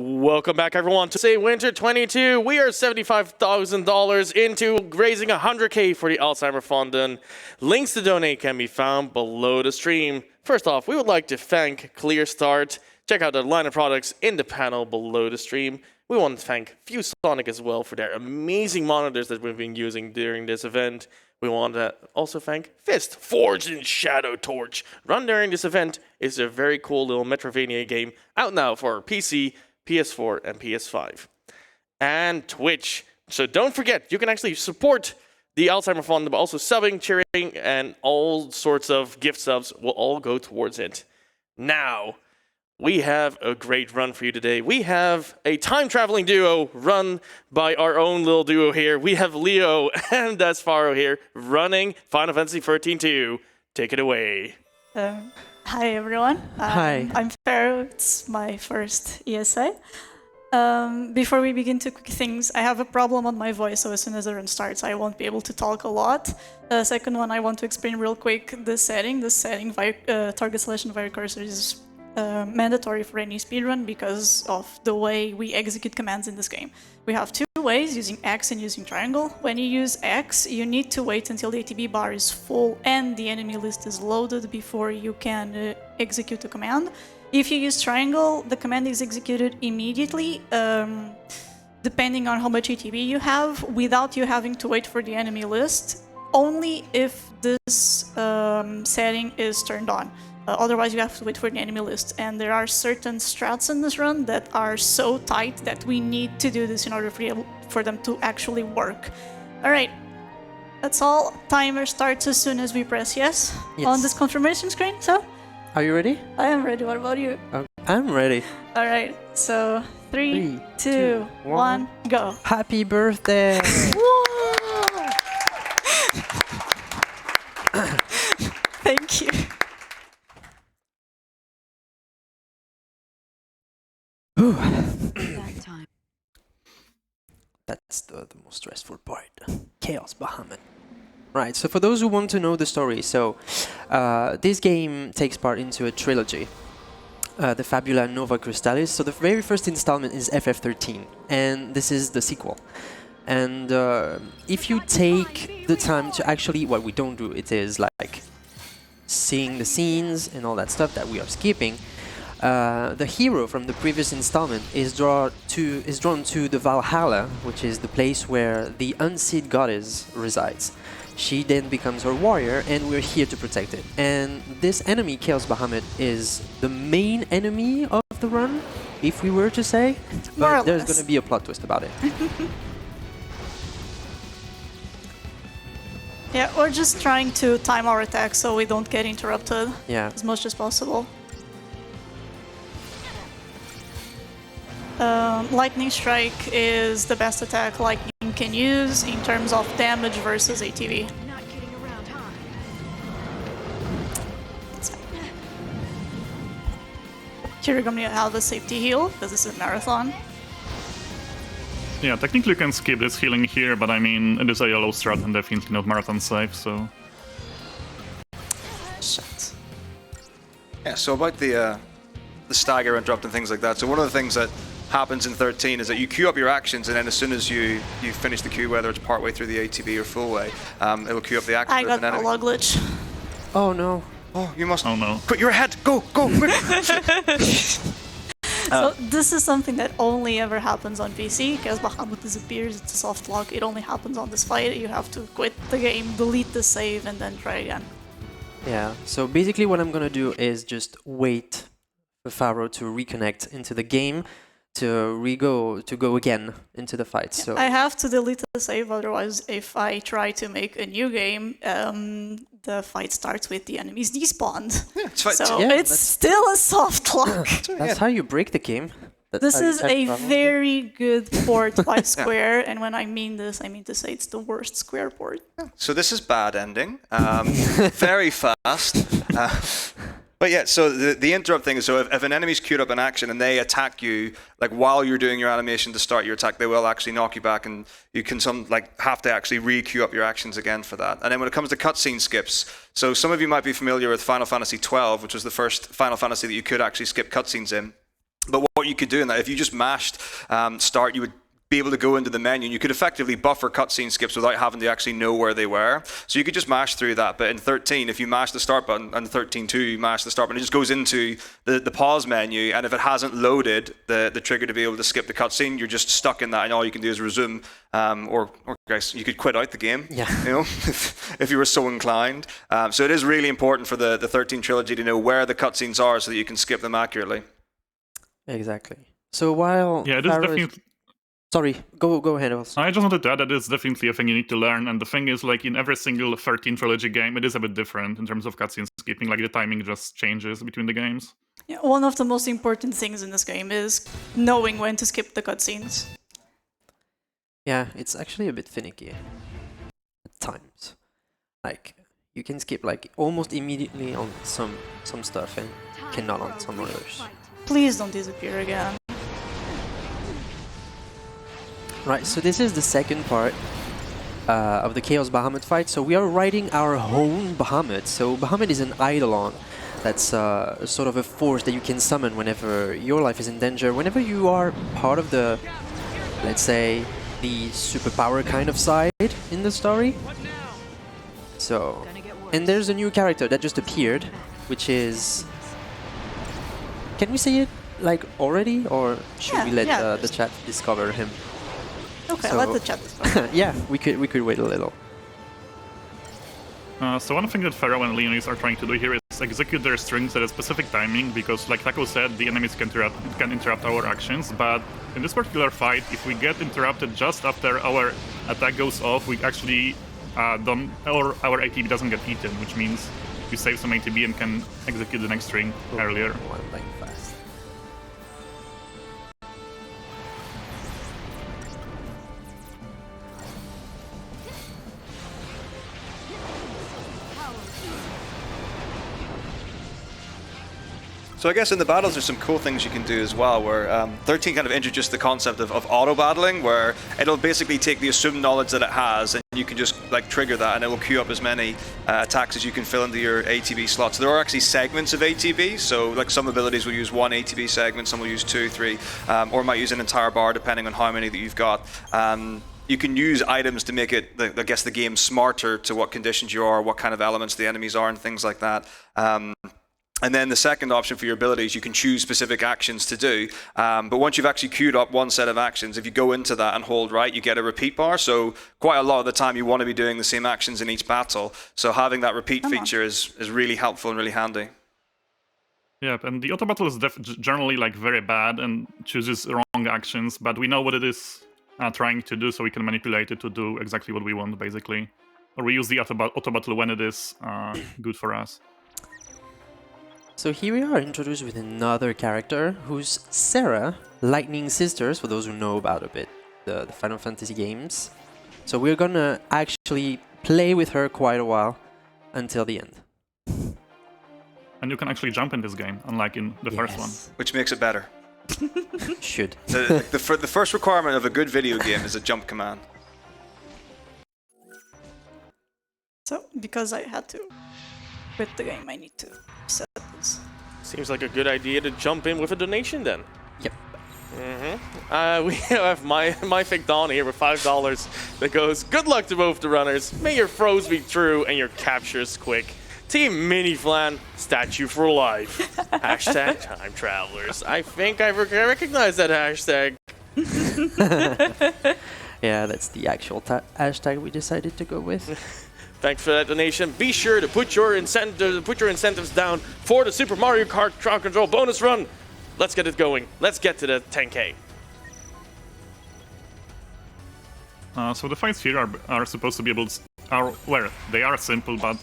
Welcome back, everyone, to Say Winter 22. We are $75,000 into raising 100K for the Alzheimer Fund, and links to donate can be found below the stream. First off, we would like to thank Clear Start. Check out the line of products in the panel below the stream. We want to thank ViewSonic as well for their amazing monitors that we've been using during this event. We want to also thank Fist, Forged in Shadow Torch. Run during this event is a very cool little Metrovania game out now for PC, PS4, and PS5. And Twitch. So don't forget, you can actually support the Alzheimer Fund, but also subbing, cheering, and all sorts of gift subs will all go towards it. Now, we have a great run for you today. We have a time-traveling duo run by our own little duo here. We have Leo and daspharaoh here running Final Fantasy XIII-2. Take it away. Hi, everyone. Hi. I'm Pharaoh. It's my first ESA. Before we begin to quick things, I have a problem on my voice, so as soon as the run starts, I won't be able to talk a lot. Second one, I want to explain real quick this setting. This setting, target selection via cursor, is mandatory for any speedrun because of the way we execute commands in this game. We have two ways, using X and using triangle. When you use X, you need to wait until the ATB bar is full and the enemy list is loaded before you can execute a command. If you use triangle, the command is executed immediately, depending on how much ATB you have, without you having to wait for the enemy list, only if this setting is turned on. Otherwise, you have to wait for the enemy list. And there are certain strats in this run that are so tight that we need to do this in order for them to actually work. All right, that's all. Timer starts as soon as we press yes on this confirmation screen. So, are you ready? I am ready. What about you? I'm ready. All right, so 3, 2, 1, go. Happy birthday! Thank you. That's the most stressful part. Chaos Bahamut. Right, so for those who want to know the story, so this game takes part into a trilogy, the Fabula Nova Crystallis. So the very first installment is FF13, and this is the sequel. And if you take the time to actually, what we don't do, it is like seeing the scenes and all that stuff that we are skipping. The hero from the previous installment is drawn to the Valhalla, which is the place where the Unseed Goddess resides. She then becomes her warrior, and we're here to protect it. And this enemy, Chaos Bahamut, is the main enemy of the run, if we were to say. But there's going to be a plot twist about it. Yeah, we're just trying to time our attack so we don't get interrupted as much as possible. Lightning Strike is the best attack Lightning can use in terms of damage versus ATV. Here we're going to have a safety heal, because this is a marathon. Yeah, technically you can skip this healing here, but I mean, it is a yellow strat and definitely not marathon safe, so... Shit. Yeah, so about the stagger interrupt and things like that, so one of the things that happens in 13 is that you queue up your actions, and then as soon as you finish the queue, whether it's partway through the ATB or full way, it will queue up the action. I got a log glitch. Oh no. Oh, you must. Oh no. Put your head. Go, quick. So this is something that only ever happens on PC, because Bahamut disappears, it's a soft lock, it only happens on this fight, you have to quit the game, delete the save, and then try again. Yeah, so basically what I'm gonna do is just wait for Pharaoh to reconnect into the game, to go again into the fight. So I have to delete the save, otherwise if I try to make a new game, the fight starts with the enemies despawned. Yeah, it's fine. So it's still a soft lock. that's how you break the game. This is a very good port by Square, and when I mean this, I mean to say it's the worst Square port. So this is bad ending. Very fast. But yeah, so the interrupt thing is, so if an enemy's queued up in action and they attack you, like while you're doing your animation to start your attack, they will actually knock you back, and you can have to actually re-queue up your actions again for that. And then when it comes to cutscene skips, so some of you might be familiar with Final Fantasy XII, which was the first Final Fantasy that you could actually skip cutscenes in. But what you could do in that, if you just mashed start, you would be able to go into the menu and you could effectively buffer cutscene skips without having to actually know where they were. So you could just mash through that. But in 13, if you mash the start button, and 13.2, you mash the start button, it just goes into the pause menu. And if it hasn't loaded the trigger to be able to skip the cutscene, you're just stuck in that, and all you can do is resume. Or guys, you could quit out the game. Yeah. You know, if you were so inclined. So it is really important for the 13 trilogy to know where the cutscenes are so that you can skip them accurately. Exactly. So while Yeah, it is definitely. Sorry, go ahead. Also. I just wanted to add that it's definitely a thing you need to learn, and the thing is, like, in every single 13 trilogy game, it is a bit different in terms of cutscene skipping, like the timing just changes between the games. Yeah, one of the most important things in this game is knowing when to skip the cutscenes. Yeah, it's actually a bit finicky at times. Like, you can skip like almost immediately on some stuff and cannot on some others. Please don't disappear again. Right, so this is the second part of the Chaos Bahamut fight. So we are riding our own Bahamut. So Bahamut is an Eidolon. That's sort of a force that you can summon whenever your life is in danger. Whenever you are part of the, let's say, the superpower kind of side in the story. So, and there's a new character that just appeared, which is... Can we say it like already, or should we let the chat discover him? Okay, So- let the chat discover. Yeah, we could wait a little. So one thing that Pharaoh and Leonis are trying to do here is execute their strings at a specific timing, because, like Taco said, the enemies can interrupt our actions, but in this particular fight, if we get interrupted just after our attack goes off, we actually don't, or our ATB doesn't get eaten, which means we save some ATB and can execute the next string earlier. One line fast. So I guess in the battles there's some cool things you can do as well, where 13 kind of introduced the concept of auto-battling, where it'll basically take the assumed knowledge that it has, and you can just like trigger that, and it will queue up as many attacks as you can fill into your ATB slots. There are actually segments of ATB, so like some abilities will use one ATB segment, some will use 2, 3, or might use an entire bar depending on how many that you've got. You can use items to make it, I guess, the game smarter to what conditions you are, what kind of elements the enemies are, and things like that. And then the second option for your abilities, you can choose specific actions to do. But once you've actually queued up one set of actions, if you go into that and hold right, you get a repeat bar. So quite a lot of the time you want to be doing the same actions in each battle. So having that repeat feature is really helpful and really handy. Yep, and the auto battle is generally like very bad and chooses wrong actions, but we know what it is trying to do, so we can manipulate it to do exactly what we want, basically. Or we use the auto battle when it is good for us. So here we are introduced with another character who's Sarah, Lightning Sisters, for those who know about a bit the Final Fantasy games. So we're gonna actually play with her quite a while until the end. And you can actually jump in this game, unlike in the first one. Which makes it better. Should. The first requirement of a good video game is a jump command. So, because I had to quit the game, I need to set this. Seems like a good idea to jump in with a donation then. Yep. We have my fake Dawn here with $5 that goes, good luck to both the runners. May your throws be true and your captures quick. Team Mini Flan, statue for life. Hashtag time travelers. I think I recognize that hashtag. Yeah, that's the actual hashtag we decided to go with. Thanks for that donation. Be sure to put your incentives down for the Super Mario Kart Crowd Control bonus run. Let's get it going. Let's get to the 10K. So the fights here are supposed to be able to... they are simple, but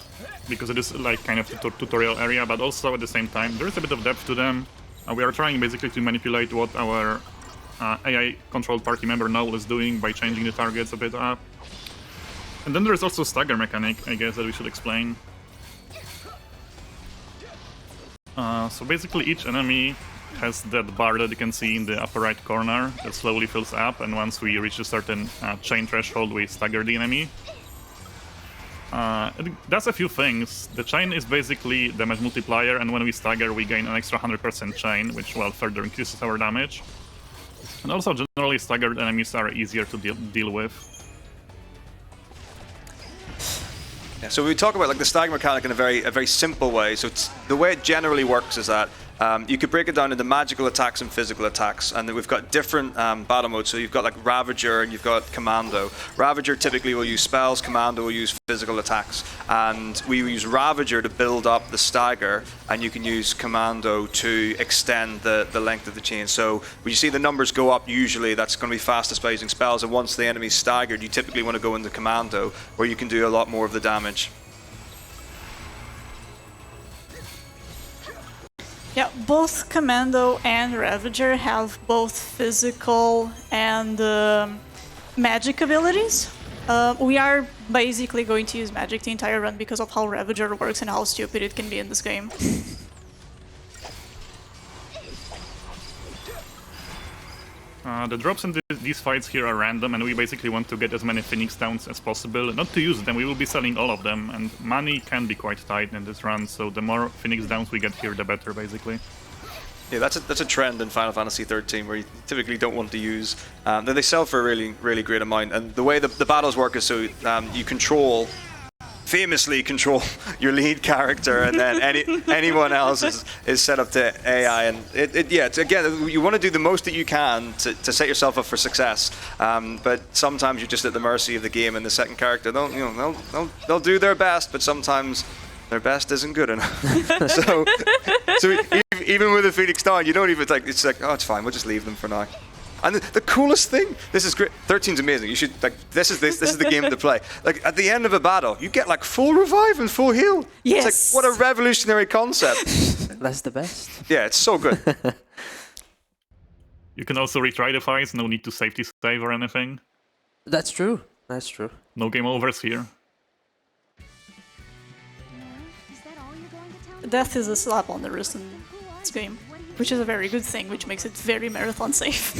because it is like kind of a tutorial area, but also at the same time there is a bit of depth to them. We are trying basically to manipulate what our AI-controlled party member Noel is doing by changing the targets a bit up. And then there's also Stagger Mechanic, I guess, that we should explain. So basically each enemy has that bar that you can see in the upper right corner that slowly fills up, and once we reach a certain chain threshold, we stagger the enemy. It does a few things. The chain is basically damage multiplier, and when we stagger, we gain an extra 100% chain, which, well, further increases our damage. And also, generally, staggered enemies are easier to deal with. Yeah, so we talk about like the stagger mechanic in a very simple way. So the way it generally works is that you could break it down into magical attacks and physical attacks, and then we've got different battle modes. So you've got like Ravager and you've got Commando. Ravager typically will use spells, Commando will use physical attacks, and we use Ravager to build up the stagger, and you can use Commando to extend the length of the chain. So when you see the numbers go up, usually that's going to be fastest by using spells, and once the enemy's staggered, you typically want to go into Commando, where you can do a lot more of the damage. Yeah, both Commando and Ravager have both physical and magic abilities. We are basically going to use magic the entire run because of how Ravager works and how stupid it can be in this game. The drops in these fights here are random, and we basically want to get as many Phoenix Downs as possible. Not to use them, we will be selling all of them, and money can be quite tight in this run, so the more Phoenix Downs we get here, the better, basically. Yeah, that's a trend in Final Fantasy XIII where you typically don't want to use. They sell for a really great amount, and the way the battles work is so you famously control your lead character, and then anyone else is set up to AI. And again, you want to do the most that you can to set yourself up for success. But sometimes you're just at the mercy of the game and the second character. They'll do their best, but sometimes their best isn't good enough. so even with a Phoenix Down, you don't even it's like, oh, it's fine, we'll just leave them for now. And the coolest thing, this is great. 13's amazing. You should this is the game to play. Like at the end of a battle, you get like full revive and full heal. Yes. It's like what a revolutionary concept. That's the best. Yeah, it's so good. You can also retry the fights, no need to safety save or anything. That's true. That's true. No game overs here. Death is a slap on the wrist in this game, which is a very good thing, which makes it very marathon safe.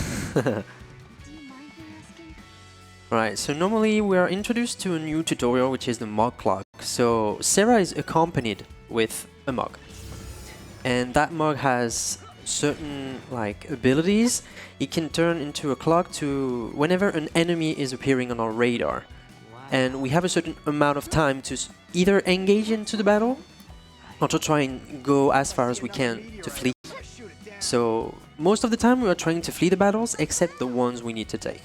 Right, so normally we are introduced to a new tutorial, which is the Mog Clock. So Sarah is accompanied with a Mog, and that Mog has certain abilities. It can turn into a clock to whenever an enemy is appearing on our radar, and we have a certain amount of time to either engage into the battle or to try and go as far as we can to flee. So most of the time we are trying to flee the battles, except the ones we need to take.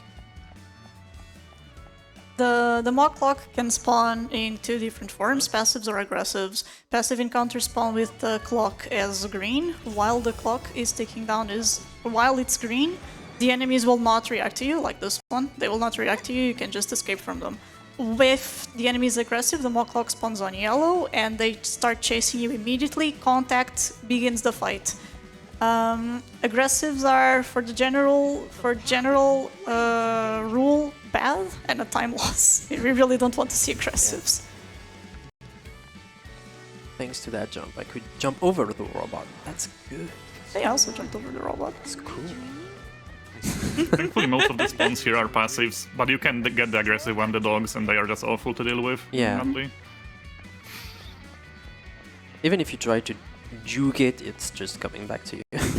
The Mog Clock can spawn in two different forms, passives or aggressives. Passive encounters spawn with the clock as green, while the clock is ticking down while it's green, the enemies will not react to you, like this one. They will not react to you, you can just escape from them. If the enemy is aggressive, the Mog Clock spawns on yellow and they start chasing you immediately. Contact begins the fight. Aggressives are for general rule bad and a time loss. We really don't want to see aggressives. Thanks to that jump, I could jump over the robot. That's good. They also jumped over the robot. That's cool. Thankfully, most of the spawns here are passives, but you can get the aggressive one, the dogs, and they are just awful to deal with. Yeah. Apparently. Even if you try to juke it, it's just coming back to you. I don't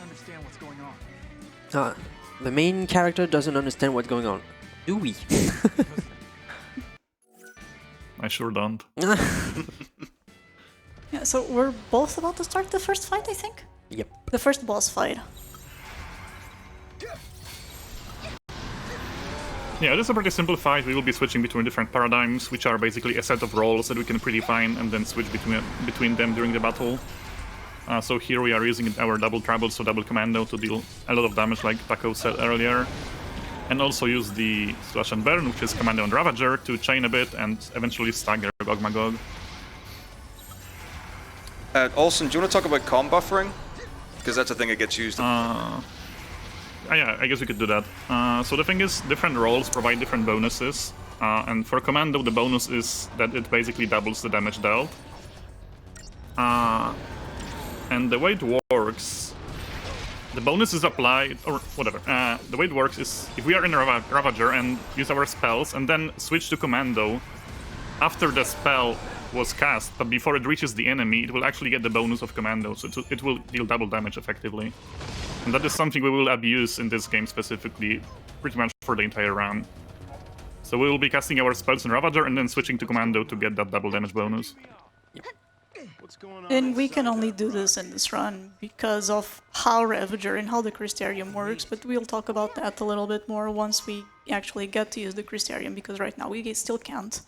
understand what's going on. The main character doesn't understand what's going on. Do we? I sure don't. Yeah, so we're both about to start the first fight, I think? Yep. The first boss fight. Yeah, it is a pretty simple fight. We will be switching between different paradigms, which are basically a set of roles that we can predefine and then switch between them during the battle. So here we are using our double trouble, so double commando, to deal a lot of damage, like Paco said earlier. And also use the slash and burn, which is commando and ravager, to chain a bit and eventually stagger Gog Magog. Olsen, do you want to talk about comm buffering? Because that's a thing that gets used. Yeah, I guess we could do that. So the thing is, different roles provide different bonuses. And for Commando, the bonus is that it basically doubles the damage dealt. And the way it works, the bonus is applied, or whatever. The way it works is, if we are in Ravager and use our spells and then switch to Commando, after the spell was cast, but before it reaches the enemy, it will actually get the bonus of Commando, so it will deal double damage effectively. And that is something we will abuse in this game specifically, pretty much for the entire run. So we will be casting our spells in Ravager and then switching to Commando to get that double damage bonus. And we can only do this in this run because of how Ravager and how the Crystarium works, but we'll talk about that a little bit more once we actually get to use the Crystarium, because right now we still can't.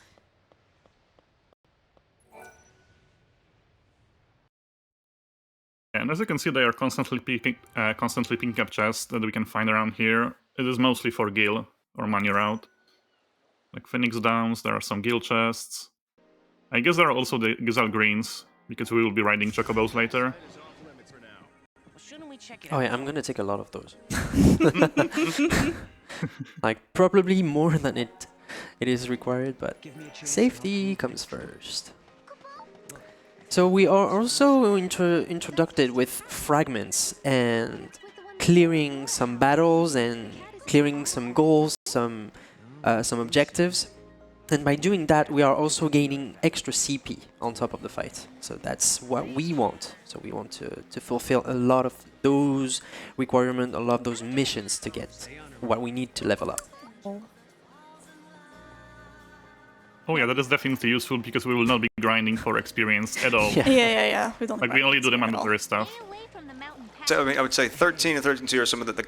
And as you can see, they are constantly picking up chests that we can find around here. It is mostly for Gil or Money Route. Like Phoenix Downs, there are some Gil chests. I guess there are also the Gazelle Greens, because we will be riding Chocobos later. Oh yeah, I'm gonna take a lot of those. Like, probably more than it is required, but safety comes first. So we are also introduced with fragments and clearing some battles and clearing some goals, some objectives. And by doing that, we are also gaining extra CP on top of the fight. So that's what we want. So we want to fulfill a lot of those requirements, a lot of those missions to get what we need to level up. Oh yeah, that is definitely useful because we will not be grinding for experience at all. Yeah. We don't. Like we only do the mandatory stuff. So, I mean, I would say 13 and 13-2 are some of the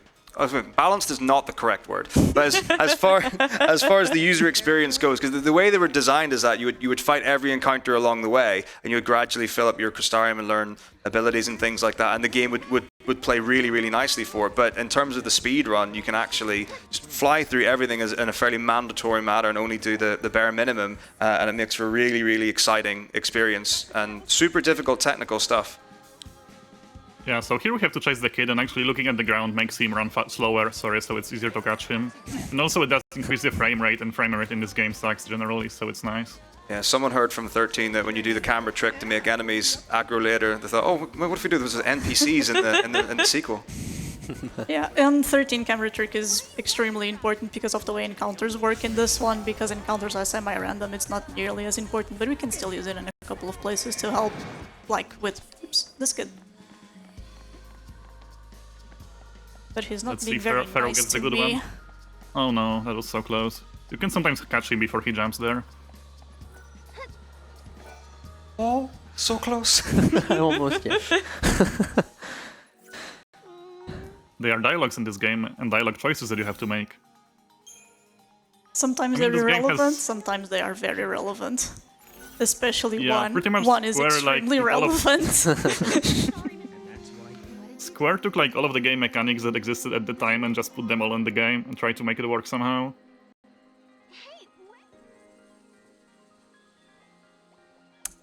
balanced is not the correct word, but as far as the user experience goes, because the way they were designed is that you would fight every encounter along the way, and you would gradually fill up your Crystarium and learn abilities and things like that, and the game would play really nicely for it. But in terms of the speed run, you can actually just fly through everything in a fairly mandatory manner and only do the bare minimum, and it makes for a really exciting experience and super difficult technical stuff. Yeah, so here we have to chase the kid, and actually looking at the ground makes him run slower, so it's easier to catch him. And also it does increase the frame rate, and frame rate in this game sucks generally, so it's nice. Yeah, someone heard from 13 that when you do the camera trick to make enemies aggro later, they thought, oh, what if we do this with NPCs in the sequel? Yeah, and 13 camera trick is extremely important because of the way encounters work in this one, because encounters are semi-random, it's not nearly as important, but we can still use it in a couple of places to help, like with this kid. But he's not Let's being see, very Pharaoh nice gets to the good me. one. Oh no, that was so close. You can sometimes catch him before he jumps there. Oh, so close. Almost, yeah. There are dialogues in this game, and dialogue choices that you have to make. Sometimes I mean, they're this game irrelevant, has- sometimes they are very relevant. Especially Yeah, one. pretty much One is Square, like, extremely took all of- relevant. Square took like all of the game mechanics that existed at the time and just put them all in the game and tried to make it work somehow.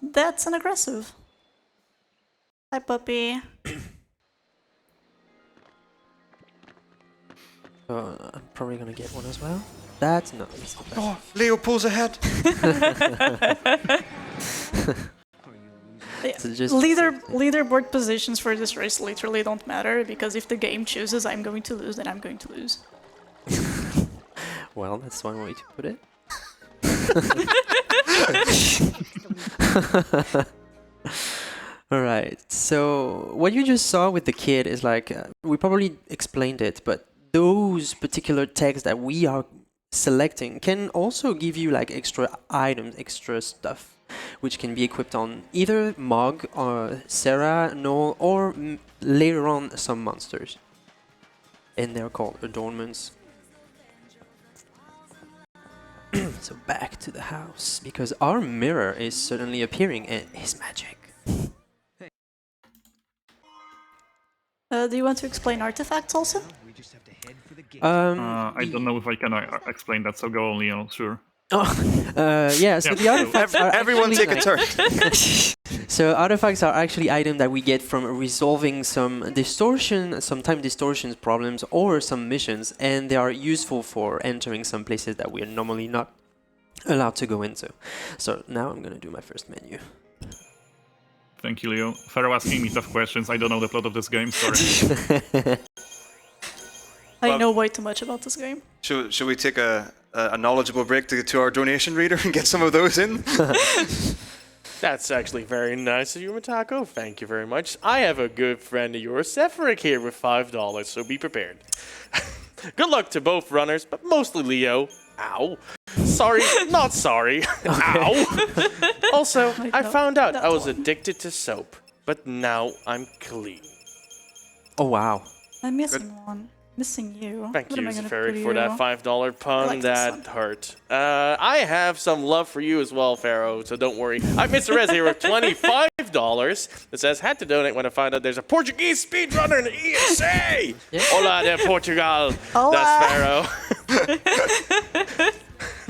That's an aggressive. Hi, puppy. I'm probably gonna get one as well. That's not bad. Oh, Leo pulls ahead. So just Leaderboard positions for this race literally don't matter, because if the game chooses I'm going to lose, then I'm going to lose. well, that's one way to put it. All right. So what you just saw with the kid is like we probably explained it, but those particular tags that we are selecting can also give you like extra items, extra stuff, which can be equipped on either Mog or Sarah, Noel, or later on some monsters. And they're called Adornments. So back to the house, because our mirror is suddenly appearing and is magic. Do you want to explain artifacts also? I don't know if I can explain that, so go on, Leo, sure. Yeah, so the artifacts are Everyone actually take a like- turn. So artifacts are actually items that we get from resolving some distortion, some time distortions problems, or some missions, and they are useful for entering some places that we are normally not allowed to go into. So now I'm gonna do my first menu. Thank you, Leo. Pharaoh asking me tough questions. I don't know the plot of this game, sorry. I know way too much about this game. Should we take a a knowledgeable break to our donation reader and get some of those in. That's actually very nice of you, Matako. Thank you very much. I have a good friend of yours, Sephiric, here with $5, so be prepared. Good luck to both runners, but mostly Leo. Ow. Sorry, not sorry. Ow. Also, I found out I was addicted to soap, but now I'm clean. Oh, wow. I'm missing one. Missing you. Thank What you, am I gonna Zephyric, put for that you? $5 pun. like this That one. hurt. I have some love for you as well, Pharaoh, so don't worry. I'm Mr. Rez here with $25. It says, had to donate when I found out there's a Portuguese speedrunner in the ESA. Hola de Portugal. Hola. That's Pharaoh.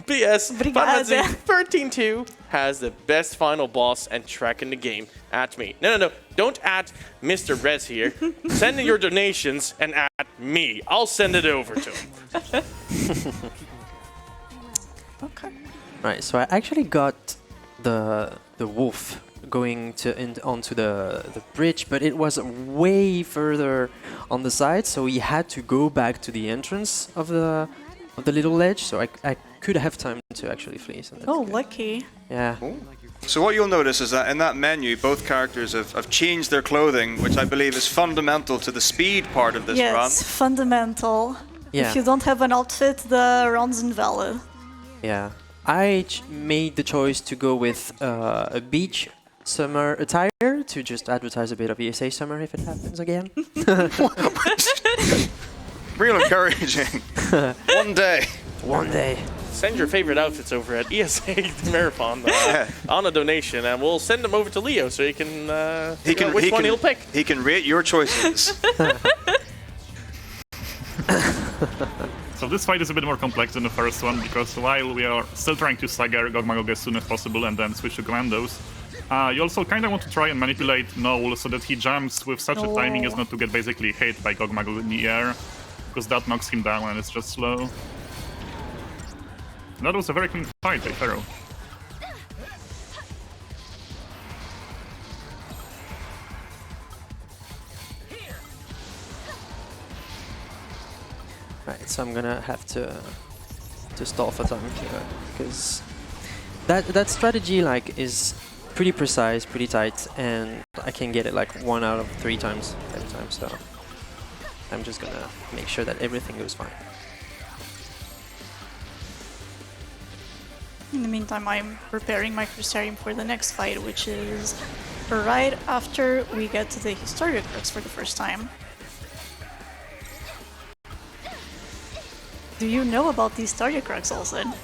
P.S. Obrigada. Fantasy XIII-2 has the best final boss and track in the game. At me. No. Don't at Mr. Rez here. Send in your donations and at me. I'll send it over to him. Okay. Right, so I actually got the wolf going onto the bridge, but it was way further on the side, so we had to go back to the entrance of the little ledge, so I could have time to actually flee. So that's Oh, good. lucky. Yeah. So what you'll notice is that in that menu, both characters have changed their clothing, which I believe is fundamental to the speed part of this Yes, run. fundamental. Yeah. If you don't have an outfit, the run's invalid. Yeah. I made the choice to go with a beach summer attire to just advertise a bit of ESA summer if it happens again. Real encouraging. One day. One day. Send your favorite outfits over at ESA Marathon on a donation, and we'll send them over to Leo so he can figure out which one he'll pick. He can rate your choices. So this fight is a bit more complex than the first one, because while we are still trying to stagger Gogmagog as soon as possible and then switch to commandos, you also kind of want to try and manipulate Noel so that he jumps with such a timing as not to get basically hit by Gogmagog in the air, because that knocks him down and it's just slow. And that was a very clean fight by Pharaoh. Right, so I'm gonna have to stall for time here, because that strategy is pretty precise, pretty tight, and I can get it 1 out of 3 times every time. So I'm just gonna make sure that everything goes fine. In the meantime, I'm preparing my Crystarium for the next fight, which is right after we get to the Historia Crux for the first time. Do you know about the Historia Crux, Olsen?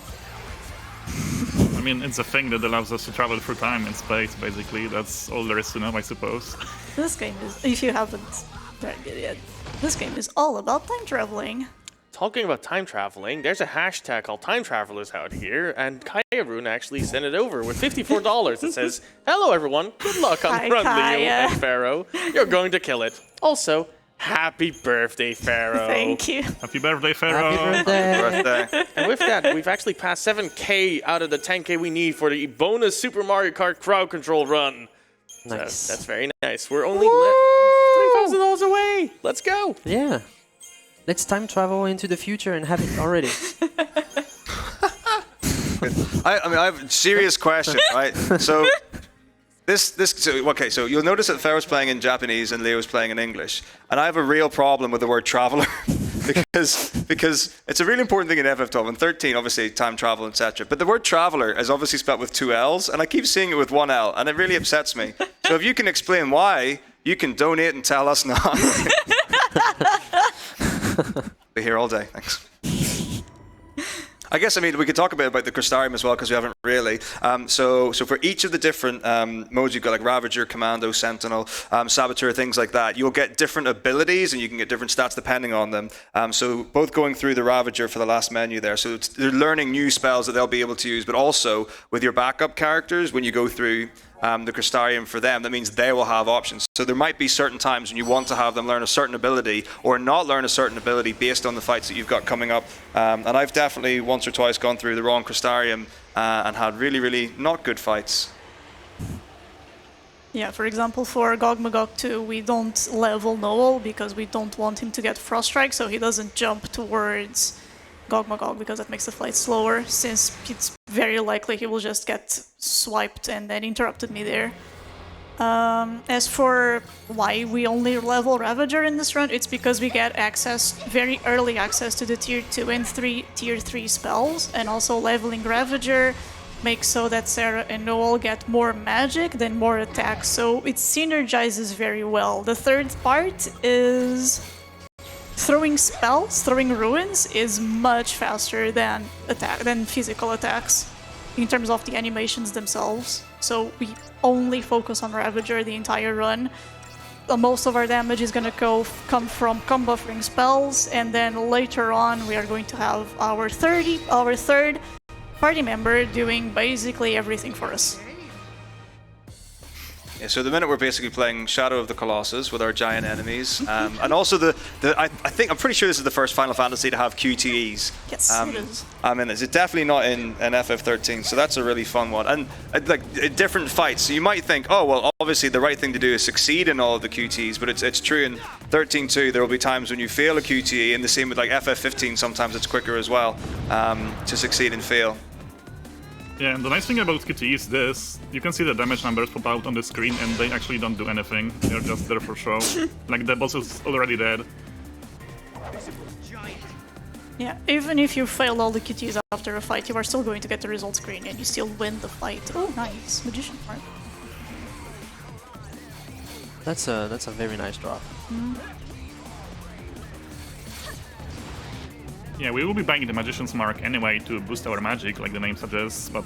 I mean, it's a thing that allows us to travel through time and space, basically. That's all there is to know, I suppose. This game is, if you haven't tried it yet, this game is all about time traveling. Talking about time traveling, there's a hashtag called Time Travelers out here, and Kaya-Rune actually sent it over with $54. It says, "Hello everyone, good luck on Hi, the run, Leo Kaya. and Pharaoh. You're going to kill it. Also, happy birthday, Pharaoh." Thank you. Happy birthday, Pharaoh! Happy birthday! Birthday. And with that, we've actually passed 7K out of the 10K we need for the bonus Super Mario Kart crowd control run. Nice. So that's very nice. We're only $3,000 away. Let's go. Yeah. Let's time travel into the future and have it already. I mean, I have a serious question, right? So, so you'll notice that Pharaoh's playing in Japanese and Leo's playing in English, and I have a real problem with the word traveler because it's a really important thing in FF12 and 13, obviously time travel, etc. But the word traveler is obviously spelled with 2 L's, and I keep seeing it with 1 L, and it really upsets me. So if you can explain why, you can donate and tell us now. Be here all day, thanks. I guess, I mean, we could talk a bit about the Crystarium as well, because we haven't really. So for each of the different modes, you've got Ravager, Commando, Sentinel, Saboteur, things like that. You'll get different abilities, and you can get different stats depending on them. So both going through the Ravager for the last menu there, so they're learning new spells that they'll be able to use, but also with your backup characters, when you go through the Crystarium for them, that means they will have options. So there might be certain times when you want to have them learn a certain ability or not learn a certain ability based on the fights that you've got coming up. And I've definitely once or twice gone through the wrong Crystarium and had really, really not good fights. Yeah, for example, for Gogmagog 2, we don't level Noel because we don't want him to get Frost Strike, so he doesn't jump towards Gogmagog because that makes the fight slower, since it's very likely he will just get swiped and then interrupted me there. As for why we only level Ravager in this run, it's because we get access, very early access to the tier 2 and tier 3 spells, and also leveling Ravager makes so that Sarah and Noel get more magic than more attack, so it synergizes very well. The third part is throwing spells, throwing ruins is much faster than physical attacks in terms of the animations themselves. So we only focus on Ravager the entire run. Most of our damage is going to come from buffering spells, and then later on we are going to have our third party member doing basically everything for us. Yeah, so at the minute we're basically playing Shadow of the Colossus with our giant enemies, and also I'm pretty sure this is the first Final Fantasy to have QTEs. Yes, it is. I mean, it's definitely not in FF13, so that's a really fun one. And like different fights, so you might think, oh well, obviously the right thing to do is succeed in all of the QTEs, but it's true in 13-2 there will be times when you fail a QTE, and the same with like FF15. Sometimes it's quicker as well to succeed and fail. Yeah, and the nice thing about QTE is this. You can see the damage numbers pop out on the screen and they actually don't do anything. They're just there for show. Like the boss is already dead. Yeah, even if you fail all the QTs after a fight, you are still going to get the result screen and you still win the fight. Oh, nice. Magician part. That's a very nice drop. Yeah, we will be buying the Magician's Mark anyway to boost our magic, like the name suggests, but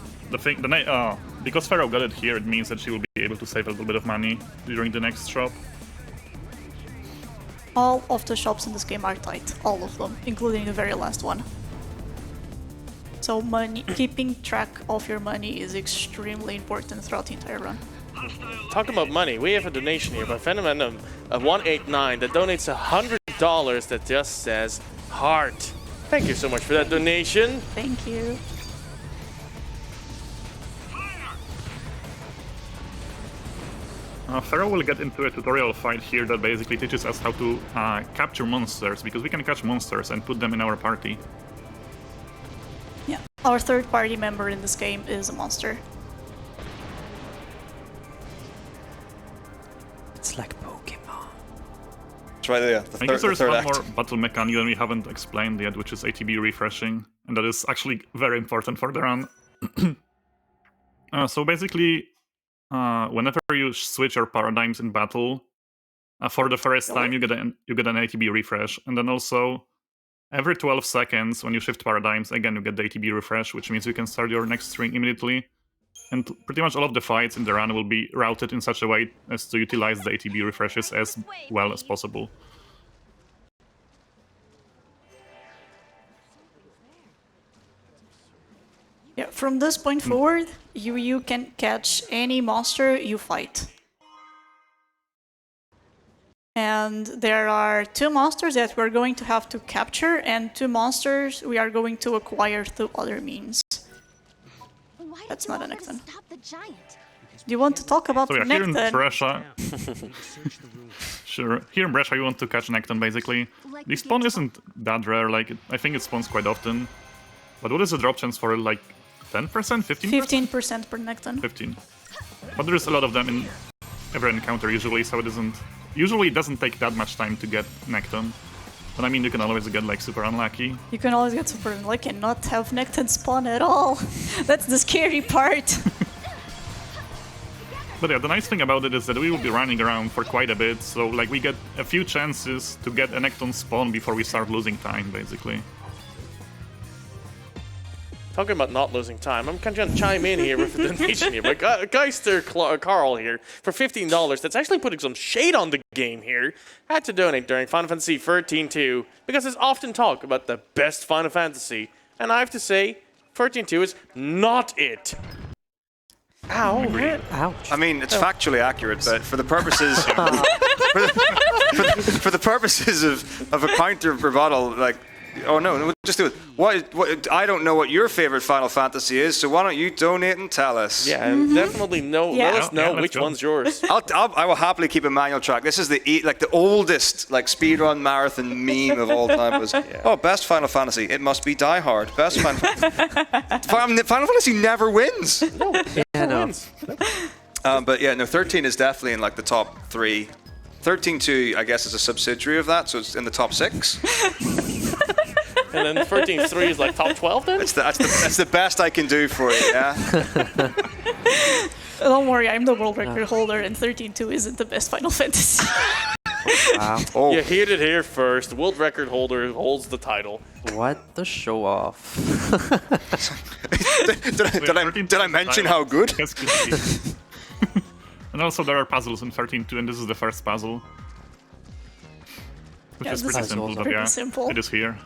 because Pharaoh got it here, it means that she will be able to save a little bit of money during the next shop. All of the shops in this game are tight, all of them, including the very last one. So keeping track of your money is extremely important throughout the entire run. Talk about money. We have a donation here by Phenomenon of 189 that donates $100 that just says heart. Thank you so much for that donation. Thank you. Pharaoh will get into a tutorial fight here that basically teaches us how to capture monsters, because we can catch monsters and put them in our party. Yeah, our third party member in this game is a monster. It's like Pokemon. It's right there. I guess there's one more battle mechanic that we haven't explained yet, which is ATB Refreshing, and that is actually very important for the run. So basically, whenever you switch your paradigms in battle, for the first time you get an ATB refresh, and then also every 12 seconds when you shift paradigms, again you get the ATB refresh, which means you can start your next string immediately. And pretty much all of the fights in the run will be routed in such a way as to utilize the ATB refreshes as well as possible. Yeah, from this point forward, you can catch any monster you fight. And there are 2 monsters that we're going to have to capture, and 2 monsters we are going to acquire through other means. That's not a Necton. Do you want to talk about So yeah, here in Necton? Brescia... Sure, here in Brescia you want to catch Necton basically. The spawn isn't that rare, like I think it spawns quite often. But what is the drop chance for it, like 10%? 15%? 15% per Necton. 15. But there's a lot of them in every encounter usually, so it doesn't take that much time to get Necton. But I mean, you can always get like super unlucky. You can always get super unlucky and not have Necton spawn at all. That's the scary part. But yeah, the nice thing about it is that we will be running around for quite a bit, so like we get a few chances to get a Necton spawn before we start losing time, basically. Talking about not losing time, I'm kind of going to chime in here with a donation here. But Geister Carl here for $15. That's actually putting some shade on the game here. Had to donate during Final Fantasy XIII-2 because there's often talk about the best Final Fantasy, and I have to say, XIII-2 is not it. Ow! Ouch. I mean, it's factually accurate, but for the purposes for the purposes of a counter rebuttal, like Oh no, we'll just do it. What? I don't know what your favorite Final Fantasy is, so why don't you donate and tell us? Yeah, and definitely know. Yeah. Let us know let's which go. one's yours. I will happily keep a manual track. This is the oldest speedrun marathon meme of all time. Was oh, best Final Fantasy? It must be Die Hard. Best Final Fantasy. Final Fantasy never wins. Yeah, no. Wins. But yeah, no, 13 is definitely in the top 3. 13-2, I guess, is a subsidiary of that, so it's in the top 6. And then 13-3 is like top 12 then? That's the best I can do for you, yeah? Don't worry, I'm the world record holder, and 13-2 isn't the best Final Fantasy. Wow. Oh, You heard it here first. The world record holder holds the title. What the show off. did I mention how good? Yes, good. And also there are puzzles in 13-2, and this is the first puzzle. Which Yeah, is this pretty is simple, but pretty yeah, simple. it is here.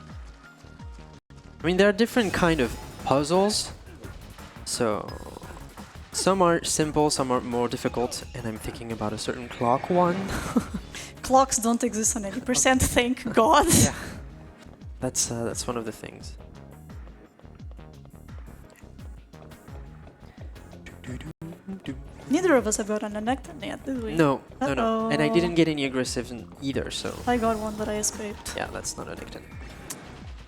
I mean, there are different kind of puzzles. So some are simple, some are more difficult, and I'm thinking about a certain clock one. Clocks don't exist on any percent, thank God. Yeah. That's one of the things. Neither of us have gotten a nectar yet, did we? No, no, no. And I Uh-oh. didn't get any aggressive either, so I got one, but I escaped. yeah, that's not addicted.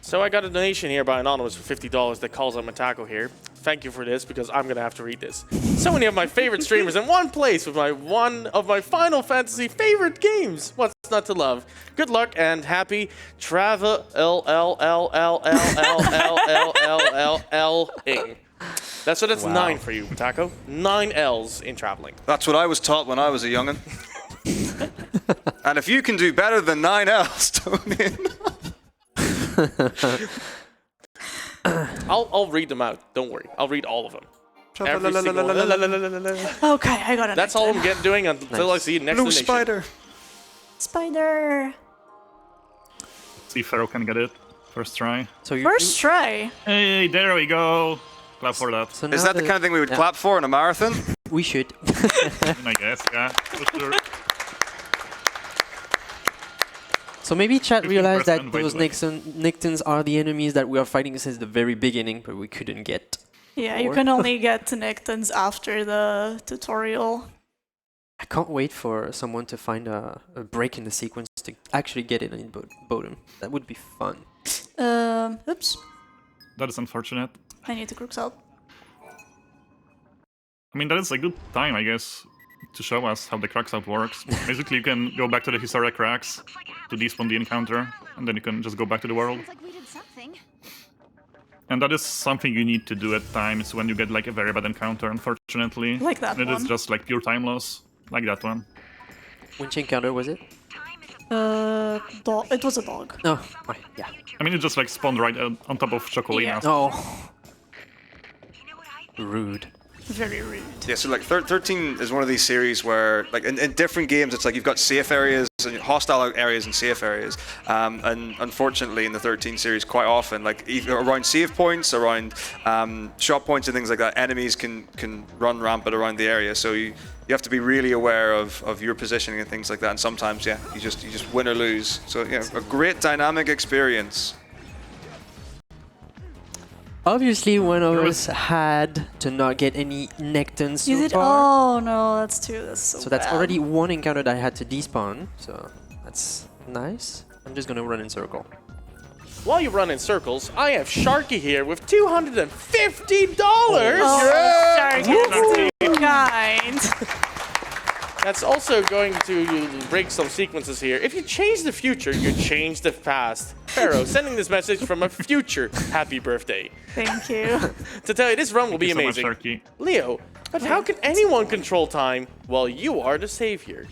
So I got a donation here by Anonymous for $50 that calls out Matako here. Thank you for this, because I'm going to have to read this. So many of my favorite streamers in one place with one of my Final Fantasy favorite games. What's not to love? Good luck and happy travel-ing. That's what it's 9 for you, Matako. 9 L's in traveling. That's what I was taught when I was a young'un. And if you can do better than 9 L's, donate. I'll read them out. Don't worry. I'll read all of them. Every single one. Okay, I got it. That's all I'm doing until I see next Blue donation. spider. Spider. See if Pharaoh can get it. First try. So you First try. Hey, there we go. Clap for that. So Is now that the kind of thing we would clap for in a marathon? we should. I guess, yeah, for sure. So maybe chat 15% realized that by those the way. Nictons are the enemies that we are fighting since the very beginning, but we couldn't get. Yeah, you Or- can only get to Nectons after the tutorial. I can't wait for someone to find a break in the sequence to actually get it in Bodum. That would be fun. Oops. That is unfortunate. I need to crooks out. I mean, that is a good time, I guess, to show us how the cracks out works. Basically, you can go back to the historic cracks to despawn the encounter, and then you can just go back to the world. Looks like we did something. And that is something you need to do at times when you get like a very bad encounter, unfortunately. Like that And it is one. just like pure time loss, like that one. Which encounter was it? Dog. It was a dog. Oh, right, yeah. I mean, it just like spawned right on top of Chocolina. Yeah. Oh. Rude. Very rude. Yeah, so 13 is one of these series where, in different games, it's like you've got safe areas and hostile areas and safe areas. And unfortunately, in the 13 series, quite often, either around save points, around shot points and things like that, enemies can run rampant around the area. So you have to be really aware of your positioning and things like that. And sometimes, yeah, you just win or lose. So yeah, a great dynamic experience. Obviously, one of us had to not get any Nectons so You did? far. Oh no, that's two. That's so So that's bad. already one encounter that I had to despawn. So that's nice. I'm just gonna run in circle. While you run in circles, I have Sharky here with $250. Oh, Sharky, that's kind. That's also going to break some sequences here. If you change the future, you change the past. Pharaoh, sending this message from a future happy birthday. Thank you. To tell you, this run will be Thank you so amazing. much, Sharky. Leo, but how can anyone control time while you are the savior?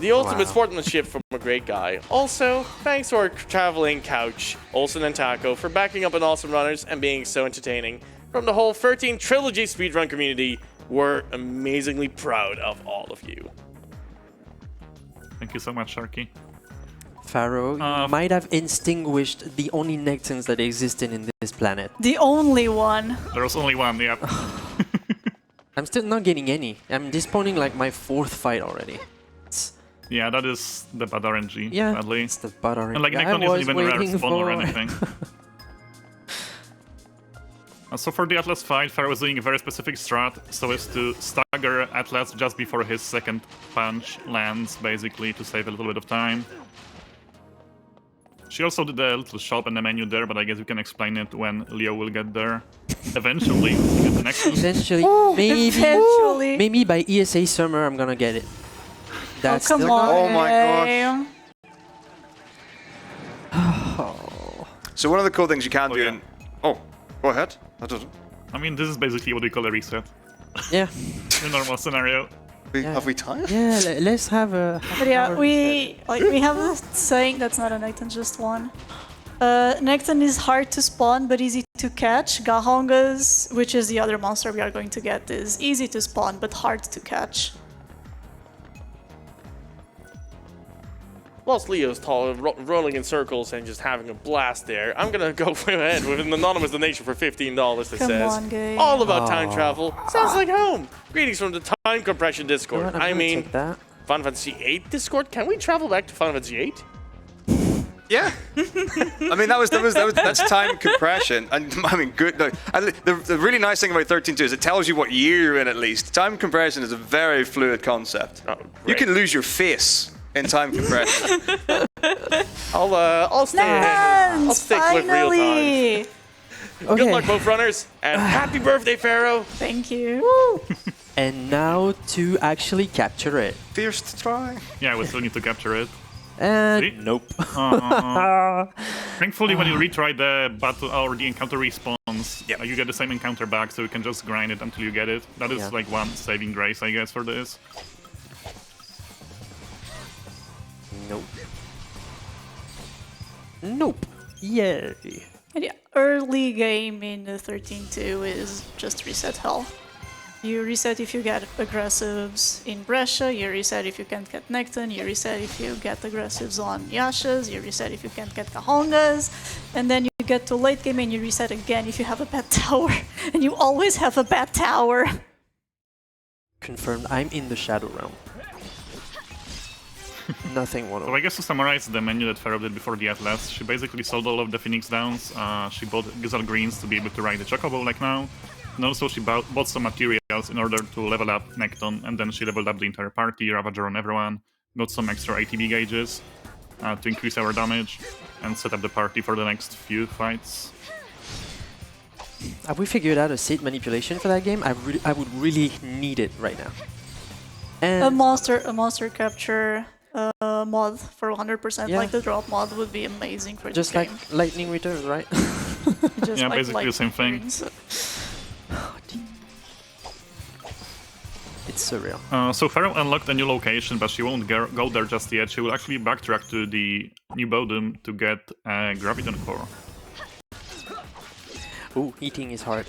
The ultimate Wow. sportsmanship from a great guy. Also, thanks to our traveling couch, Olsen and Taco, for backing up an awesome runners and being so entertaining. From the whole 13 Trilogy speedrun community, we're amazingly proud of all of you. Thank you so much, Sharky. Pharaoh, you might have extinguished the only Nectons that existed in this planet. The only one. There was only one, yep. I'm still not getting any. I'm despawning like my 4th fight already. Yeah, that is the bad RNG, Yeah, sadly. it's the bad RNG. And like I Necton was isn't even a rare waiting spawn or for- anything. So for the Atlas fight, Pharaoh is doing a very specific strat, so as to stagger Atlas just before his second punch lands, basically, to save a little bit of time. She also did a little shop in the menu there, but I guess we can explain it when Leo will get there. Eventually, to get the next one. Eventually, Eventually. maybe by ESA summer I'm gonna get it. That's Come still on. Oh my gosh. Hey. So one of the cool things you can Oh, do yeah. in... Oh, go ahead. I don't know. I mean, this is basically what we call a reset Yeah, in a normal scenario. Have we time? yeah. Let's have a. But yeah, we have a saying that's not a Necton, just one. Necton is hard to spawn but easy to catch. Gahongas, which is the other monster we are going to get, is easy to spawn but hard to catch. Whilst Leo's rolling in circles and just having a blast there, I'm gonna go ahead with an anonymous donation for $15 that Come says, on, guys. all about time travel. Sounds like home. Greetings from the Time Compression Discord. I mean, that. Final Fantasy VIII Discord? Can we travel back to Final Fantasy VIII? Yeah. I mean, that's time compression. And I mean, good. No, and the really nice thing about 13.2 is it tells you what year you're in at least. Time compression is a very fluid concept. Oh, You great. can lose your face in time compression. I'll stick with real time. Finally! Good luck, both runners, and happy birthday, Pharaoh. Thank you. And now to actually capture it. Fierce to try. Yeah, we still need to capture it. And See? nope. Thankfully, when you retry the battle or the encounter respawns, Yep. you get the same encounter back, so you can just grind it until you get it. That is Yeah. like one saving grace, I guess, for this. Nope. Nope. Yay. And yeah, early game in the 13.2 is just reset hell. You reset if you get aggressives in Brescia, you reset if you can't get Necton, you reset if you get aggressives on Yashas, you reset if you can't get Kahongas, and then you get to late game and you reset again if you have a bad tower. And you always have a bad tower. Confirmed. I'm in the Shadow Realm. Nothing one. So I guess to summarize the menu that Pharaoh did before the Atlas, she basically sold all of the Phoenix Downs, she bought Gizzle Greens to be able to ride the Chocobo like now, and also she bought some materials in order to level up Necton, and then she leveled up the entire party, Ravager on everyone, got some extra ATV gauges to increase our damage, and set up the party for the next few fights. Have we figured out a seat manipulation for that game? I would really need it right now. And A monster capture mod for 100%, Yeah. like the drop mod, would be amazing for just this like game. Lightning Returns, right? Just Yeah, like basically the same thing. rings. It's surreal. So Pharaoh unlocked a new location, but she won't go there just yet. She will actually backtrack to the new Bodum to get a Graviton Core. Ooh, eating is hard.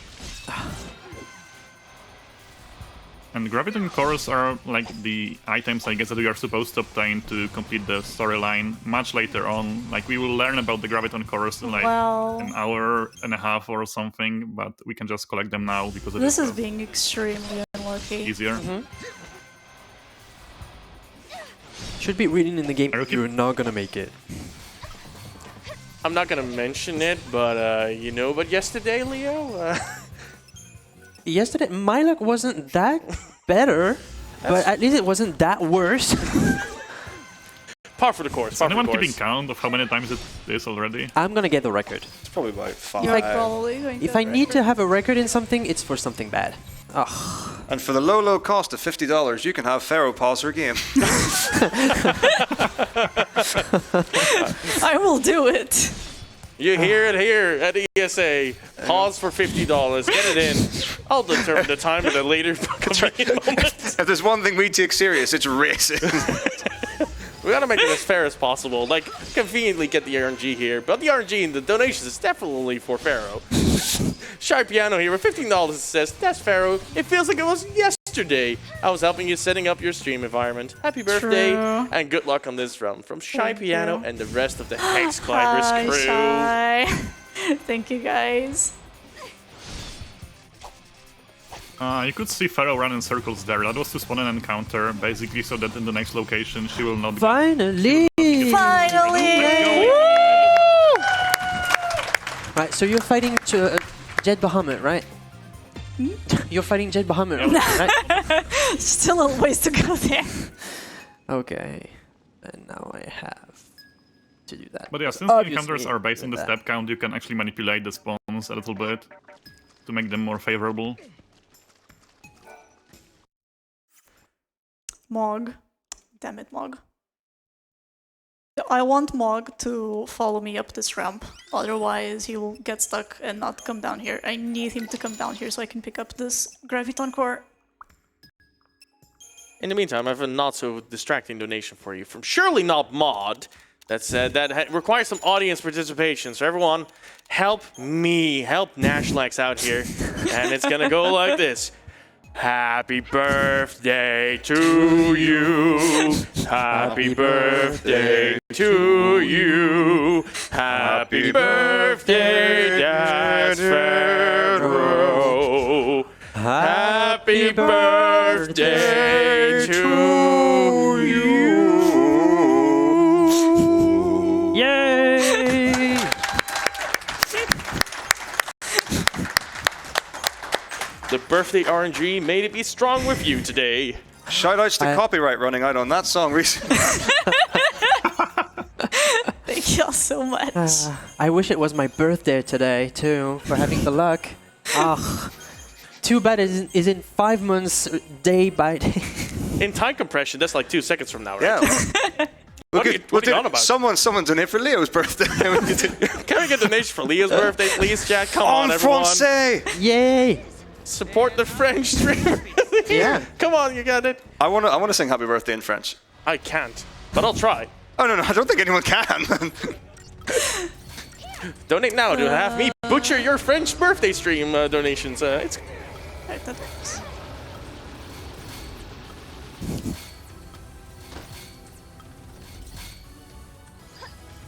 And Graviton Cores are like the items, I guess, that we are supposed to obtain to complete the storyline much later on. Like, we will learn about the Graviton Cores in like Wow. an hour and a half or something, but we can just collect them now because it This is is being extremely unlucky. easier. Should be written in the game. Are you You're not gonna make it. I'm not gonna mention it, but you know about yesterday, Leo? Yesterday, my luck wasn't that better, but at least it wasn't that worse. Par for the course. Is Par for the anyone keeping course. count of how many times it is already? I'm gonna get the record. It's probably about 5. You're probably going to If I need to have a record in something, it's for something bad. Ugh. And for the low cost of $50, you can have Pharaoh pause her game. I will do it. You hear it here at ESA. Pause for $50. Get it in. I'll determine the time at a later convenient moment. If there's one thing we take serious, it's racing. We gotta make it as fair as possible. Like, conveniently get the RNG here, but the RNG in the donations is definitely for Pharaoh. Shy Piano here with $15 says, "That's Pharaoh. It feels like it was yesterday. I was helping you setting up your stream environment. Happy birthday True. and good luck on this run from Shy Thank Piano you. and the rest of the Hex Climbers Hi, crew." Shy. Thank you, guys. You could see Pharaoh run in circles there. That was to spawn an encounter, basically, so that in the next location she will not be... Finally! Finally! Right, so you're fighting to Jet Bahamut, right? You're fighting Jet Bahamut, right? Still a ways to go there. Okay. And now I have to do that. But yeah, since the Obviously, encounters are based on the with step count, you can actually manipulate the spawns a little bit to make them more favorable. Mog. Damn it, Mog. I want Mog to follow me up this ramp, otherwise he will get stuck and not come down here. I need him to come down here so I can pick up this Graviton core. In the meantime, I have a not so distracting donation for you from Surely Not Mod that said that requires some audience participation. So everyone, help me, help Nashlex out here, and it's gonna go like this. Happy birthday to you. Happy birthday to you. Happy birthday, daspharaoh. Happy birthday to you. Yay! The birthday RNG made it be strong with you today. Shoutouts to copyright running out on that song recently. Thank y'all so much. I wish it was my birthday today, too, for having the luck. Ugh. Too bad it is in 5 months, day by day. In time compression, that's like 2 seconds from now, right? Yeah. What are you on about? Someone donate for Leo's birthday. Can we get a donation for Leo's birthday, please, Jack? Come on, En everyone. français! Yay! Support the French streamer. Yeah. Come on, you got it. I want to sing happy birthday in French. I can't, but I'll try. Oh, no, I don't think anyone can. Donate now to have me butcher your French birthday stream donations. It's Right, that works.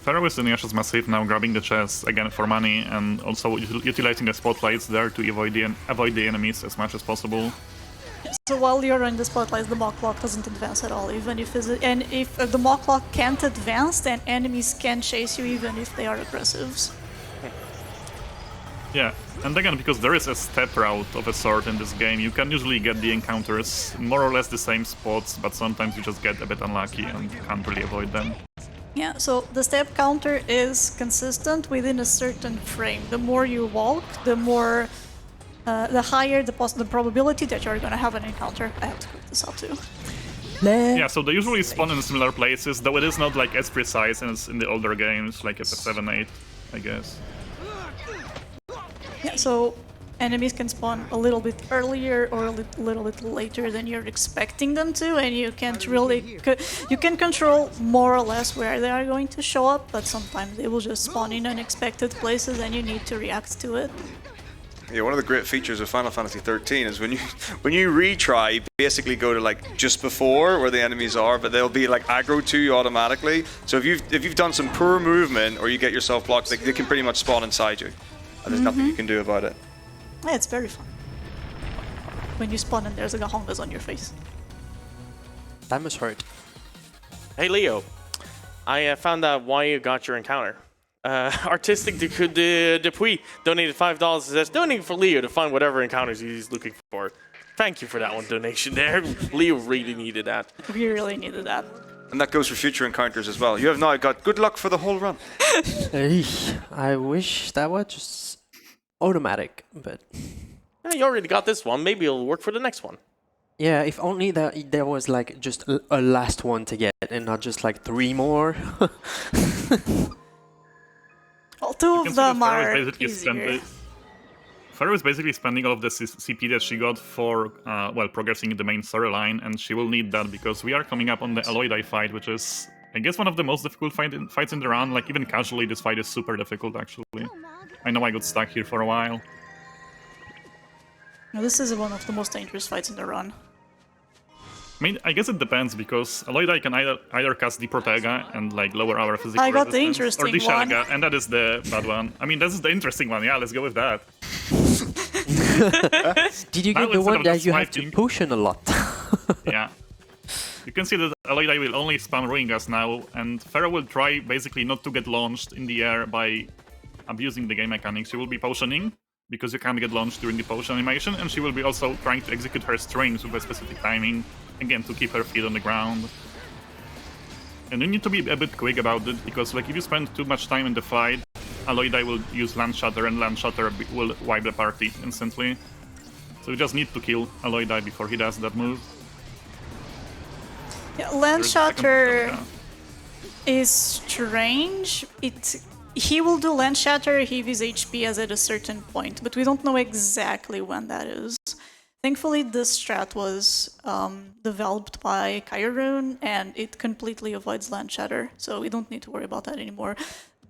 Pharaoh is in Yasha's massive now, grabbing the chest again for money, and also utilizing the spotlights there to avoid the enemies as much as possible. So while you're in the spotlights, the mock lock doesn't advance at all, even if if the mock lock can't advance, then enemies can chase you even if they are aggressives. Yeah, and again, because there is a step route of a sort in this game, you can usually get the encounters more or less the same spots, but sometimes you just get a bit unlucky and can't really avoid them. Yeah, so the step counter is consistent within a certain frame. The more you walk, the more, the higher the probability that you're gonna have an encounter. I have to quick this out too. Yeah, so they usually spawn in similar places, though it is not like as precise as in the older games, like FF7, 8, I guess. Yeah, so enemies can spawn a little bit earlier or a little bit later than you're expecting them to, and you can't really... You can control more or less where they are going to show up, but sometimes they will just spawn in unexpected places and you need to react to it. Yeah, one of the great features of Final Fantasy XIII is when you retry, you basically go to like just before where the enemies are, but they'll be like aggro to you automatically. So if you've done some poor movement or you get yourself blocked, they can pretty much spawn inside you. And there's nothing you can do about it. Yeah, it's very fun. When you spawn and there's a Gahongas on your face. That must hurt. Hey, Leo. I found out why you got your encounter. Artistic Depuis donated $5. Says donating for Leo to find whatever encounters he's looking for. Thank you for that one donation there. Leo really needed that. We really needed that. And that goes for future encounters as well. You have now got good luck for the whole run. I wish that was just automatic, but... Yeah, you already got this one. Maybe it'll work for the next one. Yeah, if only there was like just a last one to get and not just like 3 more. Well, 2 of them are easier. Pharaoh is basically spending all of the CP that she got for, well, progressing in the main storyline, and she will need that because we are coming up on the Aloydai fight, which is, I guess, one of the most difficult fights in the run. Like, even casually, this fight is super difficult, actually. I know I got stuck here for a while. This is one of the most dangerous fights in the run. I mean, I guess it depends, because Aloydai can either cast the Protega and like lower our physical I got the resistance, interesting or the one. Shaga, and that is the bad one. I mean, this is the interesting one. Yeah, let's go with that. Did you Now get the instead one of that just you have to swiping- potion a lot? Yeah. You can see that Aloydai will only spam Ruin Gas now, and Pharaoh will try basically not to get launched in the air by abusing the game mechanics. She will be potioning, because you can't get launched during the potion animation, and she will be also trying to execute her strings with a specific timing, again, to keep her feet on the ground. And you need to be a bit quick about it, because like if you spend too much time in the fight, Aloydai will use Land Shatter, and Land Shatter will wipe the party instantly. So you just need to kill Aloydai before he does that move. Yeah, Land There's a second- Shatter yeah. is strange. He will do Land Shatter if his HP is at a certain point, but we don't know exactly when that is. Thankfully, this strat was developed by Kyrune, and it completely avoids Land Shatter, so we don't need to worry about that anymore.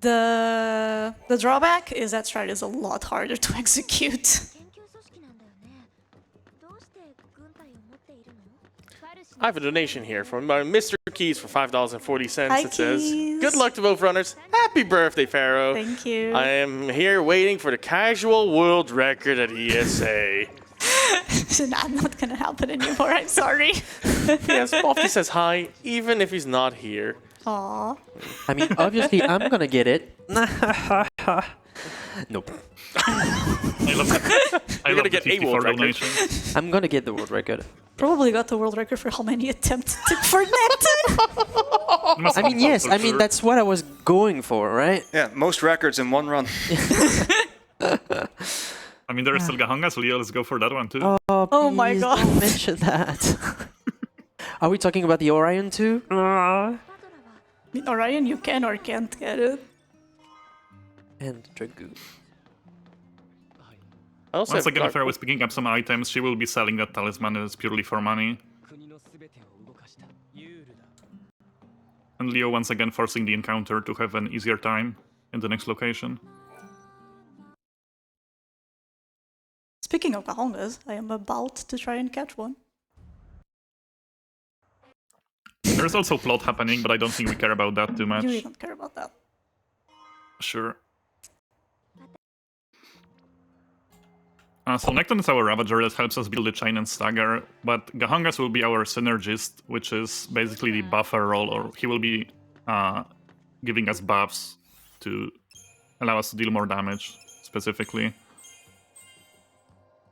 The drawback is that strat is a lot harder to execute. I have a donation here from Mr. Keys for $5.40. Hi, It says, Keys. "Good luck to both runners. Happy birthday, Pharaoh. Thank you. I am here waiting for the casual world record at ESA." I'm not gonna happen anymore, I'm sorry. Yes, Bofty says hi, even if he's not here. Aww. I mean, obviously, I'm gonna get it. Nope. I love that. I You're love gonna the get a 54 world record. donation. I'm gonna get the world record. Probably got the world record for how many attempts it took for net. You must I mean, have yes, for I mean, sure. that's what I was going for, right? Yeah, most records in one run. I mean, there is still Gahangas, Leo, let's go for that one too. Oh my please God. Don't mention that. Are we talking about the Orion too? I mean, Orion, you can or can't get it. And Dragoon. I also Once have again, Dark- if Pharaoh is picking up some items, she will be selling that talisman as purely for money. And Leo once again forcing the encounter to have an easier time in the next location. Speaking of Kahongas, I am about to try and catch one. There's also plot happening, but I don't think we care about that too much. You really don't care about that. Sure. So Nekton is our Ravager that helps us build the chain and stagger, but Gahangas will be our synergist, which is basically the buffer role, or he will be giving us buffs to allow us to deal more damage, specifically.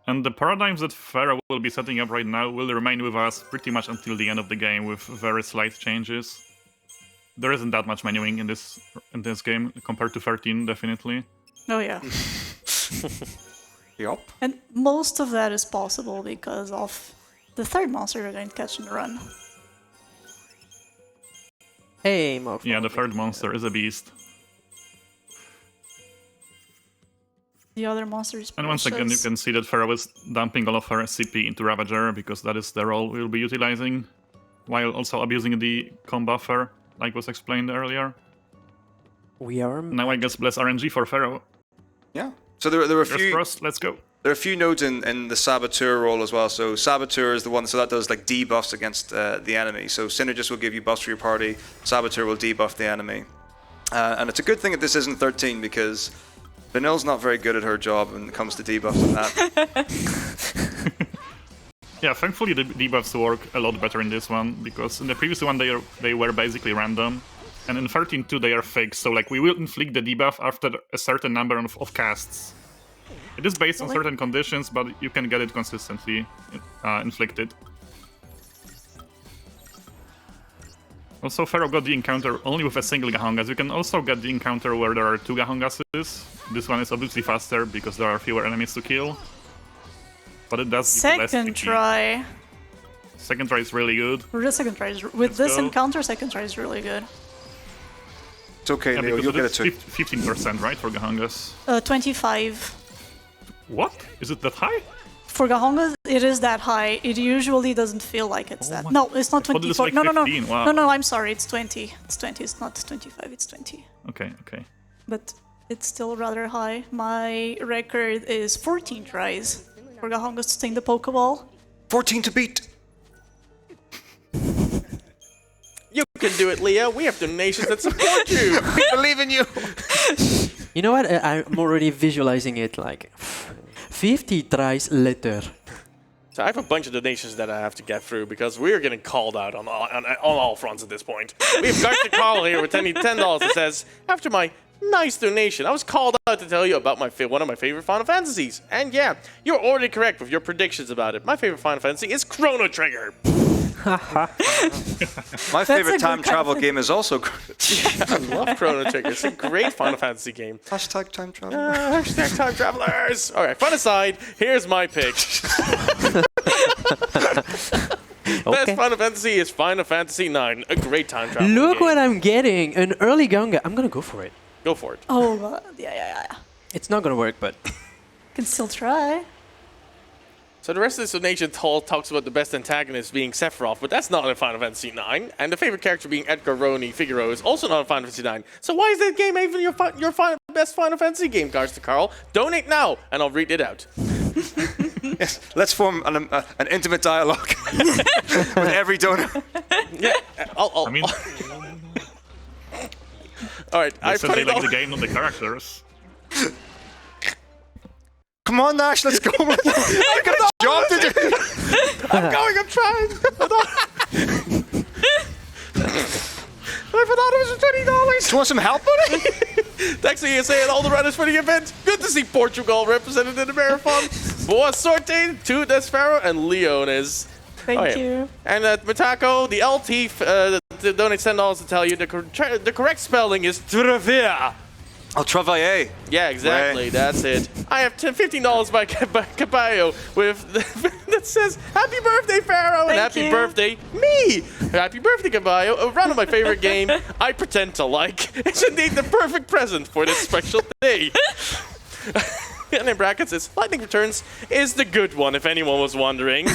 And the paradigms that Pharaoh will be setting up right now will remain with us pretty much until the end of the game, with very slight changes. There isn't that much menuing in this game compared to 13, definitely. Oh yeah. Yup. And most of that is possible because of the third monster you're going to catch in the run. Hey, motherfucker. Yeah, the third monster is a beast. The other monster is And once again, you precious. can see that Pharaoh is dumping all of her CP into Ravager, because that is the role we'll be utilizing, while also abusing the com buffer, like was explained earlier. We are. Now I guess bless RNG for Pharaoh. Yeah. So there were a There's few. Frost, let's go. There are a few nodes in the Saboteur role as well. So Saboteur is the one, so that does like debuffs against the enemy. So Synergist will give you buffs for your party. Saboteur will debuff the enemy. And it's a good thing that this isn't 13, because Vanille's not very good at her job when it comes to debuffs and that. Yeah, thankfully the debuffs work a lot better in this one, because in the previous one they were basically random. And in 13.2 they are fixed, so like we will inflict the debuff after a certain number of casts. It is based on certain conditions, but you can get it consistently inflicted. Also, Pharaoh got the encounter only with a single Gahangas. You can also get the encounter where there are two Gahangases. This one is obviously faster because there are fewer enemies to kill. But it does give less Second CP. try. Second try is really good. The second try is, with Let's this go. encounter, second try is really good. It's okay, Yeah, Leo. because You'll get it's it too. 15%, right, for Gahangas? 25. What? Is it that high? For Gahongas, it is that high. It usually doesn't feel like it's that. my- No, it's not I thought it was 24. like no, 15, wow. No, I'm sorry. It's 20. It's 20. It's not 25. It's 20. Okay. But it's still rather high. My record is 14 tries for Gahongas to sting the Pokeball. 14 to beat. You can do it, Leo. We have donations that support you. We believe in you. You know what? I'm already visualizing it like. 50 tries later. So I have a bunch of donations that I have to get through because we're getting called out on all fronts at this point. We have Garth Carl here with $10 that says, after my nice donation, I was called out to tell you about one of my favorite Final Fantasies. And yeah, you're already correct with your predictions about it. My favorite Final Fantasy is Chrono Trigger. My favorite time travel game is also. I love Chrono Trigger. It's a great Final Fantasy game. Hashtag time travel. Hashtag time travelers. All right, fun aside, here's my pick. Best Final Fantasy is Final Fantasy IX, a great time travel Look game. what I'm getting, an early Gunga. I'm gonna go for it. Go for it. Oh, yeah. It's not gonna work, but Can still try. So the rest of this donation talks about the best antagonist being Sephiroth, but that's not in Final Fantasy IX, and the favorite character being Edgar Roni Figaro is also not in Final Fantasy IX. So why is that game even your best Final Fantasy game, Garth Carl? Donate now, and I'll read it out. Yes, let's form an intimate dialogue with every donor. Yeah, I mean, all right. they said they like the game, not the characters. Come on, Nash, let's go. I got a job to do. I'm going. I'm trying. I forgot it was $20. Do you want some help, buddy? Thanks to ESA and all the runners for the event. Good to see Portugal represented in the marathon. Boa sorte to daspharaoh and leonis. Thank you. And Matako, the LT, donates $10 to tell you the correct spelling is Travia. I'll travailler. Yeah, exactly. Right. That's it. I have $15 by Caballo that says "Happy Birthday, Pharaoh" and Thank "Happy you. Birthday, me." Happy birthday, Caballo. A run of my favorite game. I pretend to like. It's indeed the perfect present for this special day. And in brackets, it's Lightning Returns is the good one, if anyone was wondering.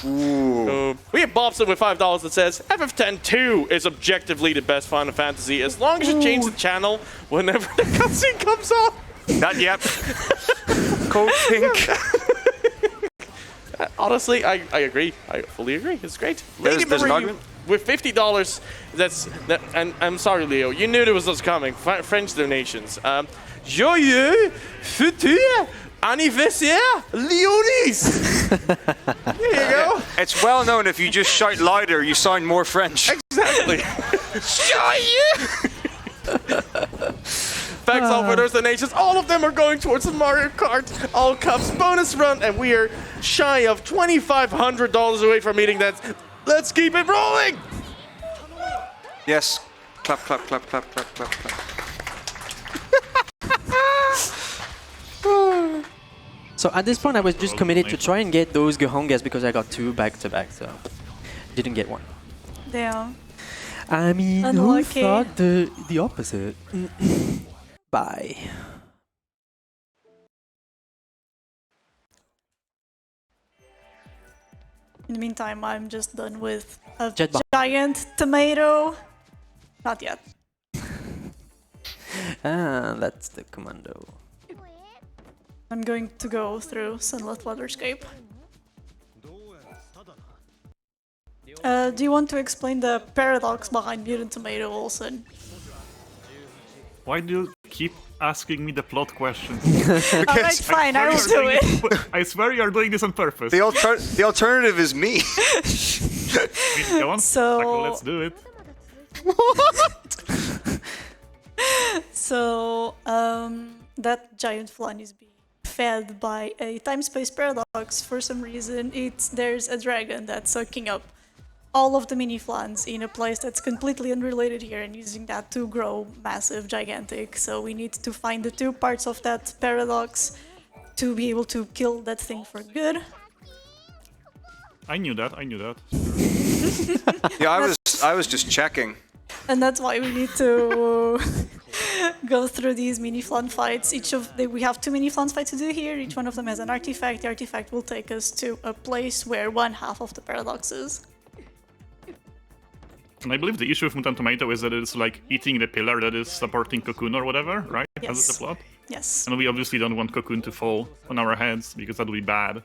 We have Bobson with $5 that says FF10-2 is objectively the best Final Fantasy as long as you change the channel whenever the cutscene comes on. Not yet. Code pink. Honestly, I agree. I fully agree. It's great. There's an Marie argument. with $50. And I'm sorry, Leo. You knew there was those coming. French donations. Joyeux futur anniversaire, Leonis. There you go. It's well known if you just shout louder, you sound more French. Exactly. Thanks all for those donations. All of them are going towards the Mario Kart All Cups bonus run, and we are shy of $2,500 away from meeting that. Let's keep it rolling. Yes. Clap, clap, clap, clap, clap, clap, clap. so at this point I was just committed to try and get those Gohongas because I got 2 back to back, so didn't get one. Damn. I mean, Unlucky. who thought the opposite? Bye. In the meantime, I'm just done with a Jet bomb. giant tomato. Not yet. Ah, that's the commando. I'm going to go through Sunlit Waterscape. Do you want to explain the paradox behind Mutant Tomato, Olsen? Why do you keep asking me the plot questions? Alright, fine, I will do it. I swear you are doing this on purpose. The alternative is me. Go on. So- Taco, let's do it. So, that giant flan is being fed by a time-space paradox. For some reason, there's a dragon that's sucking up all of the mini flans in a place that's completely unrelated here and using that to grow massive, gigantic. So we need to find the 2 parts of that paradox to be able to kill that thing for good. I knew that. Yeah, I was just checking. And that's why we need to go through these mini flan fights. We have 2 mini flan fights to do here. Each one of them has an artifact. The artifact will take us to a place where 1/2 of the paradox is. And I believe the issue with Mutant Tomato is that it's like eating the pillar that is supporting Cocoon or whatever, right? Yes. That's the plot. Yes. And we obviously don't want Cocoon to fall on our heads because that would be bad.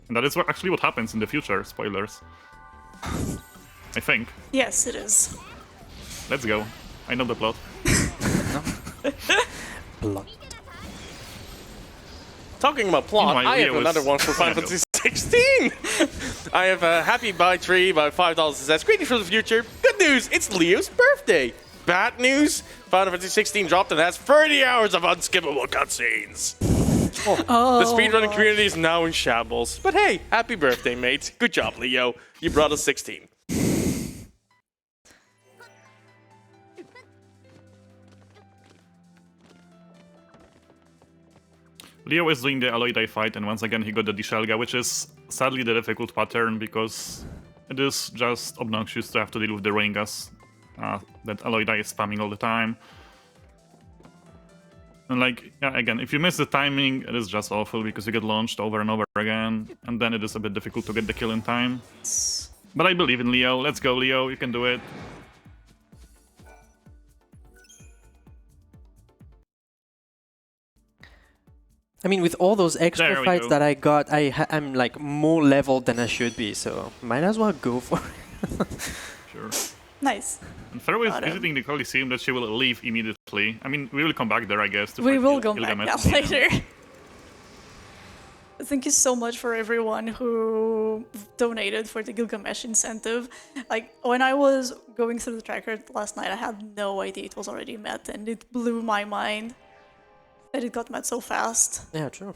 And that is actually what happens in the future. Spoilers. I think. Yes, it is. Let's go. I know the plot. Plot. Talking about plot, Meanwhile, I have Leo another is- one for Final Fantasy 16. I have a happy buy tree by $5. It says, greetings from the future. Good news, it's Leo's birthday. Bad news, Final Fantasy 16 dropped and has 30 hours of unskippable cutscenes. Oh, The speedrunning community is now in shambles. But hey, happy birthday, mate. Good job, Leo. You brought us 16. Leo is doing the Aloydite fight, and once again he got the Dishelga, which is sadly the difficult pattern because it is just obnoxious to have to deal with the Ringas that Aloydite is spamming all the time. And like, yeah, again, if you miss the timing, it is just awful because you get launched over and over again, and then it is a bit difficult to get the kill in time. But I believe in Leo. Let's go, Leo. You can do it. I mean, with all those There extra we fights go. that I got, I'm like more leveled than I should be, so might as well go for it. Sure. nice. And Pharaoh is Got him. visiting the Coliseum that she will leave immediately. I mean, we will come back there, I guess. To We fight will go back Gilgamesh now at the end. later. Thank you so much for everyone who donated for the Gilgamesh incentive. Like, when I was going through the tracker last night, I had no idea it was already met, and it blew my mind that it got met so fast. Yeah, true.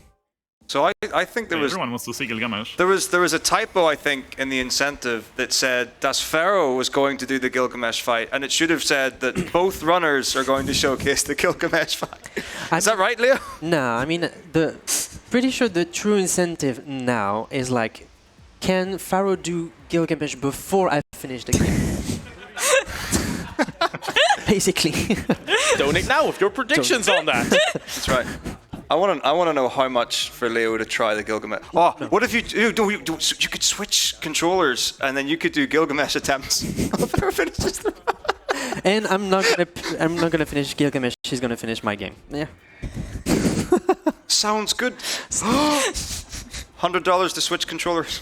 So I think there was Everyone wants to see Gilgamesh. there was a typo, I think, in the incentive that said daspharaoh was going to do the Gilgamesh fight, and it should have said that both runners are going to showcase the Gilgamesh fight. Is that right, Leo? No, I mean, pretty sure the true incentive now is like, can Pharaoh do Gilgamesh before I finish the game? Basically. Donate now with your predictions on that. That's right. I want to know how much for Leo to try the Gilgamesh. Oh, what if you could switch controllers and then you could do Gilgamesh attempts? And I'm not gonna finish Gilgamesh. She's gonna finish my game. Yeah. Sounds good. $100 to switch controllers.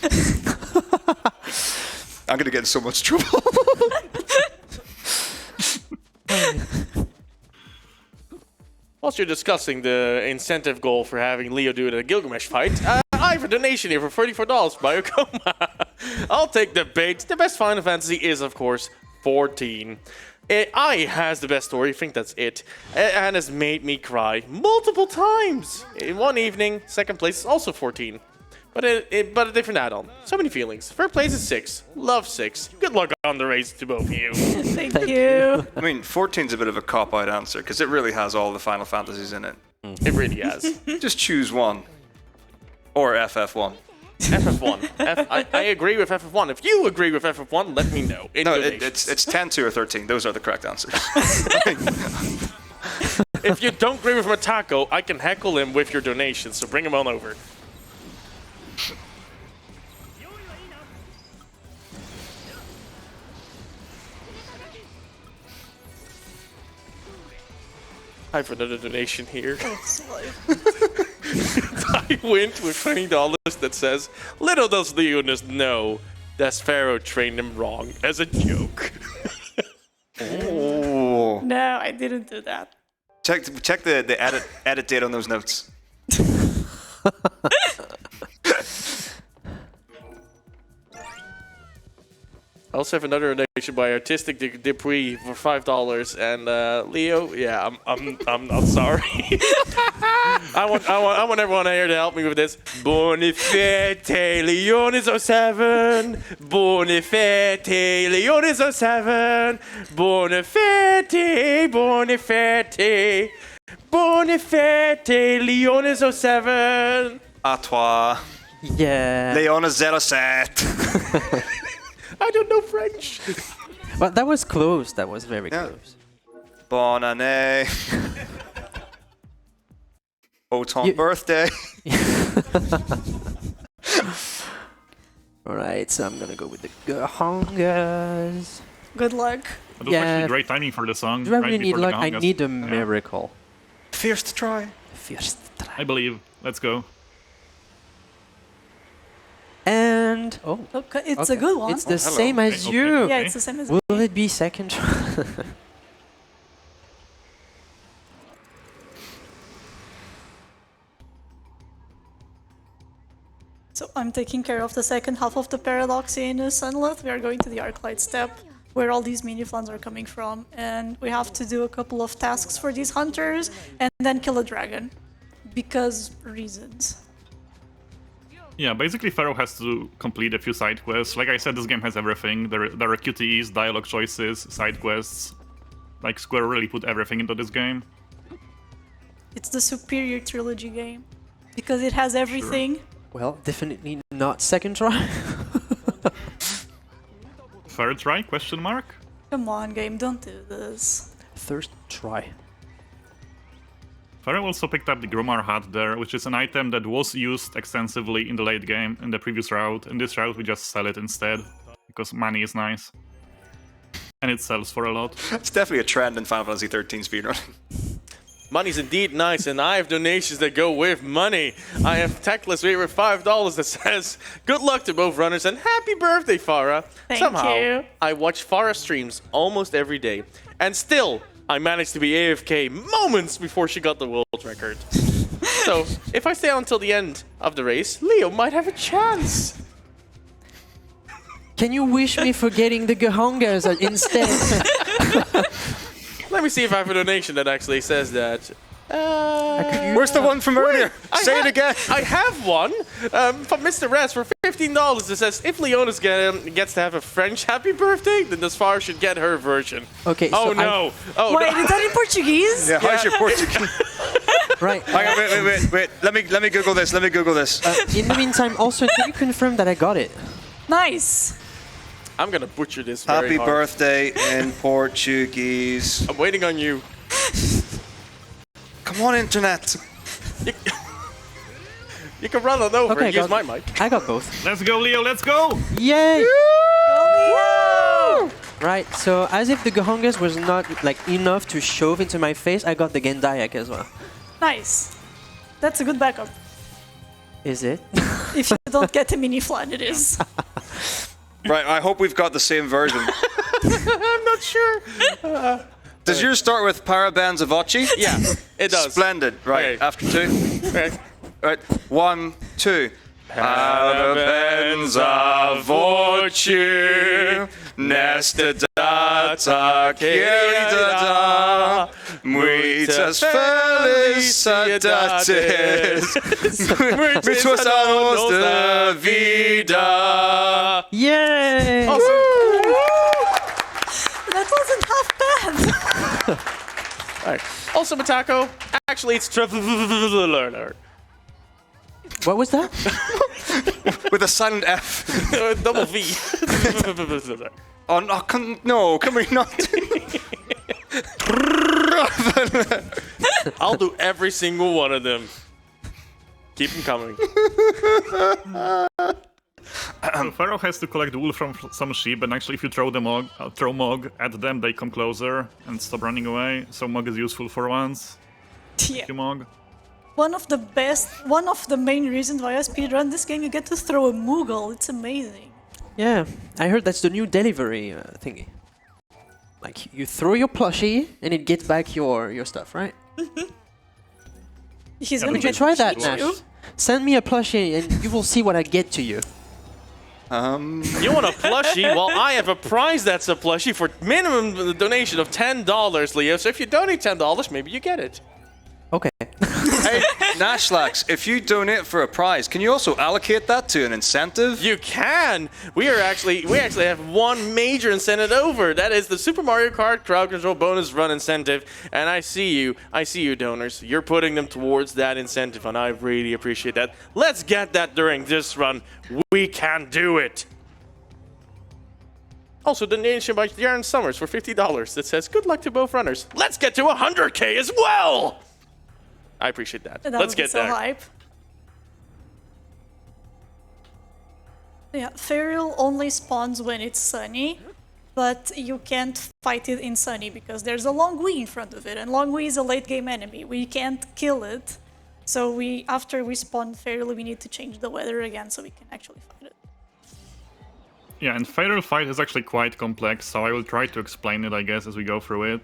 I'm gonna get in so much trouble. Whilst you're discussing the incentive goal for having Leo do the Gilgamesh fight, I have a donation here for $34 by Okoma. I'll take the bait. The best Final Fantasy is, of course, 14. I has the best story, I think that's it, and has made me cry multiple times. In one evening, second place is also 14. But a different add-on. So many feelings. Third place is 6. Love 6. Good luck on the race to both of you. Thank you. I mean, 14's a bit of a cop-out answer because it really has all the Final Fantasies in it. It really has. Just choose one. Or FF1. FF1. I agree with FF1. If you agree with FF1, let me know. In No, donations. it's 10, 2, or 13. Those are the correct answers. If you don't agree with Matako, I can heckle him with your donations, so bring him on over. I have another donation here. I went with $20 that says, little does Leonis know daspharaoh trained him wrong as a joke. Oh. No, I didn't do that. Check the edit date on those notes. I also have another donation by Artistic Dupuis for $5, and Leo, yeah, I'm not sorry. I want everyone here to help me with this. Bonifete leonis07, Bonifete leonis07, Bonifete, Bonifete, Bonifete leonis07. À toi. Yeah. leonis07. I don't know French. But that was close. That was very Yeah. close. Bonne année. Autant You- birthday. Alright, so I'm gonna go with the Gahongas. Good luck. It was Yeah. actually great timing for the song. Do I right really need before the luck? I Gangas. need a Yeah, miracle. First try. First try. I believe. Let's go. And oh, Okay, it's okay. a good one. It's the hello. same as Okay, you. Yeah, it's the same as Will it be second try? So I'm taking care of the second half of the Paradox in Sunlit. We are going to the Arclight Step, where all these mini-flans are coming from, and we have to do a couple of tasks for these hunters, and then kill a dragon. Because reasons. Yeah, basically Pharaoh has to complete a few side quests. Like I said, this game has everything. There are QTEs, dialogue choices, side quests. Like, Square really put everything into this game. It's the superior trilogy game. Because it has everything. Well, definitely not second try. Third try, question mark? Come on, game, don't do this. Third try. Pharaoh also picked up the Gromar hat there, which is an item that was used extensively in the late game, in the previous route. In this route, we just sell it instead, because money is nice. And it sells for a lot. It's definitely a trend in Final Fantasy XIII speedrunning. Money's indeed nice, and I have donations that go with money. I have Techless rate with $5 that says, good luck to both runners and happy birthday, Farah. Thank Somehow, you. I watch Farah streams almost every day, and still, I managed to be AFK moments before she got the world record. So, if I stay on until the end of the race, Leo might have a chance. Can you wish me for getting the Gahongas instead? Let me see if I have a donation that actually says that. Where's the one from earlier? Say it again. I have one from Mr. Rez for $15 that says, if Leonis gets to have a French happy birthday, then daspharaoh should get her version. Okay, Oh so no. Oh Wait, no. is that in Portuguese? Yeah, how's your Portuguese? Right. Hang on, wait. Let me Google this. In the meantime, also, can you confirm that I got it? Nice. I'm gonna butcher this very Happy hard. birthday in Portuguese. I'm waiting on you. Come on, internet. You can run it over Okay, and use my mic. I got both. Let's go, Leo, let's go! Yay! Right, so as if the Gahongas was not like enough to shove into my face, I got the Gendayak as well. Nice. That's a good backup. Is it? If you don't get a mini flan, it is. Right, I hope we've got the same version. I'm not sure. Does yours start with Parabens of Ochi? Yeah, it does. Splendid. Right, Okay. after two. Okay. Right, 1, 2. Parabens of Ochi, nesta data querida, muitas felicidades, muitos anos da vida. Yay! That wasn't half bad. Alright. Also, Matako, actually, it's Traveler. What was that? With a silent F. Double V. Oh, no, can we not? I'll do every single one of them. Keep them coming. So Pharaoh has to collect wool from some sheep, and actually if you throw Mog at them, they come closer and stop running away. So Mog is useful for once. Yeah. Thank you, Mog. One of the main reasons why I speedrun this game, you get to throw a Moogle. It's amazing. Yeah, I heard that's the new delivery thingy. Like, you throw your plushie and it gets back your stuff, right? He's Yeah, gonna but You get try that, you. Nash. Send me a plushie and you will see what I get to you. You want a plushie? Well, I have a prize that's a plushie for minimum donation of $10, Leo. So if you donate $10, maybe you get it. Okay. Hey, Nashlax, if you donate for a prize, can you also allocate that to an incentive? You can. We actually have one major incentive over. That is the Super Mario Kart crowd control bonus run incentive. And I see you, donors. You're putting them towards that incentive, and I really appreciate that. Let's get that during this run. We can do it. Also, donation by Darren Summers for $50 that says, good luck to both runners. Let's get to 100K as well. I appreciate that. That Let's would be get so there. hype. Yeah, Feral only spawns when it's sunny, but you can't fight it in sunny because there's a Longui in front of it, and Longui is a late game enemy. We can't kill it, so after we spawn Feral, we need to change the weather again so we can actually fight it. Yeah, and Feral fight is actually quite complex, so I will try to explain it, I guess, as we go through it.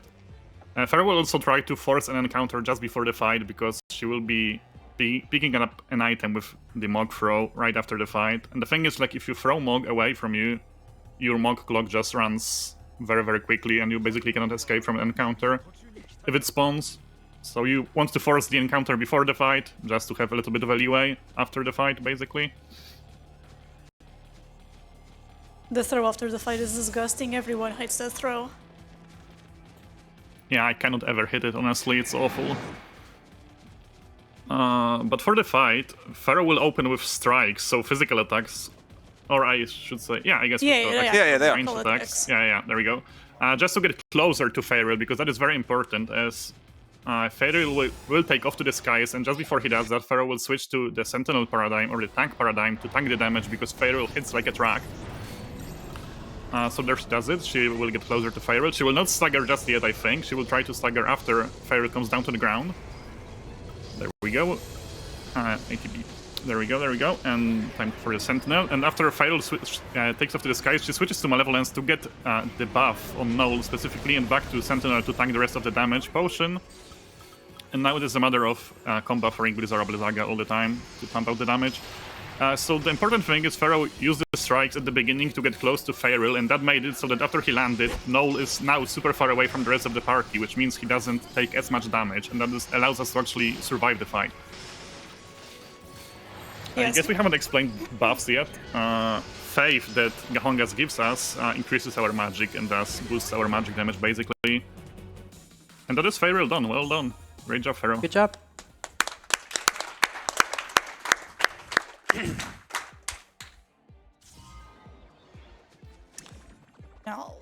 Feral will also try to force an encounter just before the fight, because she will be picking up an item with the Mog throw right after the fight. And the thing is, like, if you throw Mog away from you, your Mog clock just runs very, very quickly, and you basically cannot escape from an encounter if it spawns. So you want to force the encounter before the fight, just to have a little bit of a leeway after the fight, basically. The throw after the fight is disgusting. Everyone hates that throw. Yeah, I cannot ever hit it, honestly, it's awful. But for the fight, Pharaoh will open with strikes, so physical attacks. Or I should say, yeah, I guess physical attacks. Yeah, they are. Ranged attacks. Yeah, there we go. Just to get closer to Pharaoh, because that is very important, as Pharaoh will take off to the skies, and just before he does that, Pharaoh will switch to the Sentinel paradigm, or the tank paradigm, to tank the damage, because Pharaoh hits like a truck. So there she does it. She will get closer to Pharaoh. She will not stagger just yet, I think. She will try to stagger after Pharaoh comes down to the ground. There we go. ATB. There we go. And time for the Sentinel. And after Pharaoh takes off to the skies, she switches to Malevolence to get the buff on Null specifically, and back to Sentinel to tank the rest of the damage potion. And now it is a matter of combuffering with Zara Blizzaga all the time to pump out the damage. So the important thing is Pharaoh used the strikes at the beginning to get close to Pharaoh, and that made it so that after he landed, Noel is now super far away from the rest of the party, which means he doesn't take as much damage, and that allows us to actually survive the fight. Yes. I guess we haven't explained buffs yet. Faith that Gahongas gives us increases our magic and thus boosts our magic damage, basically. And that is Pharaoh done. Well done. Great job, Pharaoh. Good job. Now,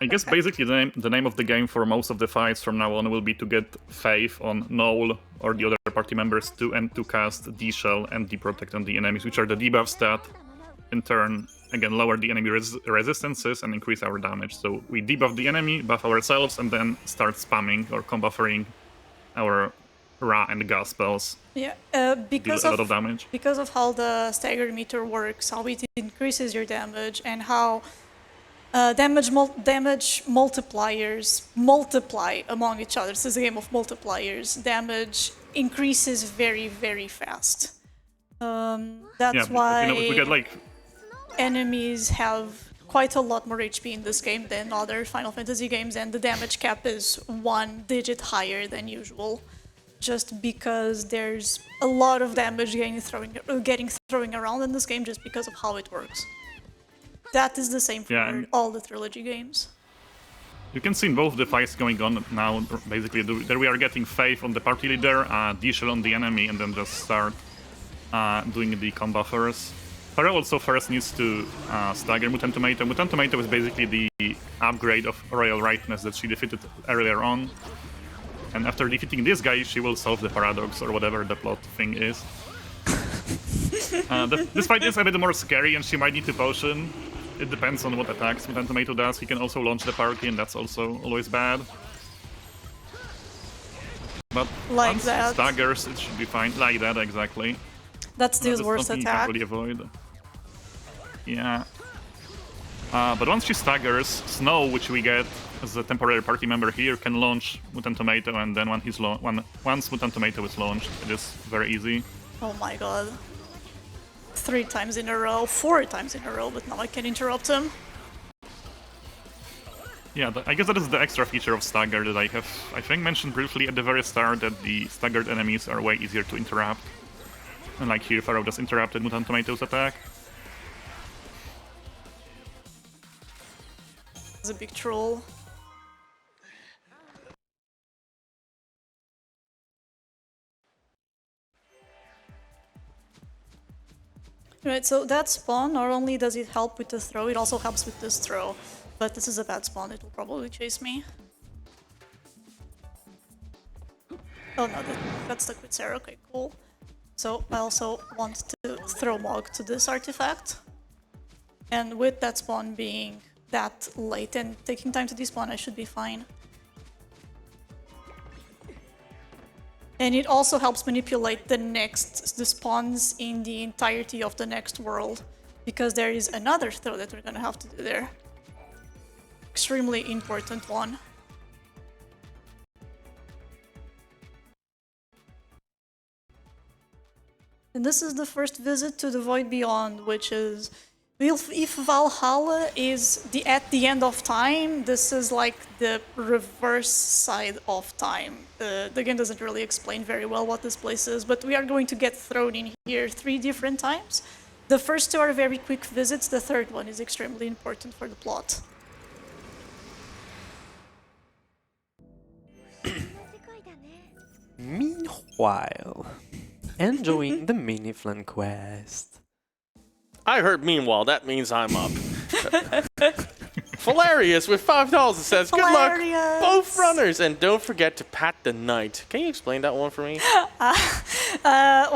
I guess basically the name of the game for most of the fights from now on will be to get Faith on Noel or the other party members to cast D-Shell and D-Protect on the enemies, which are the debuffs that, in turn, again, lower the enemy resistances and increase our damage. So we debuff the enemy, buff ourselves, and then start spamming or combuffering our Ra and Gas spells. yeah, Deal because a lot of damage. because of how the stagger meter works, how it increases your damage, and how damage multipliers multiply among each other. This is a game of multipliers. Damage increases very, very fast. That's why we get like enemies have quite a lot more HP in this game than other Final Fantasy games, and the damage cap is 1 digit higher than usual, just because there's a lot of damage getting thrown around in this game just because of how it works. That is the same for all the trilogy games. you can see in both the fights going on now. Basically, there we are getting Faith on the party leader, D-Shell on the enemy, and then just start doing the combuffers. Pharaoh also first needs to stagger Mutant Tomato. Mutant Tomato is basically the upgrade of Royal Rightness that she defeated earlier on. And after defeating this guy, she will solve the paradox, or whatever the plot thing is. This fight is a bit more scary, and she might need to potion. It depends on what attacks Mutant Tomato does. He can also launch the party, and that's also always bad. But Like once that. staggers, it should be fine. Like that, exactly. That's the That's worst something attack. you can't really avoid. Yeah. But once she staggers, Snow, which we get as a temporary party member here, can launch Mutant Tomato, and then once Mutant Tomato is launched, it is very easy. Oh my god. 3 times in a row, 4 times in a row, but now I can interrupt him. Yeah, I guess that is the extra feature of Stagger that I have, I think, mentioned briefly at the very start, that the staggered enemies are way easier to interrupt. And like here, Pharaoh just interrupted Mutant Tomato's attack. He's a big troll. Right, so that spawn, not only does it help with the throw, it also helps with this throw. But this is a bad spawn, it will probably chase me. Oh no, that's the quit Sarah, okay, cool. So I also want to throw Mog to this artifact. And with that spawn being that late and taking time to despawn, I should be fine. And it also helps manipulate the spawns in the entirety of the next world, because there is another throw that we're gonna have to do there. Extremely important one. And this is the first visit to the Void Beyond, which is... If Valhalla is at the end of time, this is like the reverse side of time. The game doesn't really explain very well what this place is, but we are going to get thrown in here 3 different times. The first 2 are very quick visits, the third one is extremely important for the plot. Meanwhile, enjoying the mini-flan quest. I heard meanwhile, that means I'm up. Hilarious with $5 says, good luck, Hilarious. both runners, and don't forget to pat the knight. Can you explain that one for me?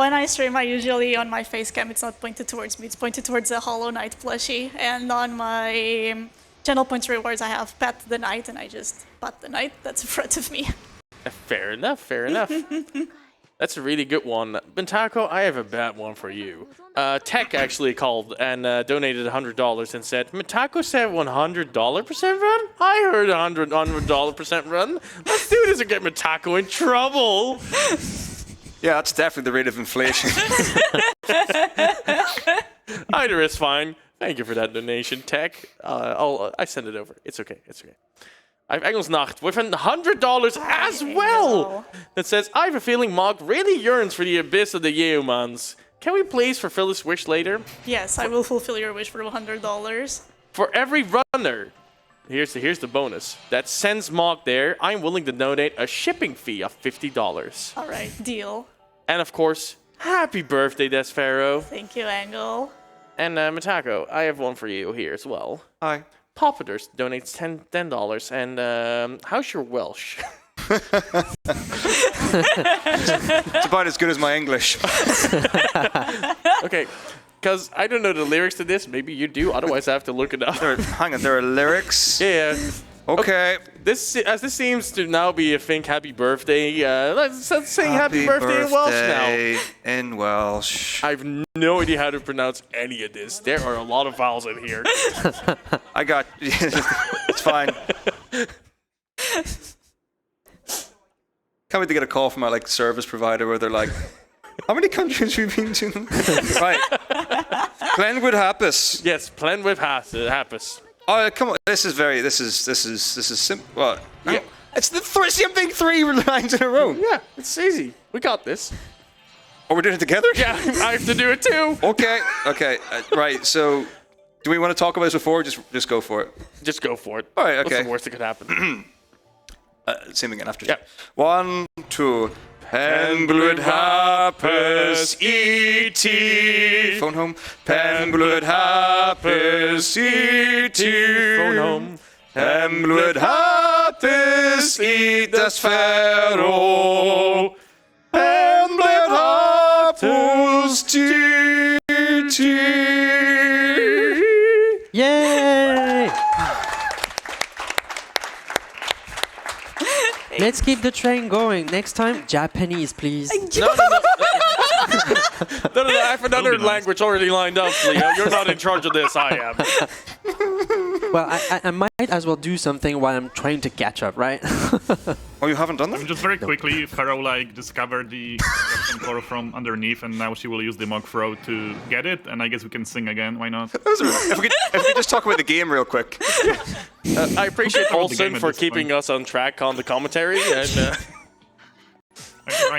When I stream, I usually, on my face cam, it's not pointed towards me, it's pointed towards the Hollow Knight plushie. And on my channel points rewards, I have pat the knight, and I just pat the knight that's in front of me. Fair enough, fair enough. That's a really good one. Bentako, I have a bad one for you. Tech actually called and donated $100 and said, Bentako said $100% run? I heard $100% run. Let's do this and get Bentako in trouble. Yeah, that's definitely the rate of inflation. Either is fine. Thank you for that donation, Tech. I send it over. It's okay, it's okay. I've Engelsnacht with $100 as well. That says, I have a feeling Mog really yearns for the abyss of the Yeomans. Can we please fulfill this wish later? Yes, I will fulfill your wish for $100. For every runner, here's the bonus, that sends Mog there, I'm willing to donate a shipping fee of $50. All right, deal. And of course, happy birthday, daspharaoh. Thank you, Angle. And Matako, I have one for you here as well. Hi. Poppaders donates $10. And how's your Welsh? It's about as good as my English. Okay, because I don't know the lyrics to this. Maybe you do. Otherwise, I have to look it up. Hang on, there are lyrics. Yeah. Okay. This seems to now be a thing. Happy birthday. Let's sing happy birthday in Welsh now. In Welsh. I have no idea how to pronounce any of this. There are a lot of vowels in here. I got. It's fine. Can't wait to get a call from my service provider where they're like, "How many countries have you been to?" Right. Glenwood Happus. Yes, Plenwood Happus. Oh, come on! This is simple. Well, Yeah. It's the same thing 3 lines in a row. Yeah, it's easy. We got this. Oh, we're doing it together? Yeah, I have to do it too. Okay. Right. So, do we want to talk about this before? Or just go for it. Just go for it. All right. What's Okay. the worst that could happen? Same again after. Yeah. 1, 2. Penblood Happus E.T. Phone home. Penblood Happus E.T. Phone home. Penblood Happus E. daspharaoh. Penblood Happus E.T. Yay! Let's keep the train going. Next time, Japanese, please. No, I have another language already lined up, Leo. You're not in charge of this, I am. Well, I might as well do something while I'm trying to catch up, right? Oh, you haven't done that? Just very quickly, Pharaoh discovered the Captain Core from underneath, and now she will use the Mog Throw to get it. And I guess we can sing again. Why not? If we could just talk about the game real quick. I appreciate Okay. Olsen At for this keeping point. us on track on the commentary. And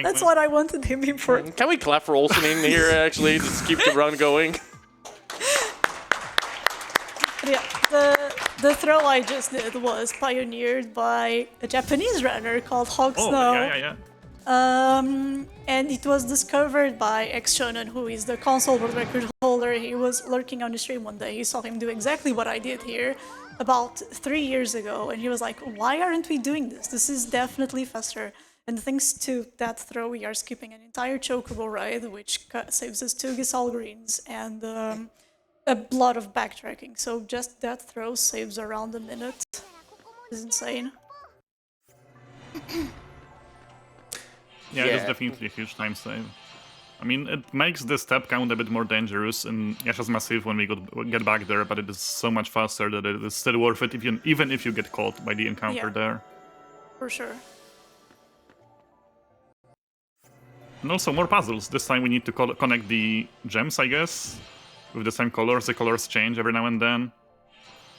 That's what I wanted him in for. can we clap for Olsen in here, actually, to keep the run going? Yeah, the throw I just did was pioneered by a Japanese runner called Hog Oh, Snow. yeah. And it was discovered by X Shonen, who is the console world record holder. He was lurking on the stream one day. He saw him do exactly what I did here about 3 years ago, and he was like, "Why aren't we doing this? This is definitely faster." And thanks to that throw, we are skipping an entire chocobo ride, which saves us 2 Gisal greens and a lot of backtracking. So just that throw saves around a minute. It's insane. Yeah, it's definitely a huge time save. I mean, it makes the step count a bit more dangerous in Yasha's Massive when we get back there, but it is so much faster that it is still worth it even if you get caught by the encounter Yeah. there. For sure. And also more puzzles. This time we need to connect the gems, I guess, with the same colors. The colors change every now and then.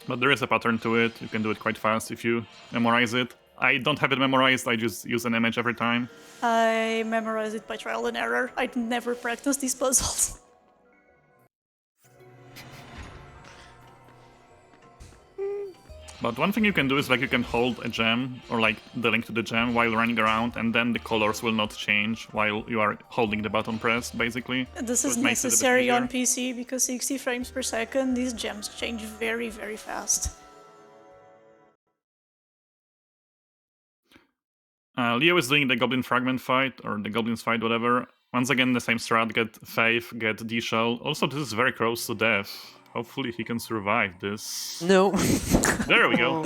But there is a pattern to it. You can do it quite fast if you memorize it. I don't have it memorized. I just use an image every time. I memorize it by trial and error. I'd never practice these puzzles. But one thing you can do is like you can hold a gem or like the link to the gem while running around, and then the colors will not change while you are holding the button pressed, basically. This So is it makes it a bit necessary on easier. PC because 60 frames per second, these gems change very, very fast. Leo is doing the Goblin Fragment fight, or the Goblins fight, whatever. Once again, the same strat, get Faith, get D-Shell. Also, this is very close to death. Hopefully he can survive this. No. There we go.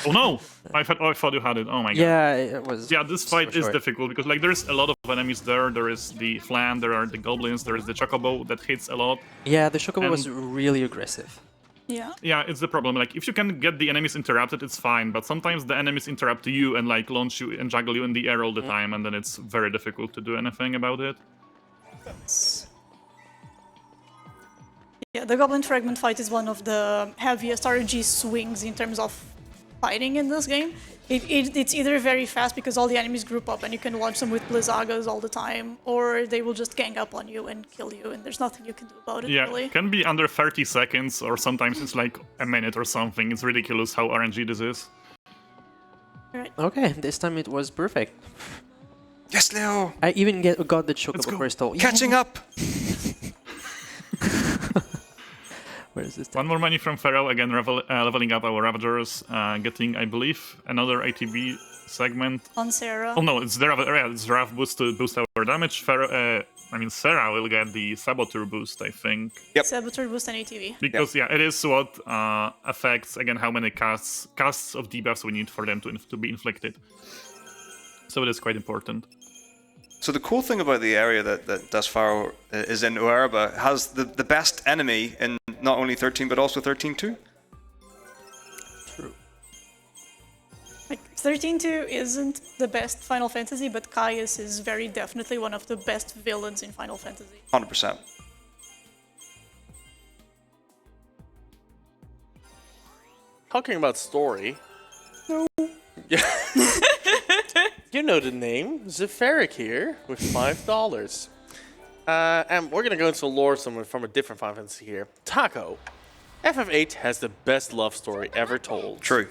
Oh no! I thought you had it. Oh my god. Yeah, it was. Yeah, this fight is short. difficult because like there's a lot of enemies there. There is the Flan, there are the Goblins, there is the Chocobo that hits a lot. Yeah, the Chocobo was And- really aggressive. Yeah. Yeah, it's the problem. Like if you can get the enemies interrupted, it's fine. But sometimes the enemies interrupt you and like launch you and juggle you in the air all the time, and then it's very difficult to do anything about it. Yeah, the Goblin Fragment fight is one of the heaviest RNG swings in terms of fighting in this game. It's either very fast because all the enemies group up and you can launch them with Blizzagas all the time, or they will just gang up on you and kill you, and there's nothing you can do about it, Yeah, really. can be under 30 seconds, or sometimes it's like a minute or something. It's ridiculous how RNG this is. Okay, this time it was perfect. Yes, Leo! I even got the Chocobo go. crystal. Catching up! Where is this? One more money from Pharaoh, again leveling up our Ravagers, getting, I believe, another ATV segment. On Sarah. Oh no, it's the it's Rav boost to boost our damage. Sarah will get the Saboteur boost, I think. Yep. Saboteur boost and ATV. Because yeah, it is what affects again how many casts of debuffs we need for them to be inflicted. So it is quite important. So the cool thing about the area that daspharaoh is in Uerba has the best enemy in not only 13 but also 13-2. True. Like 13-2 isn't the best Final Fantasy, but Caius is very definitely one of the best villains in Final Fantasy. 100%. Talking about story. No. Yeah. You know the name. Zephyric here with $5. And we're going to go into lore from a different Final Fantasy here. Taco. FF8 has the best love story ever told. True.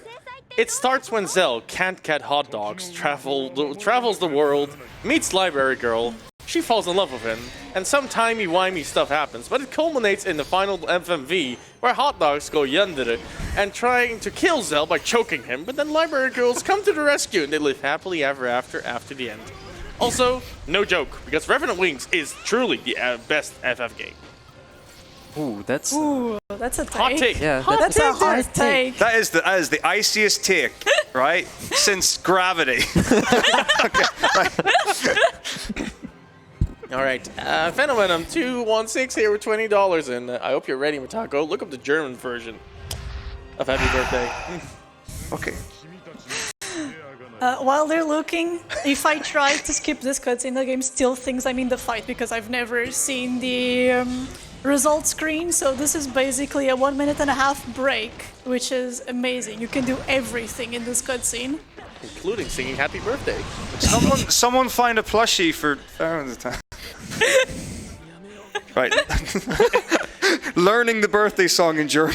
It starts when Zell can't get hot dogs, travels the world, meets Library Girl, she falls in love with him, and some timey-wimey stuff happens, but it culminates in the final FMV, where hot dogs go yandere and trying to kill Zell by choking him, but then Library Girls come to the rescue and they live happily ever after the end. Also, no joke, because Revenant Wings is truly the best FF game. Ooh, that's Ooh, that's a take. Hot take. yeah. That's a that's hard take. That is the iciest take, right? Since Gravity. Okay, right. All right, Phenomenon 216 here with $20, and I hope you're ready, Matako. Look up the German version of Happy Birthday. Okay. While they're looking, if I try to skip this cutscene, the game still thinks I'm in the fight because I've never seen the result screen. So this is basically a 1.5 minute break, which is amazing. You can do everything in this cutscene. Including singing Happy Birthday. Someone find a plushie for Pharaoh the time. Right. Learning the birthday song in German.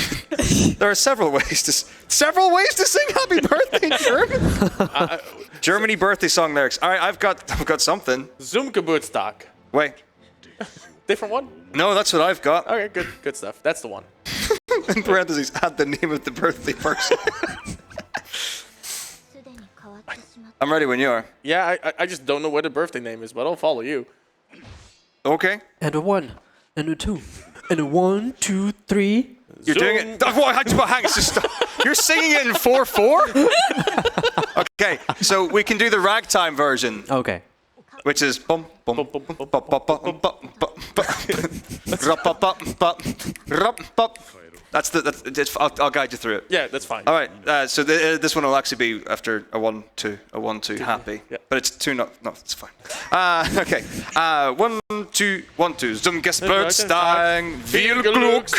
There are several ways to sing Happy Birthday in German. Germany birthday song lyrics. All right, I've got something. Zum Geburtstag. Wait. Different one? No, that's what I've got. Okay, good stuff. That's the one. In parentheses, add the name of the birthday person. I'm ready when you are. Yeah, I just don't know what the birthday name is, but I'll follow you. Okay. And a 1, and a 2, and a 1, 2, 3. You're doing it. Hang on, stop. You're singing it in 4/4? Okay, so we can do the ragtime version, Okay. which is bum bum bum bum bum bum bum bum bum bum I'll guide you through it. Yeah, that's fine. All right. So this one will actually be after a 1-2, happy. Yeah. But it's 2 not. No, it's fine. Okay. 1, 2, 1, 2. Zum Geburtstag, viel Glück.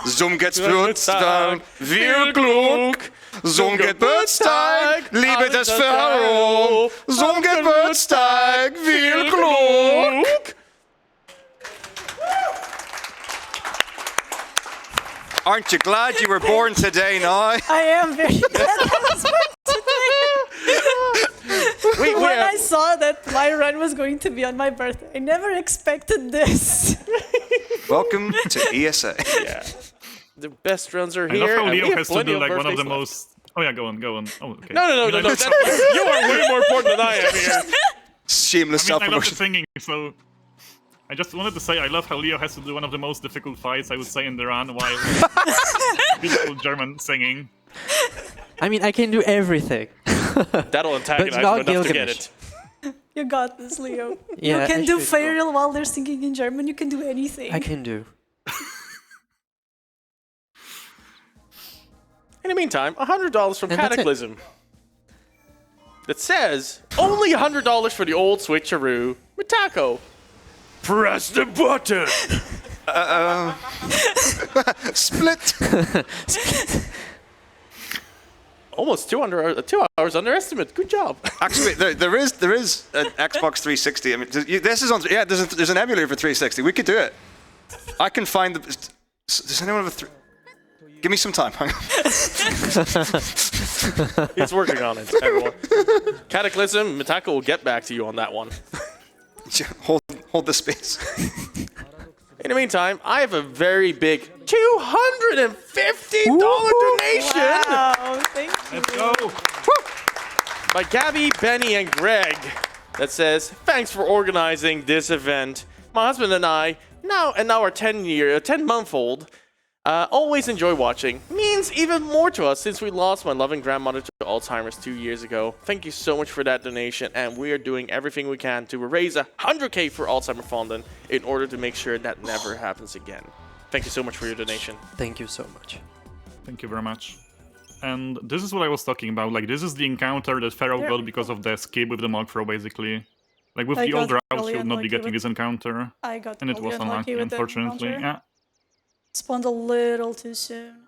Zum Geburtstag, viel Glück. Zum Geburtstag, liebe daspharaoh. Zum Geburtstag, viel Glück. Aren't you glad you were born today now? I am very glad I was born today. When I saw that my run was going to be on my birthday, I never expected this. Welcome to ESA. Yeah. The best runs are I here. love how and we Leo have has to plenty do like one of the birthdays left. most. Oh yeah, go on. Oh, okay. No. I mean, You are way more important than I am here. Shameless I love the self-promotion. singing, so I just wanted to say I love how Leo has to do one of the most difficult fights, I would say, in the run while beautiful German singing. I mean, I can do everything. That'll antagonize not him enough to get Gilgamesh. it. You got this, Leo. Yeah, you can I do should Ferial while they're singing in German. You can do anything. I can do. In the meantime, $100 from And that's it. Cataclysm. That says only $100 for the old switcheroo Mitako. Press the button. Split. Almost 2 hours underestimate. Good job. Actually, there is an Xbox 360. I mean, this is on. Yeah, there's an emulator for 360. We could do it. I can find the. Does anyone have a? Give me some time. He's working on it, everyone. Cataclysm, Mitako will get back to you on that one. hold the space. In the meantime, I have a very big $250 donation Wow, thank you. Let's go! by Gabby, Benny, and Greg that says, thanks for organizing this event. My husband and I, now our 10-month-old, always enjoy watching. Means even more to us since we lost my loving grandmother to Alzheimer's 2 years ago. Thank you so much for that donation, and we are doing everything we can to raise $100K for Alzheimer Fonden in order to make sure that never happens again. Thank you so much for your donation. Thank you so much. Thank you very much. And this is what I was talking about. Like, this is the encounter that Pharaoh got because of the skip with the Mog Throw, basically. Like, with I the old got routes, really you would not be unlucky getting with- this encounter. I got And it really was unlucky, with that unfortunately. encounter. Yeah. Spawned a little too soon.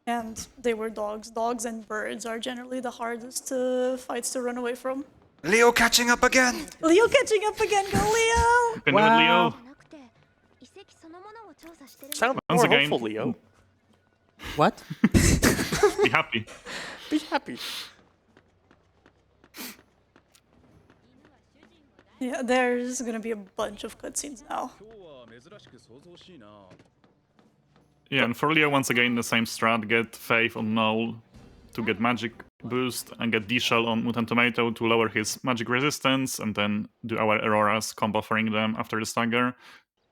And they were dogs. Dogs and birds are generally the hardest fights to run away from. Leo catching up again. Leo catching up again, go Leo! Can you, Leo? Sound Once more again- hopeful, Leo. What? Be happy. Be happy. Yeah, there's gonna be a bunch of cutscenes now. Yeah, and for Leo, once again, the same strat. Get Faith on Null to get magic boost, and get D-Shell on Mutant Tomato to lower his magic resistance, and then do our Auroras, combo offering them after the stagger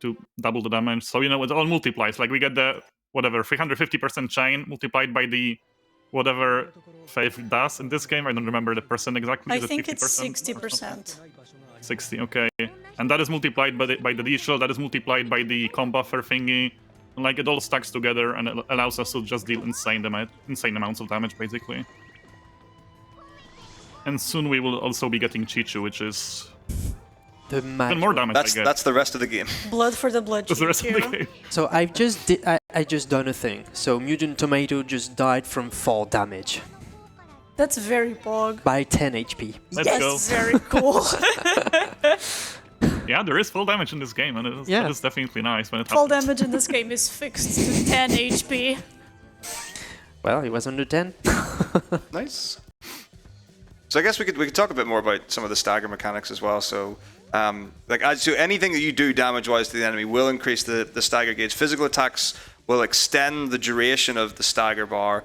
to double the damage. So, you know, it all multiplies. Like, we get the, whatever, 350% chain multiplied by the whatever Faith does in this game. I don't remember the percent exactly. I Is it think it's 50% or 60%. 60, okay. And that is multiplied by the D-Shell, that is multiplied by the combo buffer thingy. And, like, it all stacks together and it allows us to just deal insane amounts of damage, basically. And soon we will also be getting Chichu, which is The even magic. more damage, I guess. That's the rest of the game. Blood for the blood. That's the rest of the Chichu. game. So I just done a thing. So Mutant Tomato just died from 4 damage That's very bog. by 10 HP. Let's That's go. very cool. Yeah, there is full damage in this game, and Yeah. it is definitely nice when it Full happens. damage in this game is fixed to 10 HP. Well, he was under 10. Nice. So I guess we could talk a bit more about some of the stagger mechanics as well. So, so anything that you do damage-wise to the enemy will increase the stagger gauge. Physical attacks will extend the duration of the stagger bar.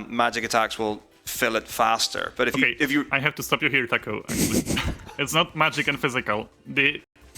Magic attacks will fill it faster. But if you I have to stop you here, Taco. Actually, it's not magic and physical.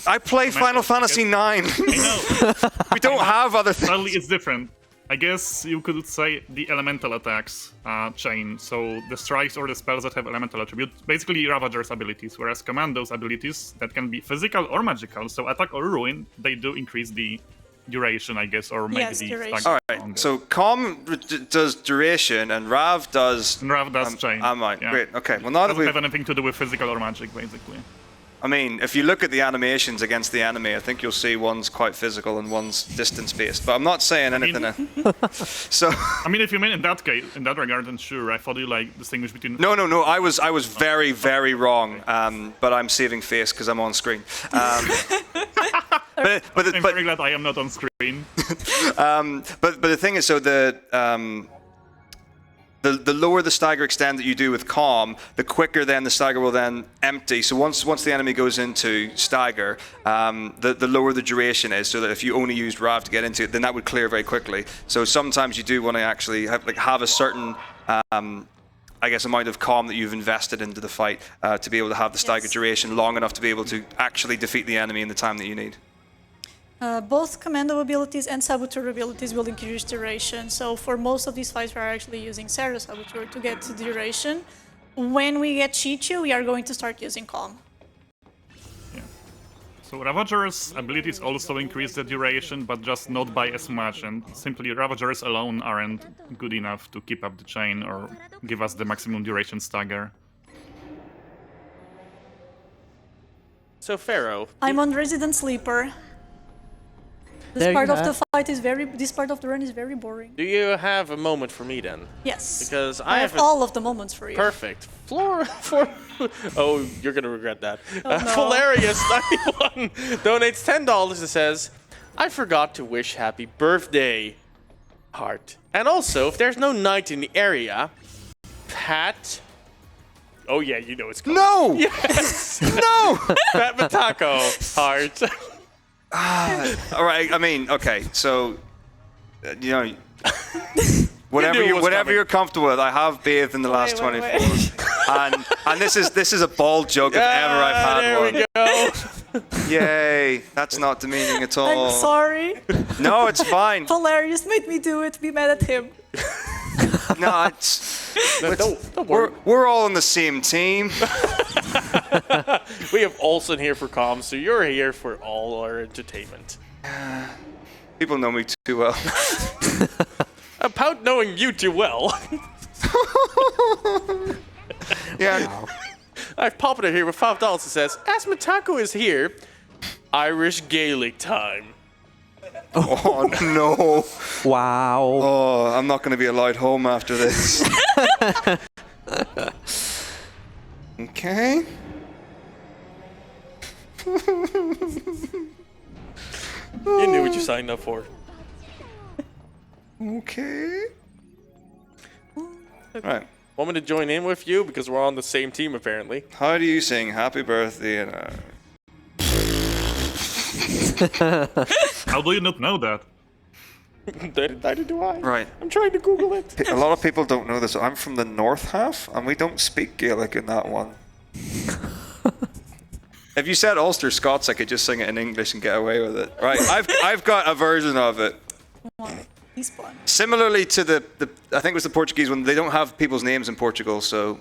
I play Final Fantasy IX. I know. We don't have other things. Suddenly it's different. I guess you could say the elemental attacks chain. So the strikes or the spells that have elemental attribute, basically Ravager's abilities, whereas Commando's abilities that can be physical or magical, so attack or ruin, they do increase the duration, I guess, or maybe Yes, the duration. stagger All right. longer. So Calm does duration, and Rav does. And Rav does chain. I'm right. Yeah. Great. Okay. Well, now that Doesn't we've have anything to do with physical or magic, basically. I mean, if you look at the animations against the enemy, I think you'll see one's quite physical and one's distance-based. But I'm not saying anything. So. I mean, if you mean in that case, in that regard, then sure. I thought you like distinguish between. No. I was very, very wrong. But I'm saving face because I'm on screen. I'm very glad I am not on screen. But the thing is, so the lower the stagger extend that you do with Calm, the quicker then the stagger will then empty. So once the enemy goes into stagger, the lower the duration is, so that if you only used Rav to get into it, then that would clear very quickly. So sometimes you do want to actually have a certain, I guess, amount of Calm that you've invested into the fight to be able to have the stagger duration long enough to be able to actually defeat the enemy in the time that you need. Both commando abilities and saboteur abilities will increase duration. So for most of these fights, we are actually using Sarah Saboteur to get to duration. When we get Chichu, we are going to start using Calm. Yeah. So Ravager's abilities also increase the duration, but just not by as much. And simply Ravagers alone aren't good enough to keep up the chain or give us the maximum duration stagger. So Pharaoh, I'm on Resident Sleeper. This There part you of the have. fight is this part of the run is very boring. do you have a moment for me then? Yes. Because I have a- all of the moments for you. Perfect. Oh, you're gonna regret that. no. Hilarious91 donates $10 and says, "I forgot to wish happy birthday, heart. And also, if there's no knight in the area, Pat." Oh yeah, you know it's coming. No! Yes. No! Pat Matako, heart. All right. I mean, okay. So, you know, whatever knew it was coming. you're comfortable with. I have bathed in the last 24 hours, and this is a bald joke if ever I've had there one. we go. Yay! That's not demeaning at all. I'm sorry. No, it's fine. Hilarious made me do it. Be mad at him. No, it's No, don't worry. we're all on the same team. We have Olsen here for comms, so you're here for all our entertainment. People know me too well. About knowing you too well. Yeah. I've popped it here with $5. It says, "As Matako is here, Irish Gaelic time." Oh no. Wow. Oh, I'm not going to be allowed home after this. Okay. You knew what you signed up for. Okay. Right. Want me to join in with you because we're on the same team apparently? How do you sing happy birthday in a... How do you not know that? Neither do I. Right. I'm trying to Google it. A lot of people don't know this. I'm from the north half, and we don't speak Gaelic in that one. If you said Ulster Scots, I could just sing it in English and get away with it. Right, I've got a version of it. He's fun. Similarly to the I think it was the Portuguese one, they don't have people's names in Portugal, so...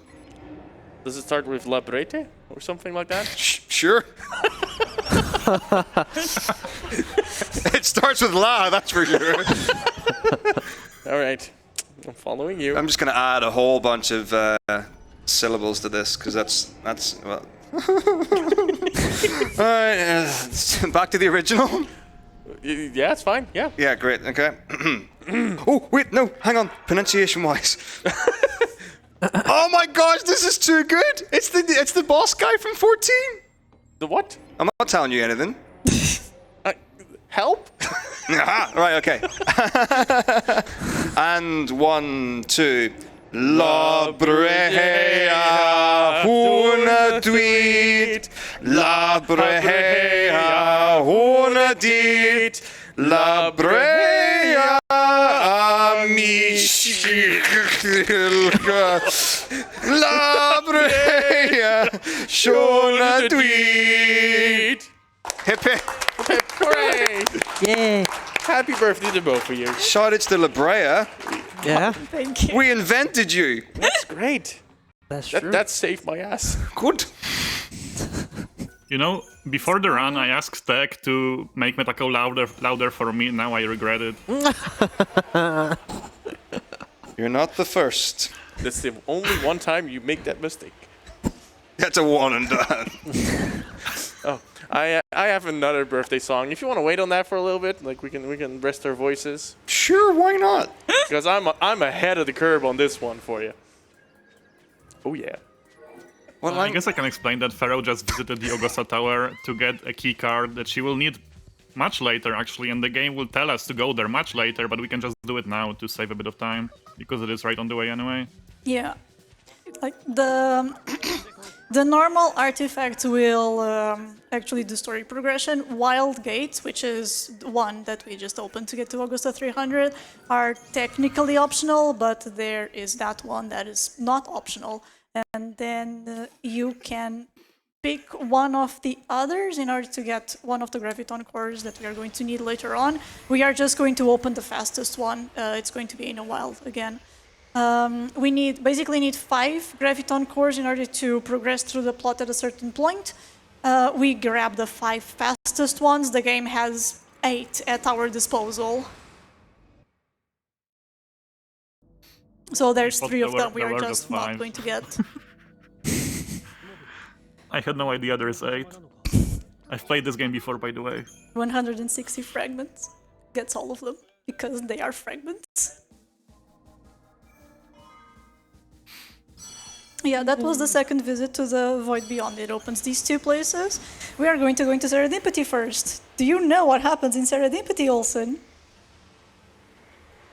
Does it start with La Brete or something like that? Sure. It starts with La, that's for sure. All right. I'm following you. I'm just going to add a whole bunch of syllables to this, because that's well... Alright, back to the original. Yeah, it's fine. Yeah. Yeah, great, okay. Oh, wait, no, hang on, pronunciation-wise. Oh my gosh, this is too good! It's the boss guy from 14! The what? I'm not telling you anything. Help? Aha, right, okay. And 1, 2. La Brea Huna Tweet. La Brea Huna Deet. La Brea Amishilka. La Brea Shona Tweet. Hip hip. Hooray! Yeah. Happy birthday to both of you. Shout out to La Brea. Yeah. Thank you. We invented you. That's great. That's true. That saved my ass. Good. You know, before the run, I asked Tech to make Metako louder for me. Now I regret it. You're not the first. That's the only one time you make that mistake. That's a one and done. Oh, I have another birthday song. If you want to wait on that for a little bit, like we can rest our voices. Sure, why not? Because I'm ahead of the curve on this one for you. Oh yeah. Well, I guess I can explain that Pharaoh just visited the Augusta Tower to get a key card that she will need much later, actually, and the game will tell us to go there much later, but we can just do it now to save a bit of time, because it is right on the way anyway. Yeah. Like the the normal artifacts will actually do story progression. Wild Gates, which is one that we just opened to get to Augusta 300, are technically optional, but there is that one that is not optional. And then you can pick one of the others in order to get one of the graviton cores that we are going to need later on. We are just going to open the fastest one. It's going to be in a while again. We basically need 5 graviton cores in order to progress through the plot at a certain point. We grab the 5 fastest ones. The game has 8 at our disposal. So there's 3 of them we are just not going to get. I had no idea there's 8. I've played this game before, by the way. 160 fragments. Gets all of them, because they are fragments. Yeah, that was the second visit to the Void Beyond. It opens these 2 places. We are going to go into Serendipity first. Do you know what happens in Serendipity, Olsen?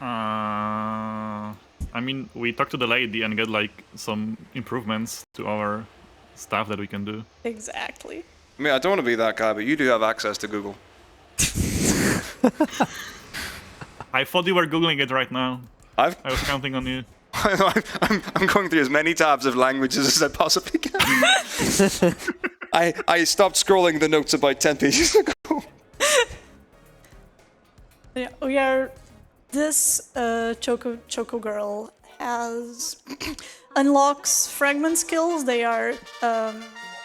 I mean, we talked to the lady and get like some improvements to our stuff that we can do. Exactly. I mean, I don't want to be that guy, but you do have access to Google. I thought you were Googling it right now. I was counting on you. I'm going through as many tabs of languages as I possibly can. I stopped scrolling the notes about 10 pages ago. Yeah, we are. This Choco Girl has unlocks fragment skills. They are a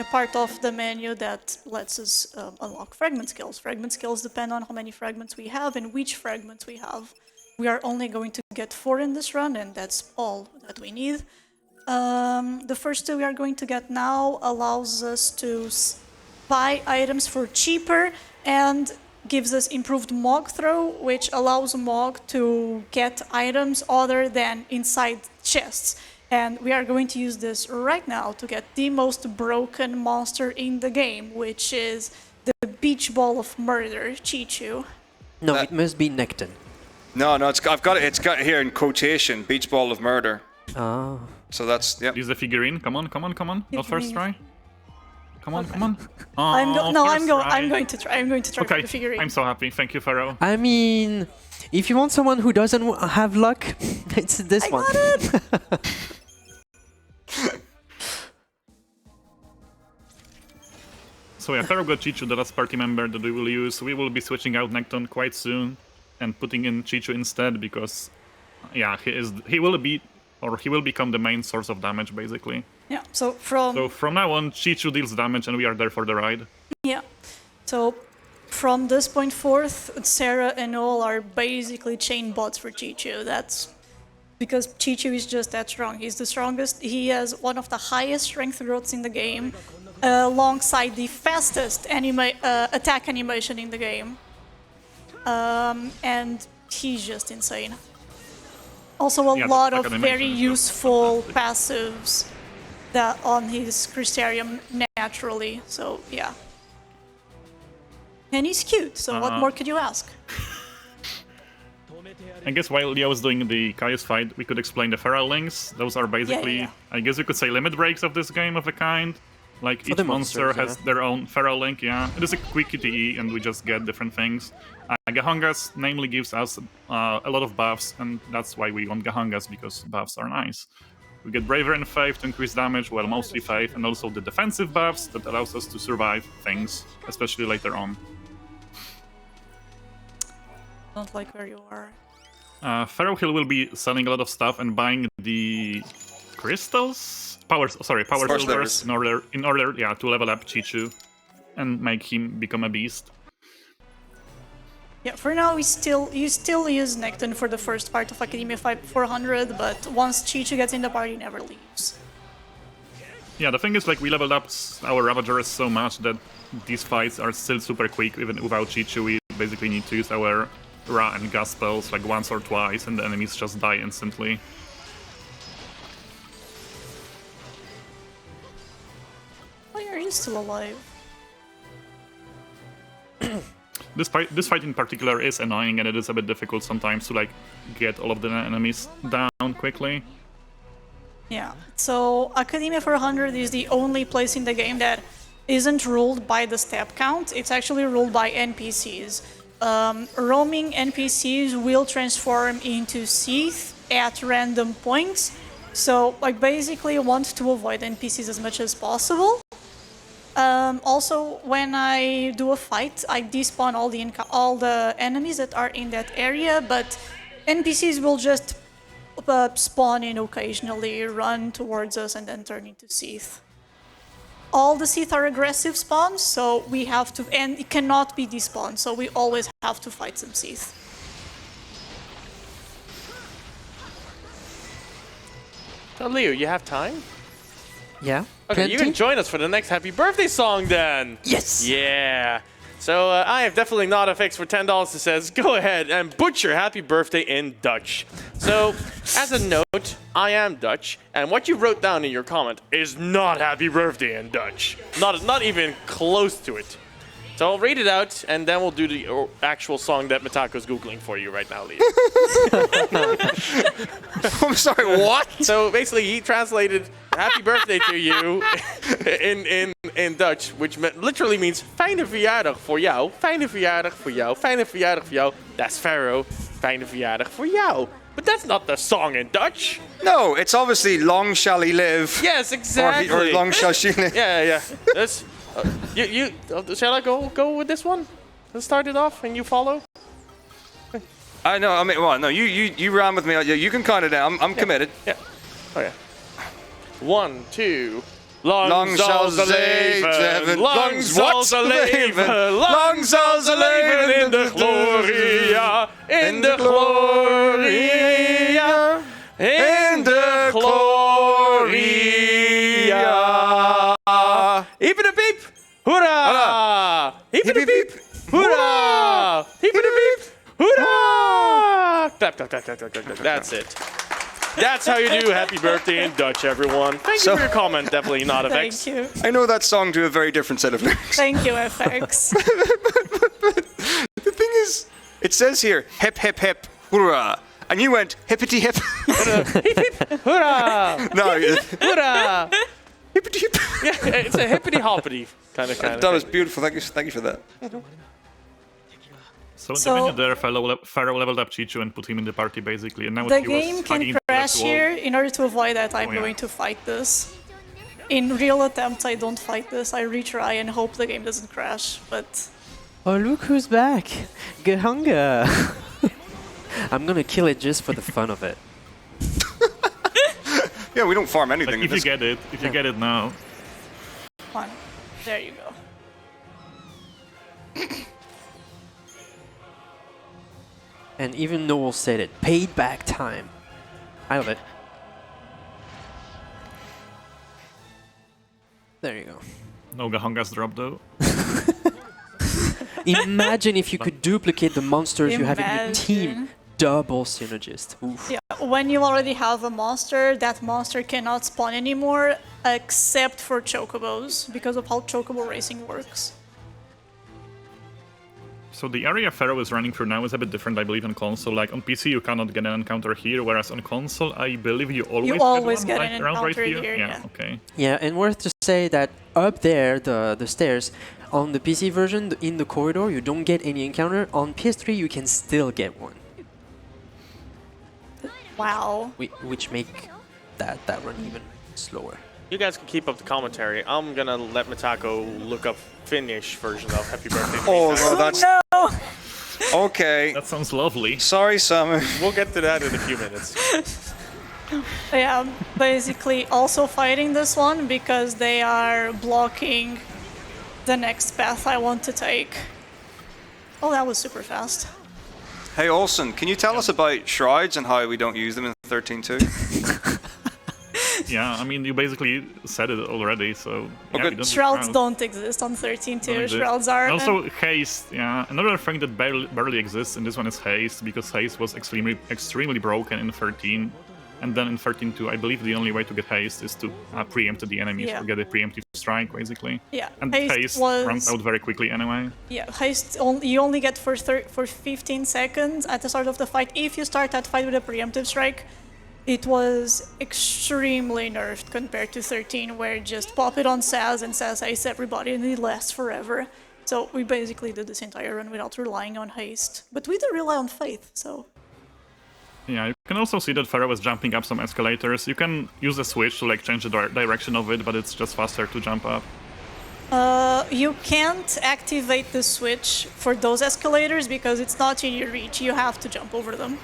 part of the menu that lets us unlock fragment skills. Fragment skills depend on how many fragments we have and which fragments we have. We are only going to get 4 in this run, and that's all that we need. The first 2 we are going to get now allows us to buy items for cheaper and gives us improved Mog throw, which allows Mog to get items other than inside chests. And we are going to use this right now to get the most broken monster in the game, which is the Beach Ball of Murder, Chichu. No, it must be Necton. No, I've got it. It's got it here in quotation. Beach Ball of Murder. Oh. So that's Use the figurine. Come on. Not first try. Come on. Oh, I'm going to try. I'm going to try okay, with the figurine. I'm so happy. Thank you, Pharaoh. I mean, if you want someone who doesn't have luck, it's this one. Got it. So yeah, Pharaoh got Chichu, the last party member that we will use. We will be switching out Necton quite soon and putting in Chichu instead because, yeah, he will become the main source of damage basically. Yeah. So from now on, Chichu deals damage and we are there for the ride. Yeah. So from this point forth, Sarah and Noel are basically chain bots for Chichu. That's because Chichu is just that strong. He's the strongest. He has one of the highest strength growths in the game, alongside the fastest attack animation in the game. And he's just insane. Also a lot of very useful passives that on his Crystarium naturally, so yeah. And he's cute, so what more could you ask? I guess while Leo was doing the Caius fight, we could explain the feral links. Those are basically, I guess you could say, limit breaks of this game of a kind. Like each monster has their own feral link, yeah. It is a quick QTE and we just get different things. Gahongas namely gives us a lot of buffs, and that's why we want Gahongas, because buffs are nice. We get Bravery and Faith to increase damage, well, mostly Faith, and also the defensive buffs that allows us to survive things, especially later on. Don't like where you are. Pharaoh Hill will be selling a lot of stuff and buying the crystals? Power silvers in order to level up Chichu. and make him become a beast. Yeah, for now you still use Necton for the first part of Academia 400, but once Chichu gets in the party, he never leaves. Yeah, the thing is, like, we leveled up our Ravagers so much that these fights are still super quick. Even without Chichu, we basically need to use our Ra and Gas spells like once or twice, and the enemies just die instantly. Why are you still alive? This fight in particular is annoying, and it is a bit difficult sometimes to like get all of the enemies down quickly. Yeah, so Academia 400 is the only place in the game that isn't ruled by the step count. It's actually ruled by NPCs. Roaming NPCs will transform into Seath at random points. So, like, basically you want to avoid NPCs as much as possible. Also, when I do a fight, I despawn all the enemies that are in that area, but NPCs will just spawn in occasionally, run towards us, and then turn into Seath. All the Seath are aggressive spawns, so we have to, and it cannot be despawned, so we always have to fight some Seath. So Leo, you have time? Yeah. Okay, you can Plenty? join us for the next happy birthday song then. Yes. Yeah. So I have definitely not a fix for $10 that says go ahead and butcher happy birthday in Dutch. So as a note, I am Dutch, and what you wrote down in your comment is not happy birthday in Dutch. Not even close to it. So I'll read it out, and then we'll do the actual song that Mitako's Googling for you right now, Leo. I'm sorry, what? So basically, he translated "Happy Birthday" to you in Dutch, which literally means "Fijne verjaardag voor jou, fijne verjaardag voor jou, fijne verjaardag voor jou." Daspharaoh, fijne verjaardag voor jou. But that's not the song in Dutch. No, it's obviously long shall he live. Yes, exactly. Or long shall she live. Yeah. That's shall I go with this one? Let's start it off, and you follow. I know. I mean, well, no. You ran with me. You can count it down. I'm committed. Yeah. Okay. 1, 2. Lang zal ze leven, lang zal ze leven, lang zal ze leven in de gloria, in de gloria, in de gloria. Hiep de piep, hoera! Hiep de piep, hoera! Hiep de piep, hoera! Clap, clap, clap, clap, clap, clap. That's it. That's how you do happy birthday in Dutch, everyone. Thank you for your comment. Definitely not FX. Thank you. I know that song to a very different set of lyrics. Thank you, FX. The thing is, it says here, hip, hip, hip, hoorah. And you went, hippity hip. Hip, hip, hoorah! No, Hoorah! hippity hip. Yeah, it's a hippity hoppity kind of That was beautiful. Thank you for that. So in the menu there, Pharaoh leveled up Chichu and put him in the party basically, and now The he was game hugging can the crash wall. here. In order to avoid that, I'm yeah. going to fight this. In real attempts, I don't fight this. I retry and hope the game doesn't crash, but... Oh, look who's back. Gahunga. I'm gonna kill it just for the fun of it. Yeah, we don't farm anything. Like, if you get it now. Come on. There you go. And even Noel said it. Paid back time. I love it. There you go. No Gahunga's drop though. Imagine if you could duplicate the monsters you have in your team. Imagine. Double synergist. Oof. Yeah, when you already have a monster, that monster cannot spawn anymore, except for chocobos, because of how chocobo racing works. So the area Pharaoh is running through now is a bit different, I believe, on console. Like on PC, you cannot get an encounter here, whereas on console, I believe you always get one, an around right encounter here, Yeah, yeah. okay. Yeah, and worth to say that up there, the stairs, on the PC version, in the corridor, you don't get any encounter. On PS3, you can still get one. Wow. Which make that run even slower. You guys can keep up the commentary. I'm gonna let Mitako look up Finnish version of Happy Birthday. Oh, no, that's... No! Okay. That sounds lovely. Sorry, Summer. We'll get to that in a few minutes. Yeah, basically also fighting this one because they are blocking the next path I want to take. Oh, that was super fast. Hey, Olsen, can you tell us about shrouds and how we don't use them in 13.2? Yeah, I mean, you basically said it already, so... Yeah, Okay. we don't use Shrouds don't exist on 13.2. Shrouds are... And also, haste, yeah. Another thing that barely exists in this one is haste, because haste was extremely broken in 13. And then in 13.2, I believe the only way to get haste is to preempt the enemies, or get a preemptive strike, basically. Yeah, And haste runs out very quickly anyway. Yeah, haste you only get for 15 seconds at the start of the fight. If you start that fight with a preemptive strike, it was extremely nerfed compared to 13, where just pop it on Saz and Saz haste everybody and it lasts forever. So we basically did this entire run without relying on haste. But we do rely on faith, so... Yeah, you can also see that Pharaoh is jumping up some escalators. You can use a switch to like change the direction of it, but it's just faster to jump up. You can't activate the switch for those escalators because it's not in your reach. You have to jump over them.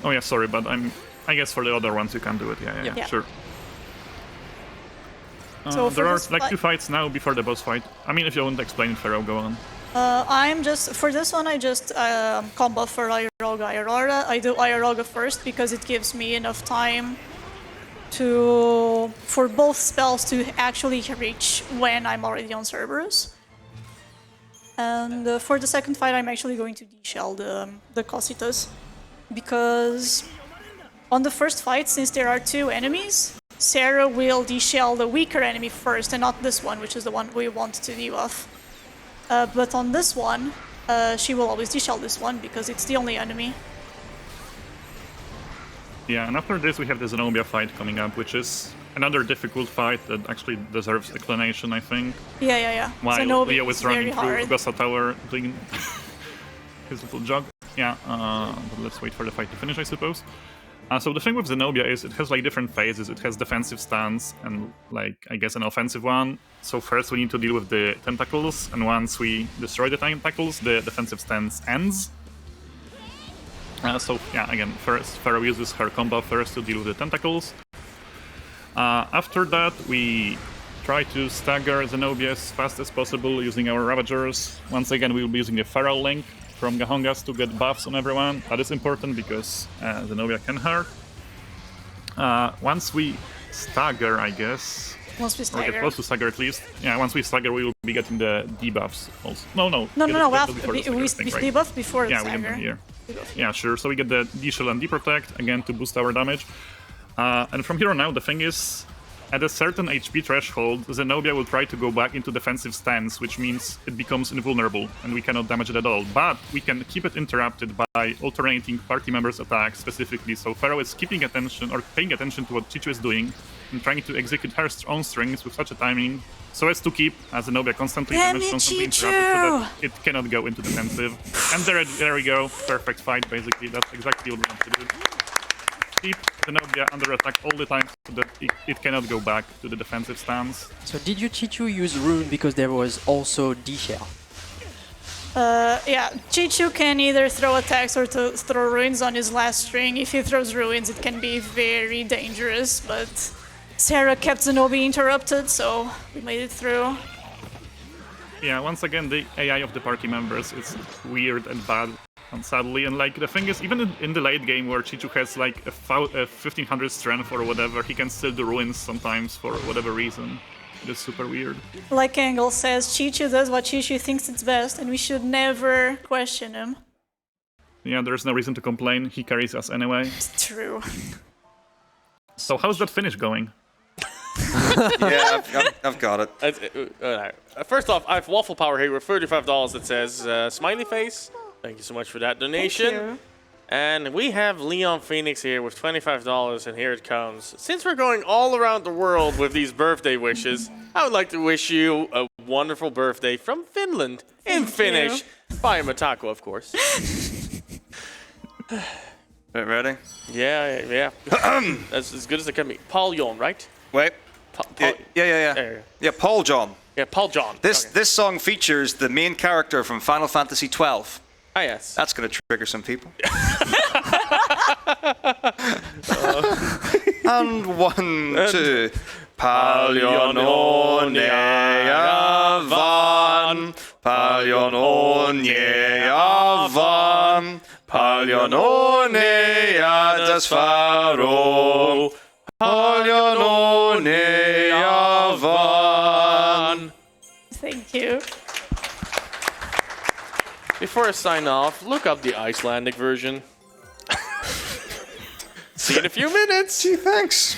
Oh yeah, sorry, but I guess for the other ones you can do it. Yeah. Sure. So there are like 2 fights now before the boss fight. I mean, if you want to explain Pharaoh, go on. For this one, I just combo for Iaroga Aurora. I do Iaroga first because it gives me enough time for both spells to actually reach when I'm already on Cerberus. And for the second fight, I'm actually going to de-shell the Cocytus, because on the first fight, since there are 2 enemies, Sarah will de-shell the weaker enemy first, and not this one, which is the one we want to debuff. But on this one, she will always de-shell this one because it's the only enemy. Yeah, and after this we have the Zenobia fight coming up, which is another difficult fight that actually deserves explanation, I think. Yeah. While Zenobia Leo is very running hard. through Gosa Tower doing his little jog. Yeah, but let's wait for the fight to finish, I suppose. So the thing with Zenobia is it has like different phases. It has defensive stance and like I guess an offensive one. So first we need to deal with the tentacles, and once we destroy the tentacles, the defensive stance ends. So yeah, again, first Pharaoh uses her combo first to deal with the tentacles. After that we try to stagger Zenobia as fast as possible using our Ravagers. Once again we will be using the Feral Link from Gahongas to get buffs on everyone. That is important because Zenobia can hurt. Once we stagger, I guess. Once we Or stagger. get close to stagger at least. Yeah, once we stagger, we will be getting the debuffs also. No. No. Before the stagger We thing, right? debuff before the Yeah, we stagger. get them here. Yeah, sure. So we get the D-Shield and D-Protect, again, to boost our damage. And from here on out, the thing is, at a certain HP threshold, Zenobia will try to go back into defensive stance, which means it becomes invulnerable, and we cannot damage it at all. But we can keep it interrupted by alternating party members' attacks specifically. So Pharaoh is keeping attention, or paying attention to what Chichu is doing, and trying to execute her own strings with such a timing, so as to keep Zenobia constantly damaged, constantly interrupted, so that it cannot go into defensive. And there we go. Perfect fight, basically. That's exactly what we want to do. Keep Zenobia under attack all the time so that it cannot go back to the defensive stance. So did you Chichu use Rune because there was also D-Shell? Yeah, Chichu can either throw attacks or to throw ruins on his last string. If he throws ruins, it can be very dangerous, but Sarah kept Zenobia interrupted, so we made it through. Yeah, once again, the AI of the party members is weird and bad, and sadly, and like the thing is, even in the late game where Chichu has like a 1500 strength or whatever, he can still do ruins sometimes for whatever reason. It is super weird. Like Engel says, Chichu does what Chichu thinks is best, and we should never question him. Yeah, there's no reason to complain, he carries us anyway. It's true. So how's that finish going? Yeah, I've got it. First off, I have Waffle Power here with $35 that says smiley face. Thank you so much for that donation. Thank you. And we have Leon Phoenix here with $25, and here it comes. Since we're going all around the world with these birthday wishes, I would like to wish you a wonderful birthday from Finland in Finnish. By Matako, of course. Ready? Yeah. That's as good as it can be. Paul Jon, right? Wait. Yeah. There. Yeah, Paul John. Yeah, Paul Jon. This song features the main character from Final Fantasy XII. Ah, yes. That's going to trigger some people. And 1, 2. Paliononeavan, Paliononeavan, Paliononea daspharaoh, Paliononeavan. Thank you. Before I sign off, look up the Icelandic version. See you in a few minutes. Gee, thanks.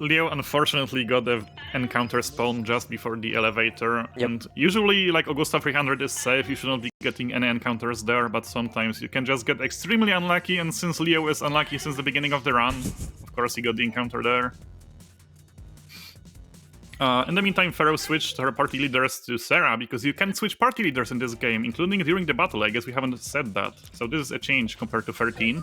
Leo unfortunately got the encounter spawn just before the elevator, and usually, like, Augusta 300 is safe, you should not be getting any encounters there, but sometimes you can just get extremely unlucky, and since Leo is unlucky since the beginning of the run, of course he got the encounter there. In the meantime, Pharaoh switched her party leaders to Sarah, because you can switch party leaders in this game, including during the battle. I guess we haven't said that, so this is a change compared to 13.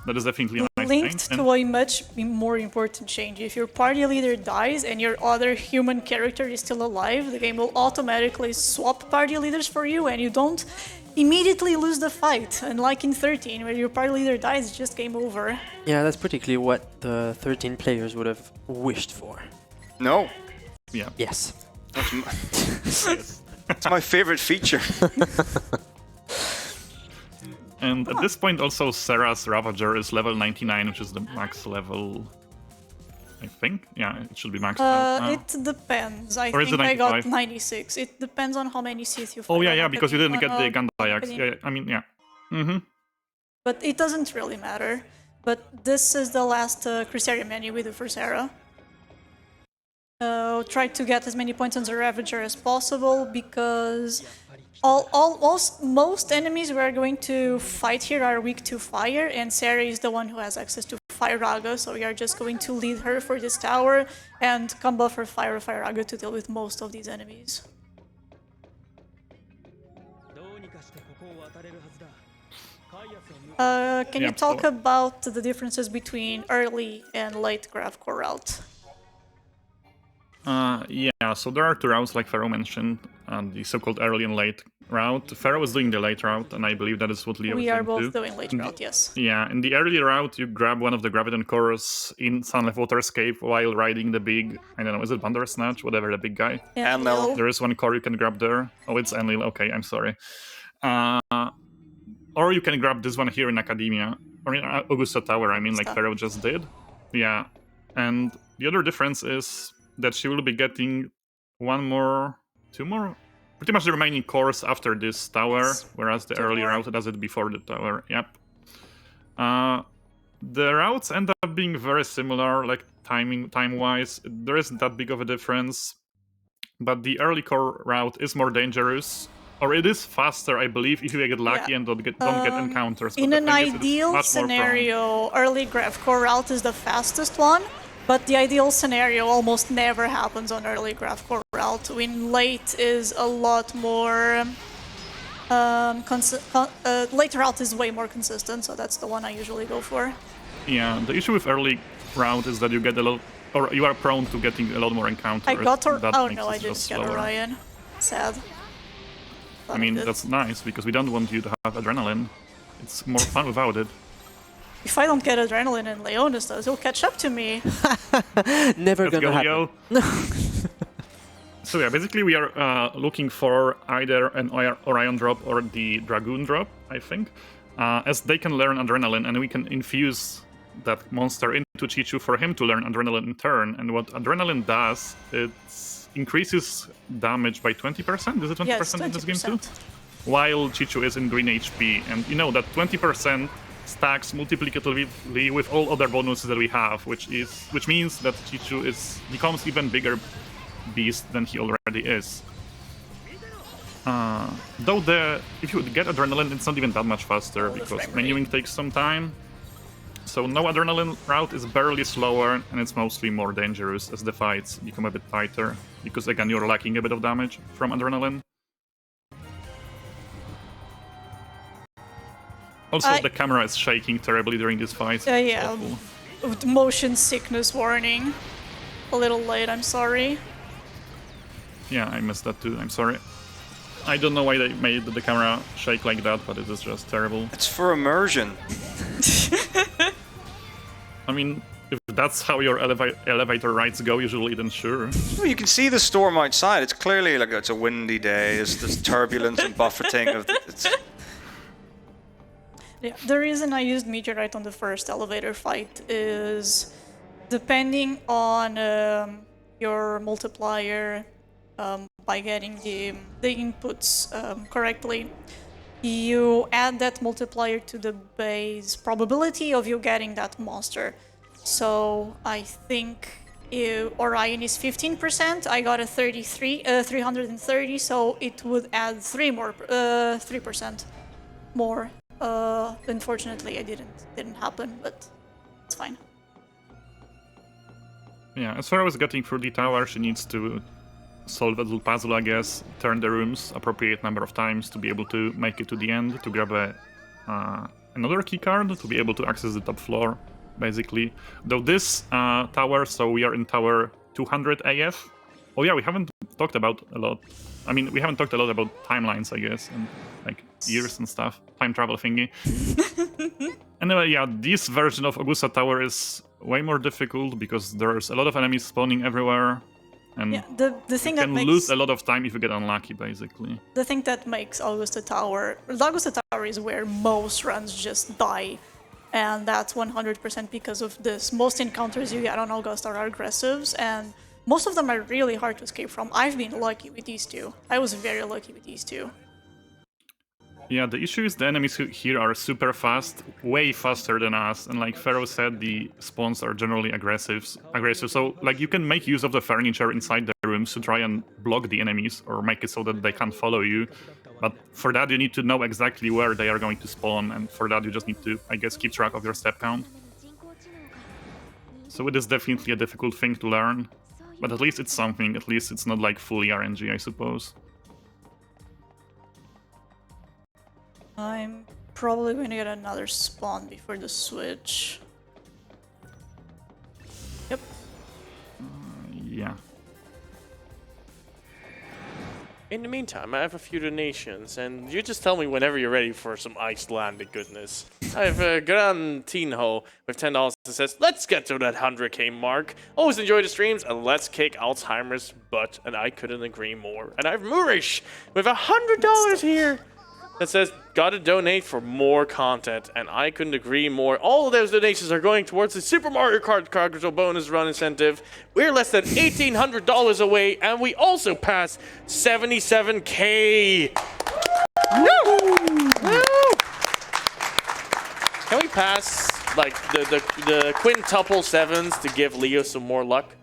That is definitely a nice Linked thing. to a much more important change. If your party leader dies and your other human character is still alive, the game will automatically swap party leaders for you and you don't immediately lose the fight. Unlike in 13, where your party leader dies, it's just game over. Yeah, that's particularly what the 13 players would have wished for. No, Yeah. Yes. it's my favorite feature. And at this point also Sarah's Ravager is level 99, which is the max level, I think. Yeah, it should be max now. It depends. I Or is think it I got 95? 96. It depends on how many Sith you fight. Oh yeah, I yeah, don't because you didn't think get the on- Gandalf. Yeah, I mean, yeah. Mm-hmm. But it doesn't really matter. But this is the last Crysarium menu we do for Sarah. Try to get as many points on the Ravager as possible, because most enemies we are going to fight here are weak to fire, and Sarah is the one who has access to Fire Raga, so we are just going to lead her for this tower and combo for Fire Raga to deal with most of these enemies. Can you Yeah, talk so- about the differences between early and late Graphcore route? Yeah, so there are two routes, like Pharaoh mentioned, the so-called early and late route. Pharaoh is doing the late route, and I believe that is what Leo We is are doing both too. doing late route, yes. Yeah, in the early route, you grab one of the Graviton cores in Sunlight Waterscape while riding the big, I don't know, is it Bandersnatch? Whatever, the big guy. Enlil. There is one core you can grab there. Oh, it's Enlil. Okay, I'm sorry. Or you can grab this one here in Academia, or in Augusta Tower, I mean, like Augusta. Pharaoh just did. Yeah, and the other difference is that she will be getting two more, pretty much the remaining cores after this tower, Yes. whereas the Two early more. route does it before the tower. Yep. The routes end up being very similar, like time-wise. There isn't that big of a difference, but the early core route is more dangerous, or it is faster, I believe, if you get lucky Yeah. and don't get encounters. In but an the thing is, it is ideal much more prone. scenario, early Graphcore route is the fastest one, but the ideal scenario almost never happens on early Graphcore route. When late is a lot more... late route is way more consistent, so that's the one I usually go for. Yeah, the issue with early route is that you get a lot, or you are prone to getting a lot more encounters. I got That oh makes no, it I didn't just get slower. Orion. Sad. I mean, did. that's nice, because we don't want you to have adrenaline. It's more fun without it. If I don't get adrenaline and Leonis does, he'll catch up to me. Never Let's gonna go, happen. Leo. So yeah, basically we are looking for either an Orion drop or the Dragoon drop, I think, as they can learn adrenaline, and we can infuse that monster into Chichu for him to learn adrenaline in turn. And what adrenaline does, it increases damage by 20%. Is it 20% Yes, in this game too? 20%. While Chichu is in green HP, and you know that 20% stacks multiplicatively with all other bonuses that we have, which means that Chichu becomes even bigger beast than he already is. Though if you get adrenaline, it's not even that much faster, because menuing takes some time. So no adrenaline route is barely slower, and it's mostly more dangerous as the fights become a bit tighter, because again you're lacking a bit of damage from adrenaline. Also, the camera is shaking terribly during these fights. It's Yeah, awful. motion sickness warning. A little late, I'm sorry. Yeah, I missed that too, I'm sorry. I don't know why they made the camera shake like that, but it is just terrible. It's for immersion. I mean, if that's how your elevator rides go usually, then sure. Well, you can see the storm outside. It's clearly like it's a windy day. There's turbulence and buffeting of Yeah, the reason I used Meteorite on the first elevator fight is depending on your multiplier by getting the inputs correctly, you add that multiplier to the base probability of you getting that monster. So I think Orion is 15%. I got a 330, so it would add 3% more. Unfortunately, it didn't happen, but it's fine. Yeah, as far as getting through the tower, she needs to solve a little puzzle, I guess, turn the rooms appropriate number of times to be able to make it to the end, to grab another key card to be able to access the top floor, basically. Though this tower, so we are in tower 200 AF. Oh yeah, we haven't talked about a lot. I mean, we haven't talked a lot about timelines, I guess, and like years and stuff, time travel thingy. Anyway, yeah, this version of Augusta Tower is way more difficult because there's a lot of enemies spawning everywhere. And yeah, the thing you that can makes lose a lot of time if you get unlucky, basically. the thing that makes Augusta Tower, the Augusta Tower is where most runs just die, and that's 100% because of this. Most encounters you get on Augusta are aggressives, and most of them are really hard to escape from. I've been lucky with these two. I was very lucky with these two. Yeah, the issue is the enemies here are super fast, way faster than us, and like Pharaoh said, the spawns are generally aggressive. So like you can make use of the furniture inside the rooms to try and block the enemies or make it so that they can't follow you. But for that you need to know exactly where they are going to spawn, and for that you just need to, I guess, keep track of your step count. So it is definitely a difficult thing to learn, but at least it's something. At least it's not like fully RNG, I suppose. I'm probably going to get another spawn before the switch. Yep. Yeah. In the meantime, I have a few donations, and you just tell me whenever you're ready for some Icelandic goodness. I have Gran Tinho with $10 that says, let's get to that 100k mark. Always enjoy the streams, and let's kick Alzheimer's butt, and I couldn't agree more. And I have Murish with $100 here that says, gotta donate for more content, and I couldn't agree more. All of those donations are going towards the Super Mario Kart Cargo bonus run incentive. We're less than $1,800 away, and we also passed 77k. Woo! Can we pass like the quintuple sevens to give Leo some more luck?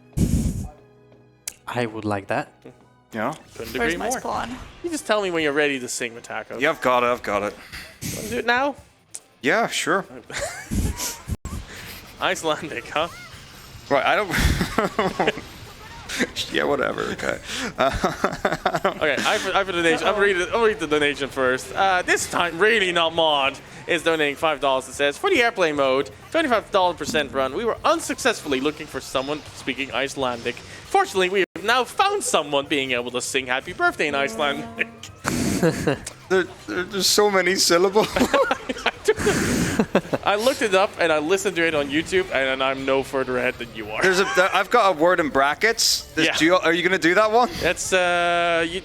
I would like that. Yeah. Couldn't agree Where's my more. spawn? You just tell me when you're ready to sing Matako. Yeah, I've got it. Want to do it now? Yeah, sure. Icelandic, huh? Right, I don't... Yeah, whatever, okay. Okay, I have a donation. I'll read the donation first. This time, really not mod, is donating $5 that says, for the airplane mode, 25% run, we were unsuccessfully looking for someone speaking Icelandic. Fortunately, we have now found someone being able to sing happy birthday in Icelandic. There's so many syllables. I looked it up and I listened to it on YouTube, and I'm no further ahead than you are. I've got a word in brackets. Yeah. Are you going to do that one? It's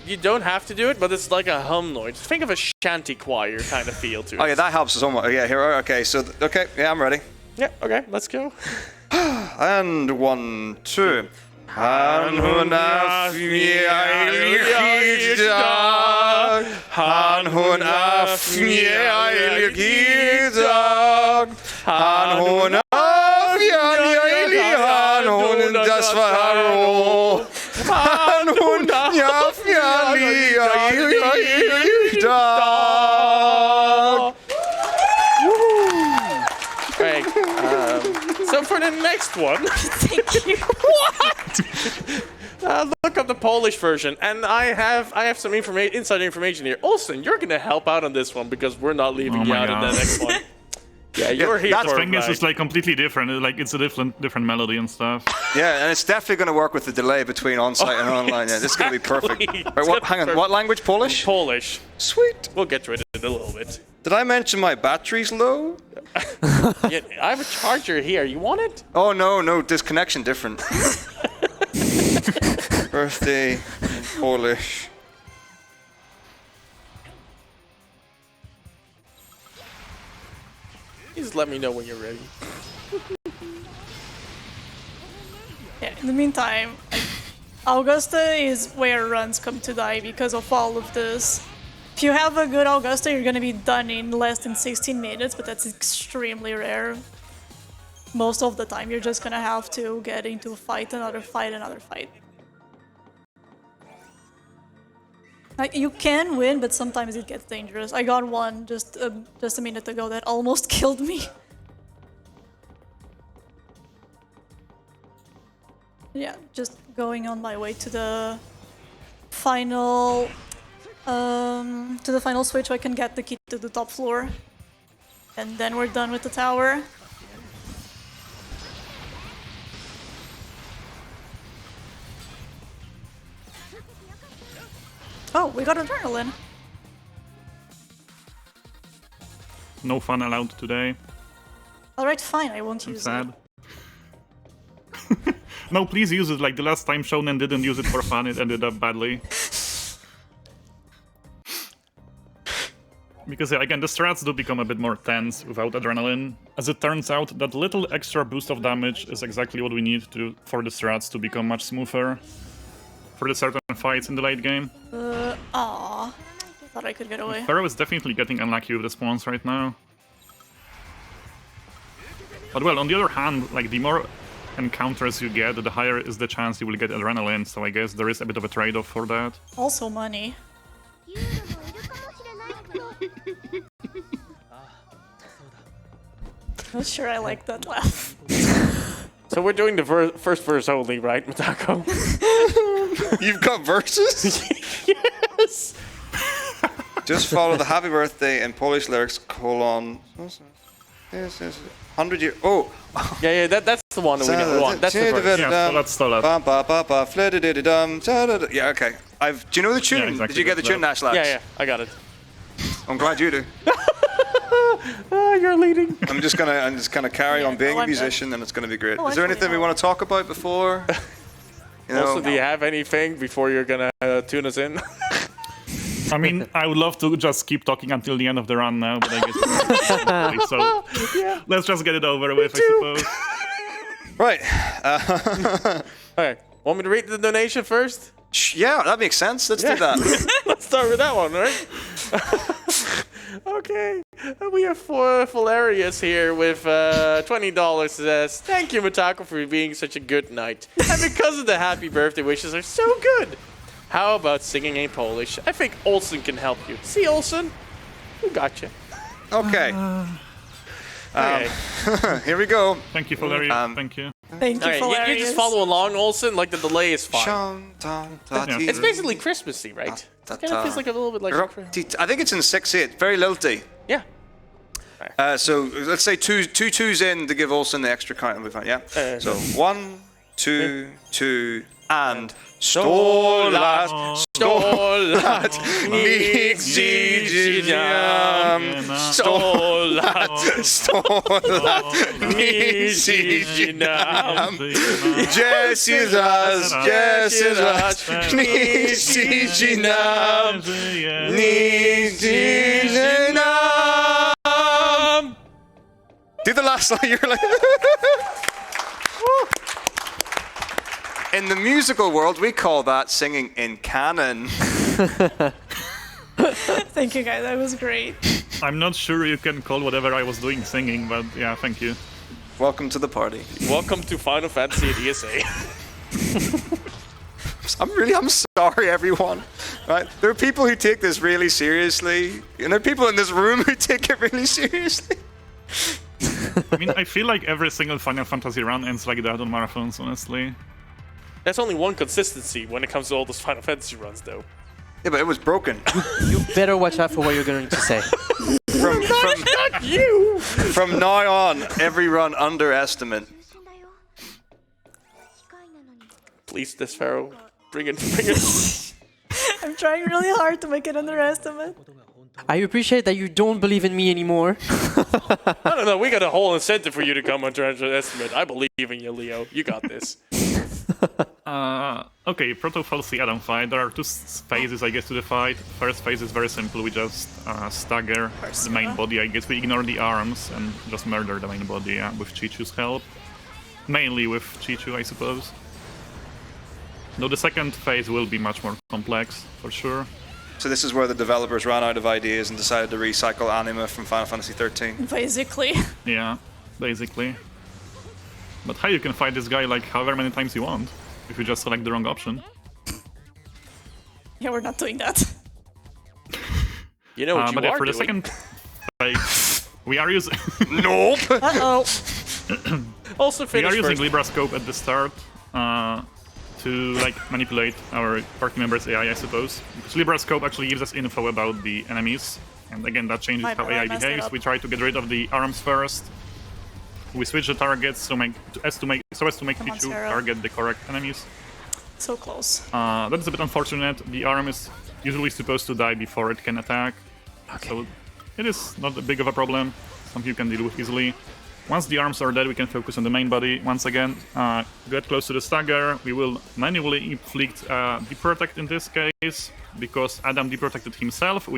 you don't have to do it, but it's like a hum noise. Think of a shanty choir kind of feel to it. Oh yeah, that helps somewhat. Yeah, here. Okay, yeah, I'm ready. Yeah, okay, let's go. And 1, 2. Han hon af dag. Han hon af dag. Han hon af han hon daspharaoh. Han hon af dag. Right. So for the next one, Thank you. what? Look up the Polish version, and I have some inside information here. Olsen, you're gonna help out on this one because we're not leaving Oh you my out in the God. next one. Yeah, you're here That for thing it, is right? just like completely different. Like it's a different melody and stuff. Yeah, and it's definitely going to work with the delay between on-site and online. Yeah, this is going to be perfect. Exactly. Right, what, hang on, what language? Polish? Polish. Sweet. We'll get to it in a little bit. Did I mention my battery's low? Yeah, I have a charger here. You want it? Oh, no, disconnection different. Birthday in Polish. You just let me know when you're ready. Yeah, in the meantime, Augusta is where runs come to die because of all of this. If you have a good Augusta, you're gonna be done in less than 16 minutes, but that's extremely rare. Most of the time, you're just gonna have to get into a fight, another fight, another fight. Like, you can win, but sometimes it gets dangerous. I got one just a minute ago that almost killed me. Yeah, just going on my way to the final switch so I can get the key to the top floor. And then we're done with the tower. Oh, we got adrenaline. No fun allowed today. Alright, fine, I won't I'm use it. sad. No, please use it. Like the last time Shonen didn't use it for fun, it ended up badly. Because yeah, again, the strats do become a bit more tense without adrenaline. As it turns out, that little extra boost of damage is exactly what we need for the strats to become much smoother for the certain fights in the late game. Aww. Thought I could get away. Pharaoh is definitely getting unlucky with the spawns right now. But well, on the other hand, like the more encounters you get, the higher is the chance you will get adrenaline, so I guess there is a bit of a trade-off for that. Also money. Not sure I like that laugh. So we're doing the first verse only, right, Matako? You've got verses? Yes! Just follow the happy birthday in Polish lyrics, colon. Yes. 100 years. Oh! Yeah, that's the one that we want. That's the verse. Yeah, that's still up. Yeah, okay. Do you know the tune? Yeah, exactly, Did you get the that's tune, that. Nash Lads? Yeah, I got it. I'm glad you do. You're leading. I'm just gonna carry on being no, a I'm musician, and it's gonna be great. Oh, Is there actually, anything we no. want to talk about before? You know, Also, do you have anything before you're gonna tune us in? I mean, I would love to just keep talking until the end of the run now, but I guess so. Yeah. Let's just get it over with, I suppose. right. Okay, want me to read the donation first? Yeah, that makes sense. Let's do that. Let's start with that one, right? Okay, we have Valerius here with $20 says, "Thank you, Matako, for being such a good knight. And because of the happy birthday wishes are so good. How about singing in Polish? I think Olsen can help you. See, Olsen? We got you." Okay. Okay. Here we go. Thank you, Valerie. Thank you. Thank you, All right, you just follow along, Olsen. Like, the delay is fine. It's basically Christmassy, right? It kind of feels like a little bit like I think it's in 6/8. Very lilty. Yeah. So let's say two twos in to give Olsen the extra count, and we're fine. Yeah. So 1, 2, 2, and Stolat, nic dzidziam. Stolat, nic dzidziam. 10 raz, nic dzidziam. Nic dzidziam. Do the last line. You're like. In the musical world, we call that singing in canon. Thank you, guys. That was great. I'm not sure you can call whatever I was doing singing, but yeah, thank you. Welcome to the party. Welcome to Final Fantasy at ESA. I'm sorry, everyone. Right? There are people who take this really seriously, and there are people in this room who take it really seriously. I mean, I feel like every single Final Fantasy run ends like that on marathons, honestly. That's only one consistency when it comes to all those Final Fantasy runs, though. Yeah, but it was broken. You better watch out for what you're going to say. Not you! From now on, every run underestimate. Please, daspharaoh, bring it. I'm trying really hard to make it underestimate. I appreciate that you don't believe in me anymore. No, we got a whole incentive for you to come underestimate. I believe in you, Leo. You got this. Okay, Proto-Falsy Adam fight. There are two phases, I guess, to the fight. First phase is very simple. We just stagger the main body. I guess we ignore the arms and just murder the main body, yeah, with Chichu's help. Mainly with Chichu, I suppose. Though the second phase will be much more complex, for sure. So this is where the developers ran out of ideas and decided to recycle anima from Final Fantasy XIII. Basically. Yeah, basically. But how you can fight this guy like however many times you want, if you just select the wrong option. Yeah, we're not doing that. You know what you but are for the doing. second phase, we are using Nope! Uh-oh. Also we finish are using first. Libra Scope at the start to like manipulate our party members' AI, I suppose. Because Libra Scope actually gives us info about the enemies, and again that changes My how bad, I AI messed it behaves. up. We try to get rid of the arms first. We switch the targets so as to make Come on, Pichu Sarah. target the correct enemies. So close. That is a bit unfortunate. The arm is usually supposed to die before it can attack, so it is not a big of a problem. Something you can deal with easily. Once the arms are dead, we can focus on the main body. Once again, get close to the stagger. We will manually inflict deprotect in this case, because Adam deprotected himself.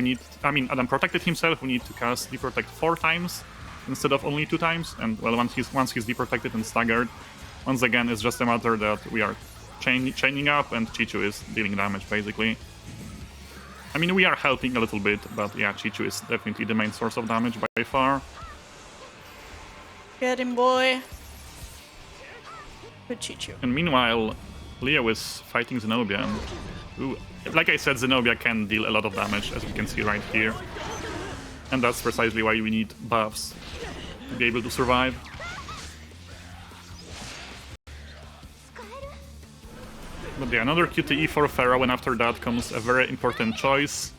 Adam protected himself. We need to cast deprotect 4 times instead of only 2 times. And well, once he's deprotected and staggered, once again, it's just a matter that we are chaining up and Chichu is dealing damage, basically. I mean, we are helping a little bit, but yeah, Chichu is definitely the main source of damage by far. Get him, boy. Good Chichu. And meanwhile, Leo is fighting Zenobia. And, ooh, like I said, Zenobia can deal a lot of damage, as we can see right here. And that's precisely why we need buffs to be able to survive. But yeah, another QTE for Pharaoh, and after that comes a very important choice.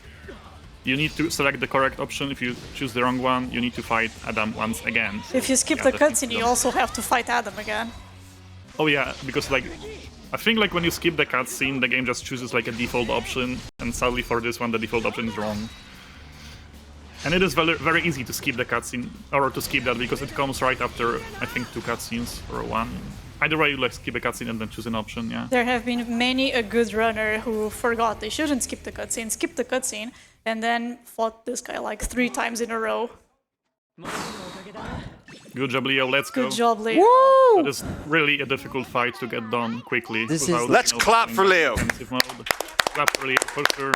You need to select the correct option. If you choose the wrong one, you need to fight Adam once again. If you skip Yeah, the definitely cutscene, you don't. also have to fight Adam again. Oh yeah, because like, I think like when you skip the cutscene, the game just chooses like a default option, and sadly for this one, the default option is wrong. And it is very, very easy to skip the cutscene, or to skip that, because it comes right after, I think, 2 cutscenes, or 1. Either way, you like skip a cutscene and then choose an option, yeah. There have been many a good runner who forgot they shouldn't skip the cutscene, skipped the cutscene, and then fought this guy like 3 times in a row. Good job, Leo, let's go. Good job, Leo. It is really a difficult fight to get done quickly. This is- without, Let's you know, clap for going Leo. defensive mode. Clap for Leo, for sure.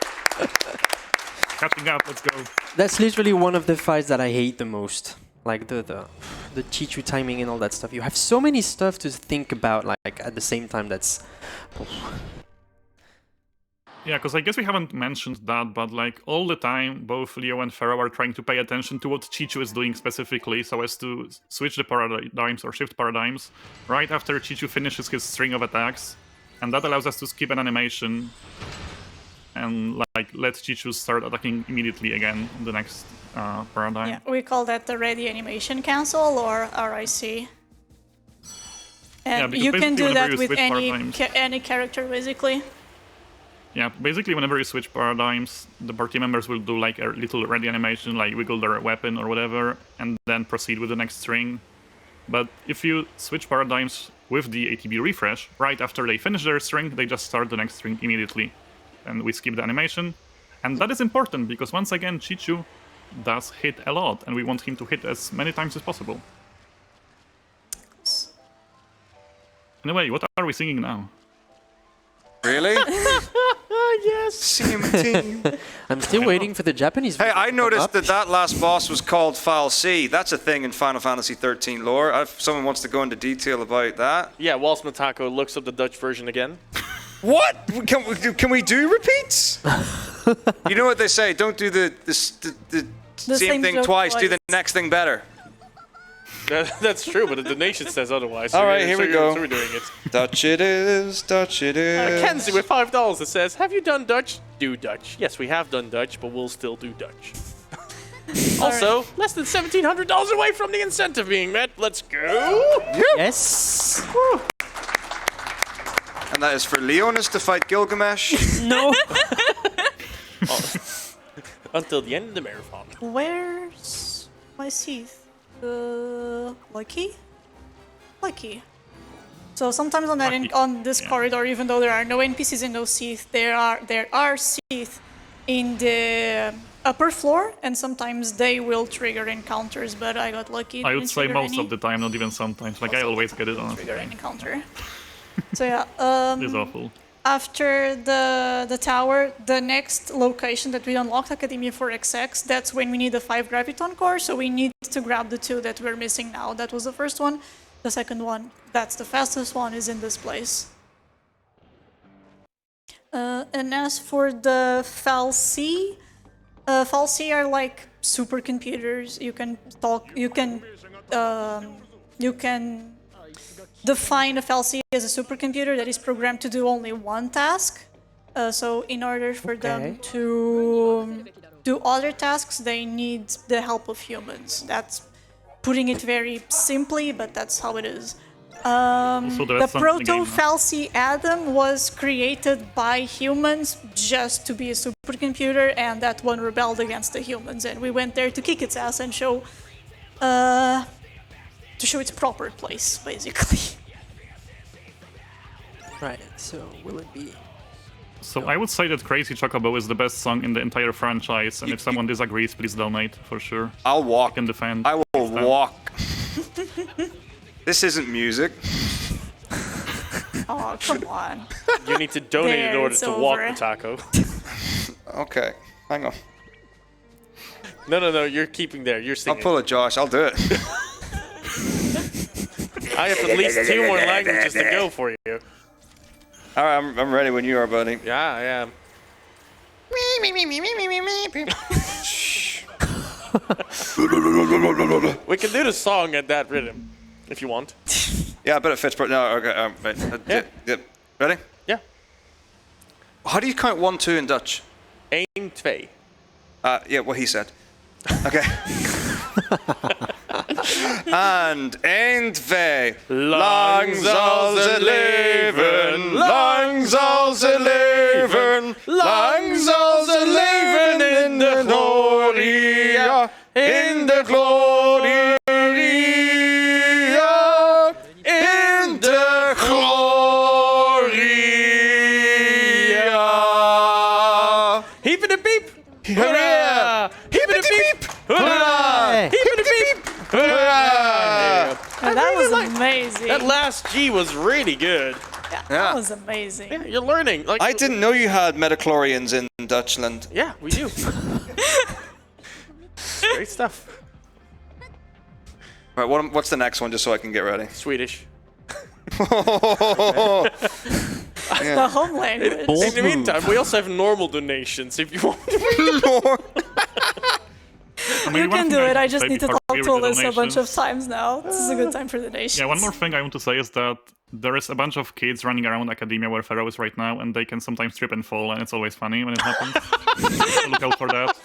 Catching up, let's go. That's literally one of the fights that I hate the most. Like the Chichu timing and all that stuff. You have so many stuff to think about, like at the same time. That's Yeah, because I guess we haven't mentioned that, but like all the time, both Leo and Pharaoh are trying to pay attention to what Chichu is doing specifically, so as to switch the paradigms or shift paradigms right after Chichu finishes his string of attacks, and that allows us to skip an animation and like let Chichu start attacking immediately again in the next paradigm. Yeah, we call that the Ready Animation Cancel, or RIC. And because you can basically do whenever that you with switch paradigms- any character, basically. Yeah, basically whenever you switch paradigms, the party members will do like a little ready animation, like wiggle their weapon or whatever, and then proceed with the next string. But if you switch paradigms with the ATV Refresh, right after they finish their string, they just start the next string immediately. And we skip the animation. And that is important, because once again, Chichu does hit a lot, and we want him to hit as many times as possible. Anyway, what are we singing now? Really? Yes. CMT. I'm still waiting for the Japanese. Hey, version I to come noticed up. that last boss was called File C. That's a thing in Final Fantasy XIII lore. If someone wants to go into detail about that. Yeah, whilst Matako looks up the Dutch version again. What? Can we do repeats? You know what they say? Don't do the same same thing joke twice. Do twice. the next thing better. That's true, but the nation says otherwise. All right, here we go. So we're doing it. Dutch it is, Dutch it is. Mackenzie with $5 that says, "Have you done Dutch? Do Dutch." Yes, we have done Dutch, but we'll still do Dutch. Also, less than $1,700 away from the incentive being met. Let's go. Yes. And that is for Leonis to fight Gilgamesh. No. Until the end of the marathon. Where's my Seath? Lucky? Lucky. So sometimes on that on this corridor, even though there are no NPCs in those Seath, there are Seath in the upper floor, and sometimes they will trigger encounters. But I got lucky. I would say most of the time, not even sometimes. Like I always get it on. Trigger an encounter. So yeah. It's awful. After the tower, the next location that we unlocked, Academia for XX, that's when we need the 5 Graviton core, so we need to grab the 2 that we're missing now. That was the first one. The second one, that's the fastest one, is in this place. And as for the Fal'Cie are like supercomputers. You can define a Fal'Cie as a supercomputer that is programmed to do only one task. So in order for them to do other tasks, they need the help of humans. That's putting it very simply, but that's how it is. The Proto-Fal'Cie Adam was created by humans just to be a supercomputer, and that one rebelled against the humans, and we went there to kick its ass and show its proper place, basically. Right, so will it be... So I would say that Crazy Chocobo is the best song in the entire franchise, and if someone disagrees, please donate, for sure. I'll walk. I can defend. I will walk. This isn't music. Oh, come on. You need to donate in order to walk the taco. Okay, hang on. No, you're keeping there. You're singing. I'll pull a Josh, I'll do it. I have at least 2 more languages to go for you. Alright, I'm ready when you are, buddy. Yeah, I am. We can do the song at that rhythm, if you want. Yeah, I bet it fits. No, okay, right. Yeah. Ready? Yeah. How do you count 1, 2 in Dutch? 1, 2. Yeah, what he said. Okay. And 1, 2. Lang zal ze leven. Lang zal ze leven. Lang zal ze leven in de gloria. In de gloria. In de gloria. Heep and a beep. Hoorah! Heep and a beep. Hoorah! Heep and a beep. Hoorah! That was amazing. That last G was really good. Yeah, that was amazing. Yeah, you're learning. Like I didn't know you had metachlorians in Dutchland. Yeah, we do. Great stuff. Right, what's the next one, just so I can get ready? Swedish. The home language. In the meantime, we also have normal donations if you want. You can do it. I just say need to before talk we to read the Alyssa a bunch of donations. times now. This is a good time for the donations. Yeah, one more thing I want to say is that there is a bunch of kids running around Academia where Pharaoh is right now, and they can sometimes trip and fall, and it's always funny when it happens. So look out for that.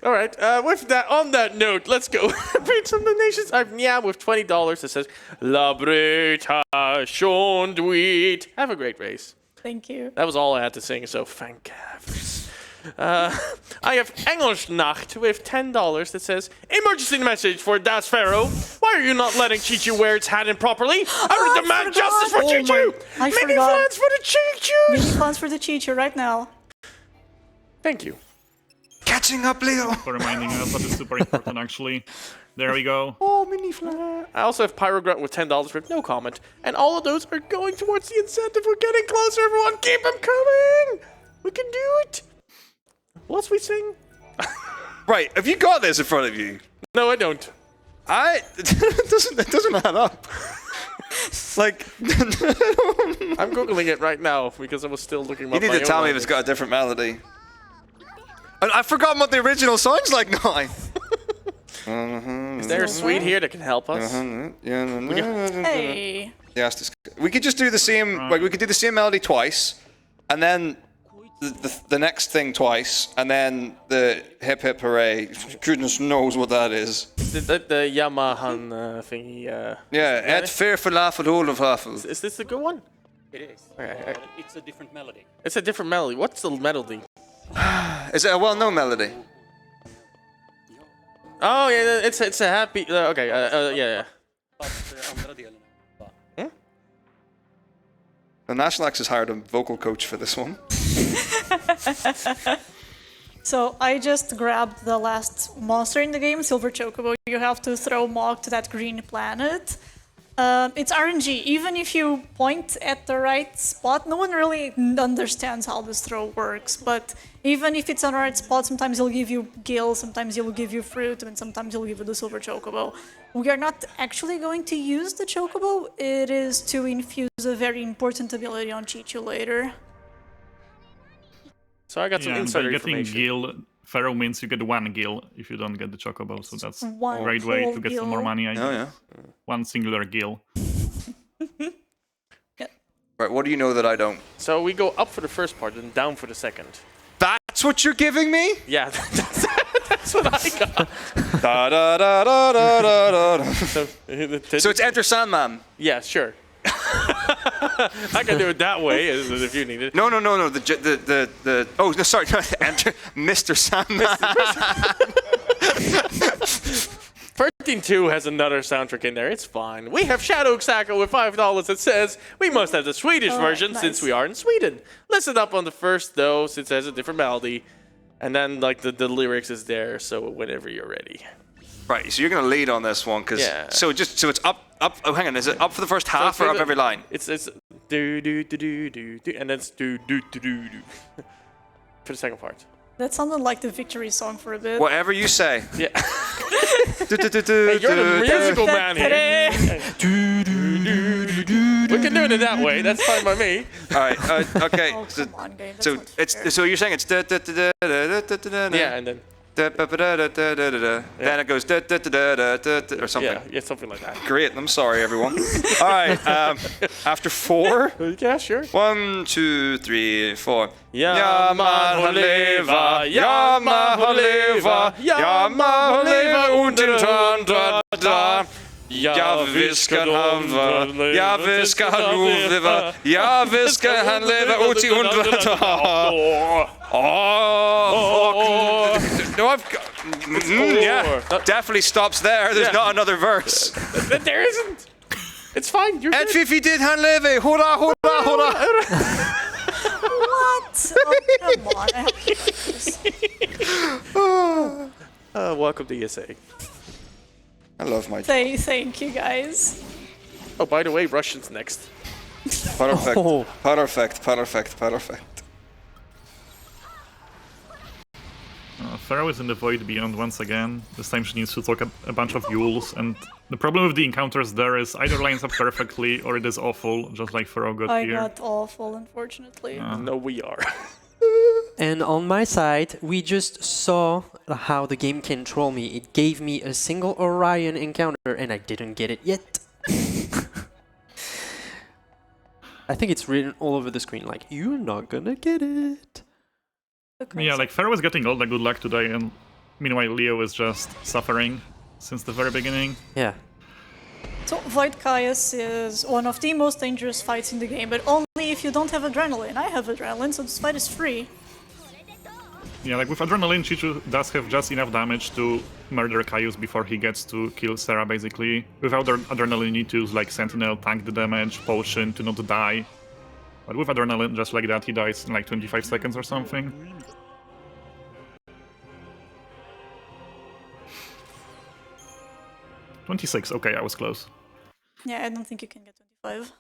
All right. With that, on that note, let's go read some donations. I've with $20 that says La Brita Shondweet. Have a great race. Thank you. That was all I had to sing, so thank heavens. I have Engelsnacht with $10 that says emergency message for daspharaoh. Why are you not letting Chichu wear its hat in properly? I would demand justice for Chichu. I Mini forgot. plans for the Chichus. Mini plans for the Chichu right now. Thank you. Catching up, Leo. For reminding us that it's super important, actually. There we go. Oh, mini flat. I also have Pyrogrunt with $10 with no comment. And all of those are going towards the incentive. We're getting closer, everyone. Keep them coming. We can do it. What's we sing? Right, have you got this in front of you? No, I don't. It doesn't add up. Like, I'm Googling it right now because I was still looking up you need my to tell own me if it's got a language. different melody. I've forgotten what the original sounds like now. Is there a suite here that can help us? Hey. Yes, we could just do the same. Like, we could do the same melody twice, and then the next thing twice, and then the hip hip hooray. Goodness knows what that is. The Yamahan thingy. Yeah, et fair falafel all of waffles. Is this a good one? It is. Okay. It's a different melody. It's a different melody. What's the melody? Is it a well-known melody? Oh yeah, it's a happy. Okay, yeah. Andra delen. The National X has hired a vocal coach for this one. So I just grabbed the last monster in the game, Silver Chocobo. You have to throw Mog to that green planet. It's RNG. Even if you point at the right spot, no one really understands how this throw works. But even if it's on the right spot, sometimes he'll give you Gil, sometimes he'll give you Fruit, and sometimes he'll give you the Silver Chocobo. We are not actually going to use the Chocobo. It is to infuse a very important ability on Chichu later. So I got some Yeah, and insider by getting information. Gil, Pharaoh means you get 1 Gil if you don't get the Chocobo, so that's a One great way whole to get Gil. some more money, I guess. Oh yeah. 1 singular Gil. Right. What do you know that I don't? So we go up for the first part and down for the second. That's what you're giving me? Yeah, that's what I got. Da da da da da da da. So So it's Enter Sandman. yeah, sure. I can do it that way if you need it. No. The oh no, sorry, no, Enter Mr. Sandman. 13.2 has another soundtrack in there. It's fine. We have Shadow Xako with $5 that says we must have the Swedish version since nice. we are in Sweden. Listen up on the first though, since it has a different melody, and then like the lyrics is there. So whenever you're ready. Right. So you're gonna lead on this one, because Yeah. so it's up. Oh, hang on. Is it up for the first half or up every line? It's do do do do do do, and then it's do do do do do for the second part. That sounded like the victory song for a bit. Whatever you say. Yeah. Hey, Hey, you're the musical man here. We can do it in that way. That's fine by me. All right. Okay. Oh, come on, game. That's So not it's fair. so you're saying it's Yeah, and then then it goes or something. yeah, something like that. Great. I'm sorry, everyone. All right. After 4. Yeah, sure. 1, 2, 3, 4. Ja, man, Holeva, ja, man, Holeva, ja, man, Holeva, und den da. Ja, visst ska han vara. Ja, visst ska han leva. Ja, visst ska han leva ut i 100 dagar. No, I've got... yeah, definitely stops there. There's not another verse. There isn't. It's fine. You're Et good. vi did han leve. Hurra, hurra, hurra. What? Oh, come on. I have to do this. Welcome to ESA. I love my... Thank you, guys. Oh, by the way, Russian's next. Perfect. Oh. Perfect. Pharaoh is in the Void Beyond once again. This time she needs to talk a bunch of Yules, and the problem with the encounters there is either lines up perfectly or it is awful, just like Pharaoh got I here. got awful, unfortunately. No, we are. And on my side, we just saw how the game can troll me. It gave me a single Orion encounter and I didn't get it yet. I think it's written all over the screen like, you're not gonna get it. Yeah, like Pharaoh is getting all the good luck today, and meanwhile Leo is just suffering since the very beginning. Yeah. So Void Caius is one of the most dangerous fights in the game, but only if you don't have adrenaline. I have adrenaline, so this fight is free. Yeah, like with Adrenaline, Chichu does have just enough damage to murder Caius before he gets to kill Sarah, basically. Without Adrenaline, you need to use like Sentinel, tank the damage, Potion to not die. But with Adrenaline, just like that, he dies in like 25 seconds or something. $26, okay, I was close. Yeah, I don't think you can get 25.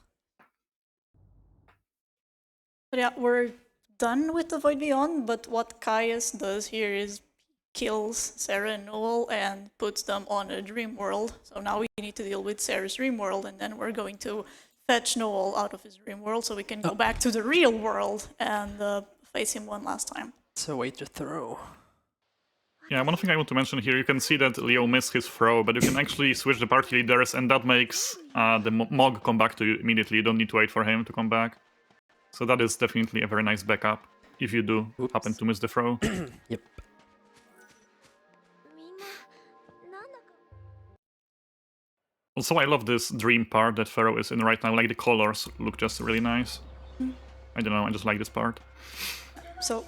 But yeah, we're done with the Void Beyond, but what Caius does here is kills Sarah and Noel and puts them on a dream world. So now we need to deal with Sarah's dream world, and then we're going to fetch Noel out of his dream world so we can go back to the real world and face him one last time. It's a way to throw. Yeah, one thing I want to mention here, you can see that Leo missed his throw, but you can actually switch the party leaders, and that makes the Mog come back to you immediately. You don't need to wait for him to come back. So that is definitely a very nice backup. if you do happen to miss the throw. Yep. Also, I love this dream part that Pharaoh is in right now. Like the colors look just really nice. I don't know, I just like this part. So,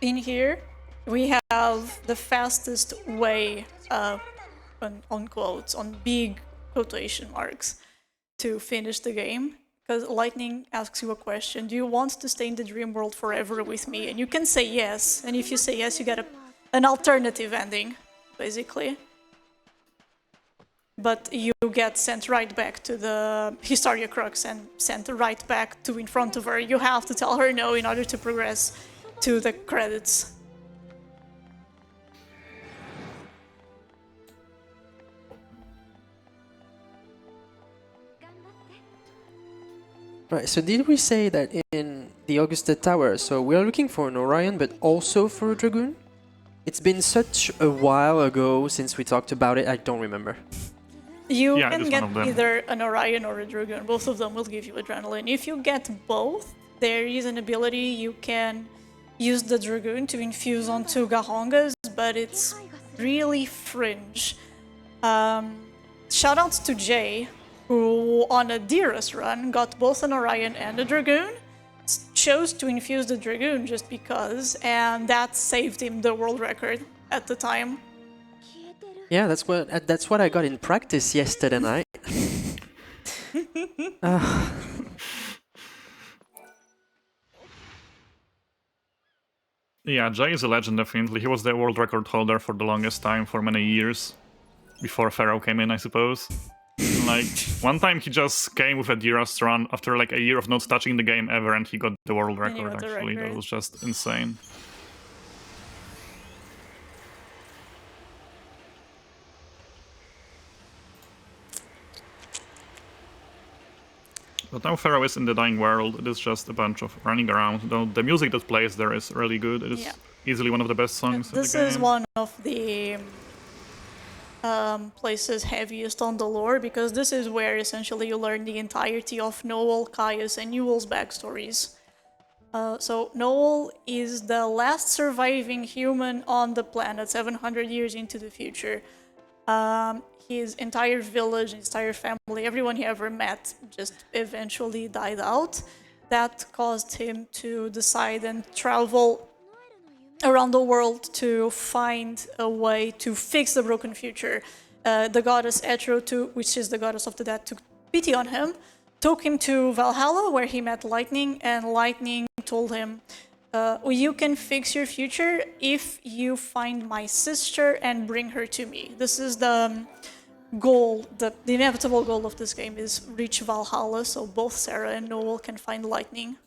in here, we have the fastest way, on quotes, on big quotation marks, to finish the game. Because Lightning asks you a question: do you want to stay in the dream world forever with me? And you can say yes. And if you say yes, you get an alternative ending, basically. But you get sent right back to the Hysteria Crux and sent right back to in front of her. You have to tell her no in order to progress to the credits. Right, so did we say that in the Augusta Tower, so we are looking for an Orion, but also for a Dragoon? It's been such a while ago since we talked about it, I don't remember. You Yeah, can just get one of them. either an Orion or a Dragoon. Both of them will give you adrenaline. If you get both, there is an ability you can use the Dragoon to infuse onto Gahongas, but it's really fringe. Shoutouts to Jay, who on a Dearest run got both an Orion and a Dragoon, chose to infuse the Dragoon just because, and that saved him the world record at the time. Yeah, that's what I got in practice yesterday night. Yeah, Jay is a legend, definitely. He was the world record holder for the longest time, for many years. Before Pharaoh came in, I suppose. Like, one time he just came with a Dearest run after like a year of not touching the game ever, and he got the world And he record, got the actually. That record. was just insane. But now Pharaoh is in the dying world. It is just a bunch of running around. Though the music that plays there is really good. It is Yeah. easily one of the best songs in This the game. is one of the places heaviest on the lore, because this is where essentially you learn the entirety of Noel, Caius, and Ewell's backstories. So Noel is the last surviving human on the planet, 700 years into the future. His entire village, his entire family, everyone he ever met just eventually died out. That caused him to decide and travel around the world to find a way to fix the broken future. The goddess Etro, which is the goddess of the dead, took pity on him, took him to Valhalla, where he met Lightning, and Lightning told him, you can fix your future if you find my sister and bring her to me. This is the goal, the inevitable goal of this game, is reach Valhalla, so both Sarah and Noel can find Lightning.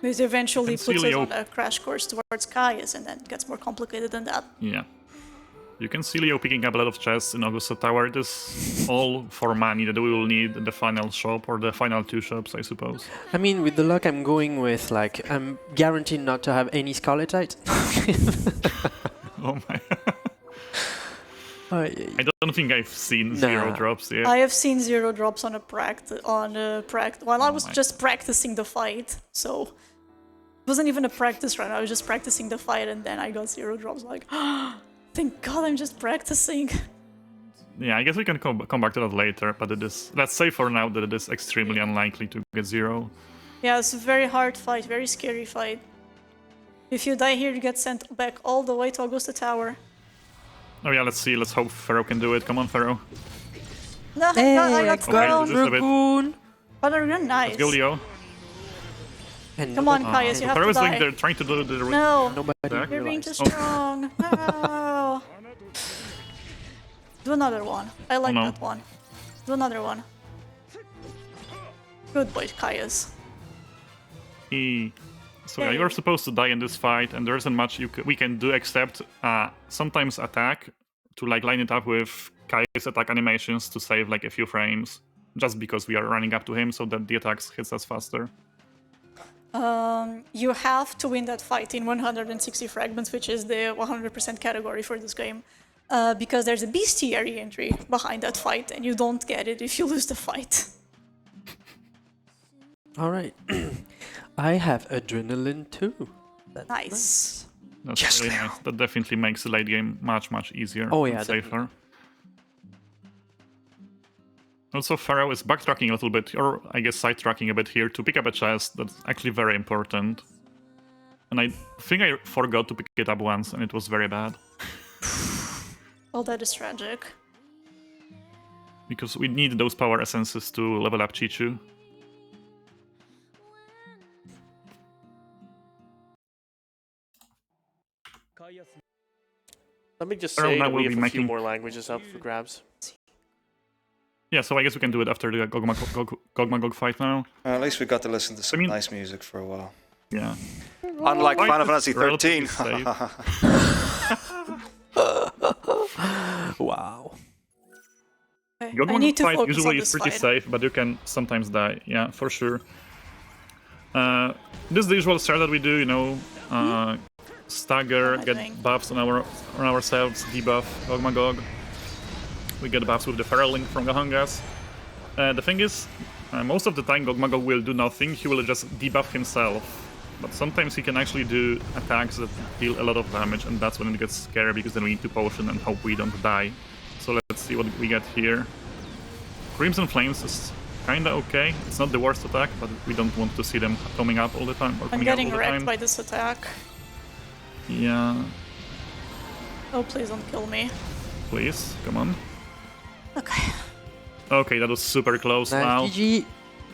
This eventually You can puts see us Leo- on a crash course towards Caius, and then it gets more complicated than that. Yeah. You can see Leo picking up a lot of chests in Augusta Tower. It is all for money that we will need in the final shop, or the final two shops, I suppose. I mean, with the luck I'm going with, like, I'm guaranteed not to have any Scarletite. Oh my. I I don't think I've seen zero Nah. drops yet. I have seen 0 drops on a while I was my. just practicing the fight, so it wasn't even a practice run. I was just practicing the fight, and then I got 0 drops. Like, thank God, I'm just practicing. Yeah, I guess we can come back to that later, but it is... Let's say for now that it is extremely unlikely to get 0. Yeah, it's a very hard fight, very scary fight. If you die here, you get sent back all the way to Augusta Tower. Oh yeah, let's see. Let's hope Pharaoh can do it. Come on, Pharaoh. No, Hey, no, I I got Okay, thrown. just a bit. Dragoon! Oh, you're nice. Let's go, Leo. And Come on, nobody- Caius, you have Pharaoh to is like die. they're trying to do the... No, Nobody you're being too realized. strong. No. Do another one. I like no. that one. Do another one. Good boy, Caius. So yeah, you're supposed to die in this fight, and there isn't much we can do except sometimes attack to like line it up with Kai's attack animations to save like a few frames, just because we are running up to him so that the attacks hits us faster. You have to win that fight in 160 fragments, which is the 100% category for this game. Because there's a bestiary entry behind that fight, and you don't get it if you lose the fight. All right. I have adrenaline too. That's Nice. That's Yes, really Leo. nice. That definitely makes the late game much easier. Oh, and yeah, safer. Also, Pharaoh is backtracking a little bit, or I guess sidetracking a bit here to pick up a chest that's actually very important. And I think I forgot to pick it up once, and it was very bad. Well, that is tragic. Because we need those power essences to level up Chichu. Let me just Pharaoh say now that we will have be a few making- more languages up for grabs. Yeah, so I guess we can do it after the Gog fight now. At least we got to listen to some mean- nice music for a while. Yeah. Unlike Fight Final is Fantasy XIII. relatively Wow. Okay. I Gogma need to fight focus on usually this is pretty fight. safe, but you can sometimes die. Yeah, for sure. This is the usual start that we do, you know. Stagger, What am I get doing? buffs on ourselves, debuff Gogmagog. We get buffs with the Feral Link from Gahongas. The thing is, most of the time Gogmagog will do nothing, he will just debuff himself. But sometimes he can actually do attacks that deal a lot of damage, and that's when it gets scary, because then we need to potion and hope we don't die. So let's see what we get here. Crimson Flames is kinda okay. It's not the worst attack, but we don't want to see them coming up all the time. Or I'm coming out getting all the wrecked time. by this attack. Yeah, Oh, please don't kill me. please, come on. Okay. Okay, that was super close Nice. now. GG.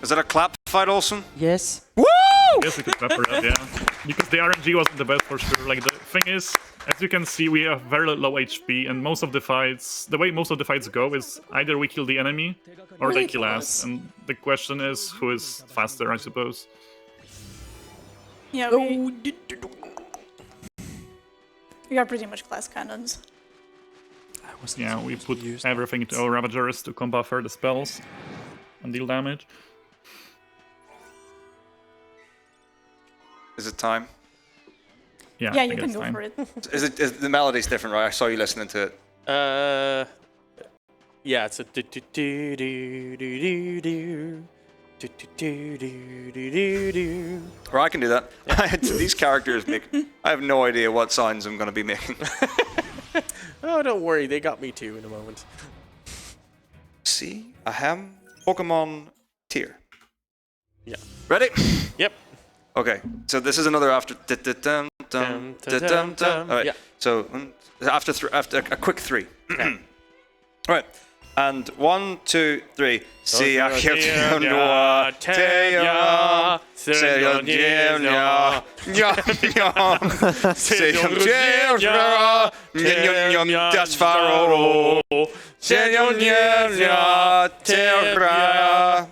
Is that a clap fight, Olsen? Yes. I guess we could pepper that, yeah. Because the RNG wasn't the best for sure. Like, the thing is, as you can see, we have very low HP, and most of the fights, the way most of the fights go is either we kill the enemy or they kill us. Ridiculous. And the question is, who is faster, I suppose. Yeah, we are pretty much class cannons. Yeah, we put everything to our Ravagers to buffer the spells and deal damage. Is it time? Yeah, Yeah, I you guess can go fine. for it. Is the melody's different, right? I saw you listening to it. Yeah, it's a do do do do do do do do do do do do do. Or I can do that. These characters make... I have no idea what sounds I'm going to be making. Oh, don't worry, they got me too in a moment. See? Ahem. Pokemon tier. Yeah. Ready? Yep. Okay, so this is another after... Alright, Yeah. so after a quick three. Right, and 1, 2, 3. See, I kept you no teya. Say your name, yeah. Say your name, yeah. Daspharaoh. Say your name, yeah. Terra.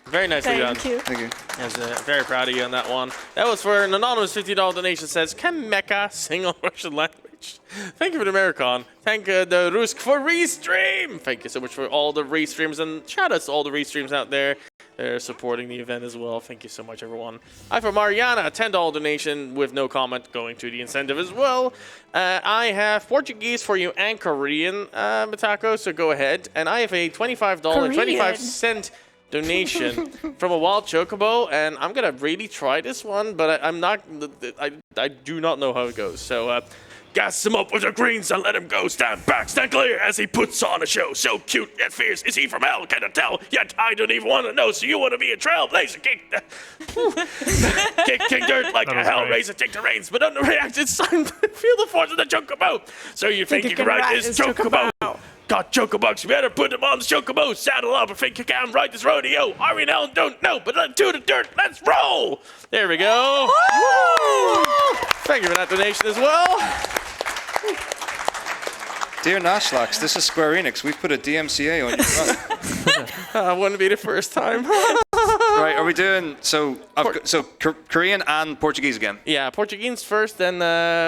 Very nicely done. Thank you. Thank you. I was very proud of you on that one. That was for an anonymous $50 donation. Says, can Mecha sing on Russian language? Thank you for the Americon. Thank the Rusk for restream. Thank you so much for all the restreams, and shout outs to all the restreams out there. They're supporting the event as well. Thank you so much, everyone. I for Mariana, $10 donation with no comment going to the incentive as well. I have Portuguese for you and Korean, Mitako, so go ahead. And I have a $25, 25-cent donation from a wild chocobo, and I'm gonna really try this one, but I do not know how it goes. So gas him up with the greens and let him go. Stand back, stand clear as he puts on a show. So cute yet fierce is he from hell? Can I tell? Yet I don't even want to know. So you want to be a trailblazer? Kick dirt like a hellraiser. Take the reins, but underreact. It's time to feel the force of the chocobo. So you think you can ride this chocobo? Got chocobucks, you better put them on the chocobo. Saddle up and think you can ride this rodeo. Are we now? Don't know, but let's do the dirt. Let's roll. There we go. Thank you for that donation as well. Dear Nashlax, this is Square Enix. We've put a DMCA on your front. Wouldn't be the first time. Right, are we doing... So Korean and Portuguese again? Yeah, Portuguese first, then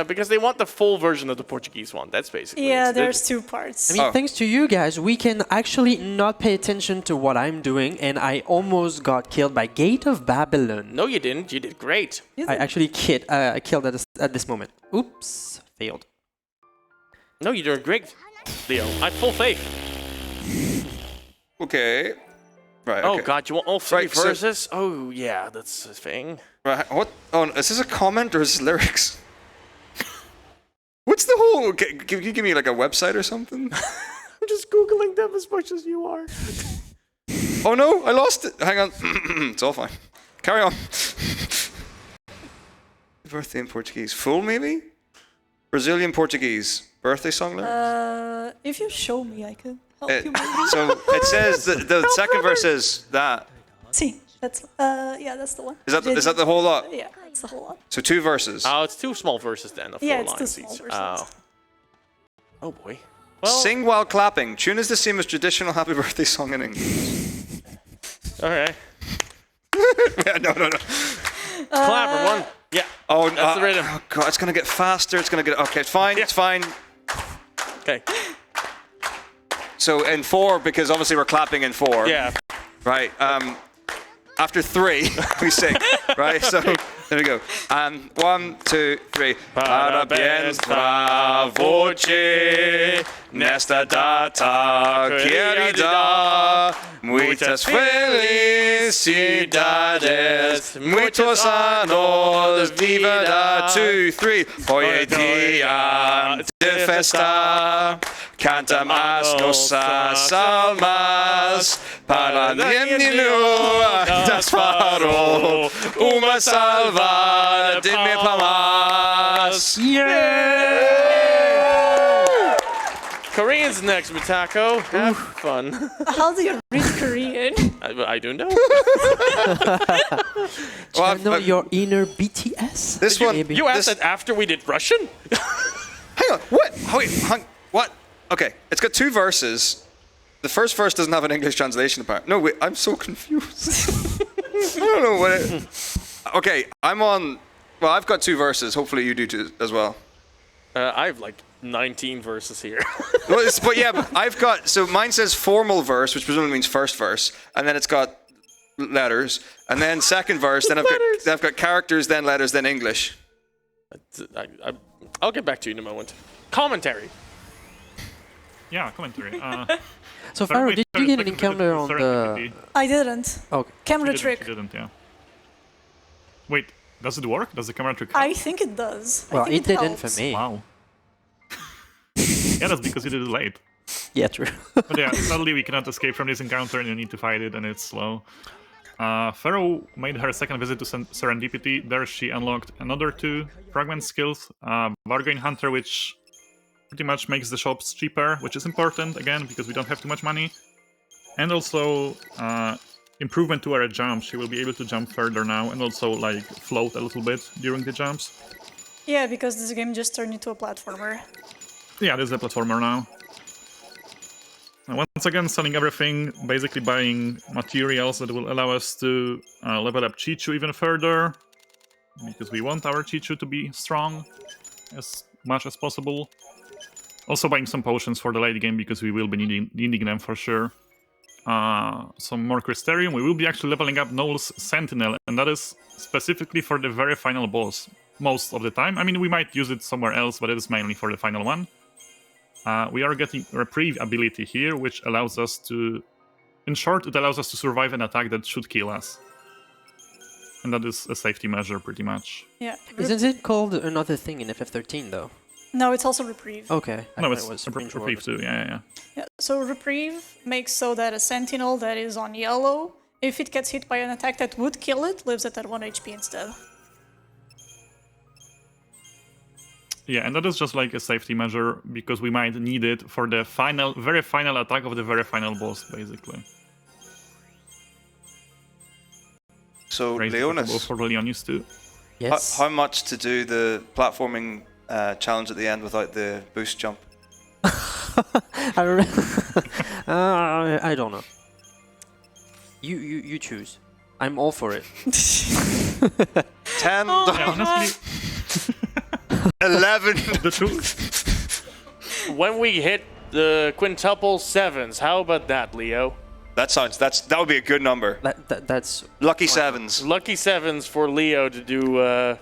because they want the full version of the Portuguese one. That's basically Yeah, it. there's two parts. I mean, thanks to you guys, we can actually not pay attention to what I'm doing, and I almost got killed by Gate of Babylon. No, you didn't. You did great. I actually killed at this moment. Oops, failed. No, you're doing great, Leo. I have full faith. Okay. Right. Oh Okay. god, you want all three Right, so- verses? Oh yeah, that's a thing. Right. What? Oh, is this a comment or is this lyrics? What's the whole? Can you give me like a website or something? I'm just googling them as much as you are. Oh no, I lost it. Hang on. It's all fine. Carry on. Birthday in Portuguese. Full maybe? Brazilian Portuguese. Birthday song lyrics? If you show me, I could help you. So it says the second verse is that. See, that's that's the one. Is that the whole lot? Yeah, that's the whole lot. So 2 verses. Oh, it's 2 small verses then. Of 4 Yeah, it's 2 lines small each. verses. Oh boy. Well, Sing while clapping. Tune is the same as traditional happy birthday song in English. all right. Yeah, no. Clap everyone. Yeah. Oh, That's the rhythm. Oh god, it's gonna get faster. It's gonna get. Okay, it's fine. Yeah. It's fine. Okay. So in 4, because obviously we're clapping in 4. Yeah. Right. After 3, we sing. Right. So there we go. 1, 2, 3. Parabéns pra voce nesta data querida. Muitas felicidades. Muitos anos de vida. 2, 3. Hoy é dia de festa. Canta as nossas almas para menino daspharaoh, uma salva de mil palmas. Korean's next, Mitako. Have fun. How do you read Korean? I don't know. Channel your inner BTS. This one, Maybe. You asked that after we did Russian? hang on, what? Wait, what? Okay, it's got 2 verses. The first verse doesn't have an English translation apparently. No, wait, I'm so confused. I don't know what it... Okay, well, I've got 2 verses. Hopefully you do too as well. I have like 19 verses here. Well, but I've got, so mine says formal verse, which presumably means first verse, and then it's got letters, and then second verse, then I've got characters, then letters, then English. I'll get back to you in a moment. Commentary. Yeah, commentary. So, Pharaoh, did you get an encounter on the... I didn't. Okay. Camera You trick. didn't, yeah. Wait, does it work? Does the camera trick I help? think it does. Well, I think it didn't helps. for me. Wow. Yeah, that's because you did it late. Yeah, true. But yeah, sadly we cannot escape from this encounter and you need to fight it and it's slow. Pharaoh made her second visit to Serendipity. There she unlocked another 2 fragment skills. Bargain Hunter, which pretty much makes the shops cheaper, which is important, again, because we don't have too much money. And also improvement to her jump. She will be able to jump further now and also like float a little bit during the jumps. Yeah, because this game just turned into a platformer. Yeah, this is a platformer now. And once again, selling everything, basically buying materials that will allow us to level up Chichu even further, because we want our Chichu to be strong as much as possible. Also buying some potions for the late game, because we will be needing them for sure. Some more Crystarium. We will be actually leveling up Noel's Sentinel, and that is specifically for the very final boss most of the time. I mean, we might use it somewhere else, but it is mainly for the final one. We are getting Reprieve ability here, which allows us to... In short, it allows us to survive an attack that should kill us. And that is a safety measure, pretty much. Yeah. Isn't it called another thing in FF13, though? No, it's also Reprieve. Okay. No, thought it's it was Reprieve too, yeah. Yeah, so Reprieve makes so that a Sentinel that is on yellow, if it gets hit by an attack that would kill it, lives at 1 HP instead. Yeah, and that is just like a safety measure, because we might need it for the very final attack of the very final boss, basically. So, Raise it Leonis, for the Leonis too. Yes. how much to do the platforming challenge at the end without the boost jump? I don't know. I don't know. You choose. I'm all for it. 10, Yeah, honestly, 11. the two... When we hit the quintuple 7s, how about that, Leo? That would be a good number. That's Lucky 7s. Lucky 7s for Leo to do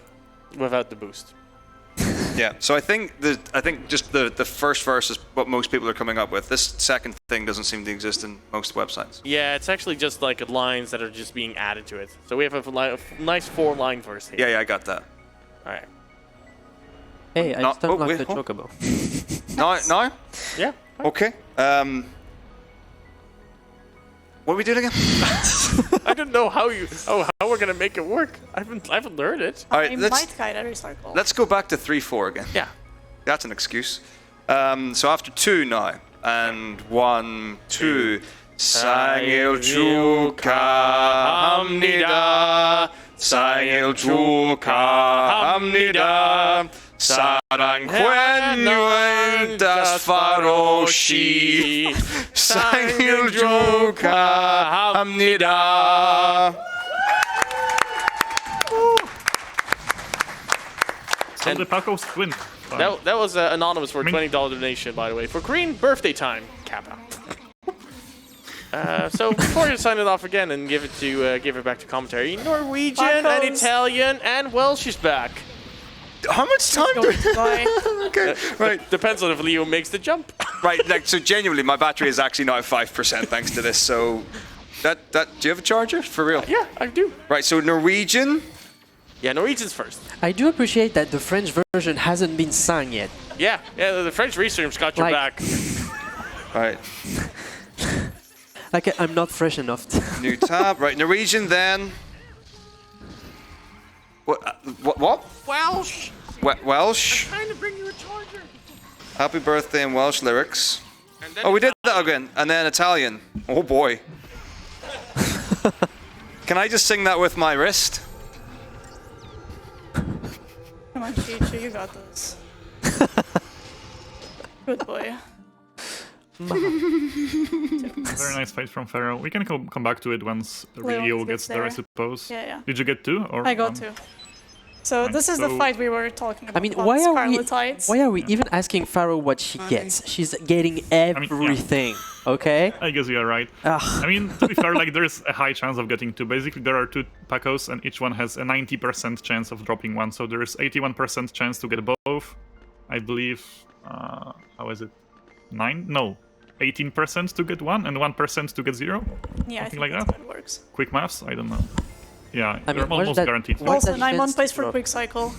without the boost. Yeah, so I think just the first verse is what most people are coming up with. This second thing doesn't seem to exist in most websites. Yeah, it's actually just like lines that are just being added to it. So we have a nice 4-line verse here. Yeah, I got that. All right. Hey, I No, just unlocked wait, the hold- chocobo. Now? Yeah. Okay. What are we doing again? I don't know how we're gonna make it work. I haven't learned it. All I right, might guide every circle. let's go back to 3-4 again. Yeah. That's an excuse. So after 2 now, and 1, 2. Sangil chuka hamnida, Sangil chuka hamnida, Sarang kwen daspharaoh shi, Sangil chuka hamnida. So the Pacos win. That was anonymous for a $20 donation, by the way, for Green birthday time, Kappa. So before you sign it off again and give it back to commentary, Norwegian and Tacos. Italian and Welsh is back. How much time do we Bye. Okay, right. Depends on if Leo makes the jump. Right, like, so genuinely, my battery is actually now 5% thanks to this, so... do you have a charger? For real? Yeah, I do. Right, so Norwegian... Yeah, Norwegian's first. I do appreciate that the French version hasn't been sung yet. Yeah, the French restream's got your Like- back. Right, Like, I'm not fresh enough. new tab. Right, Norwegian then... What? Welsh. Welsh. Trying to bring you a charger. Happy birthday in Welsh lyrics. And then Oh, we did that again. And then Italian. Oh boy. Can I just sing that with my wrist? Come on, Chichu, you got this. Good boy. Very nice fight from Pharaoh. We can come back to it once Leo gets gets there, I there. suppose. Yeah. Did you get 2? Or I got one? 2. So this is the So- fight we were talking about. I mean, about why are Scarletites. we even asking Pharaoh what she gets? She's getting everything, okay? I guess you are right. Ugh. I mean, to be fair, like there's a high chance of getting 2. Basically, there are 2 Pacos, and each one has a 90% chance of dropping 1. So there is 81% chance to get both. I believe. How is it? 9? No, 18% to get 1 and 1% to get 0. Yeah, I Something think like that's that. how it works. Quick maths? I don't know. Yeah, I they're mean, what's almost that- guaranteed. what- Also, that 9 chance place to for drop? quick cycle.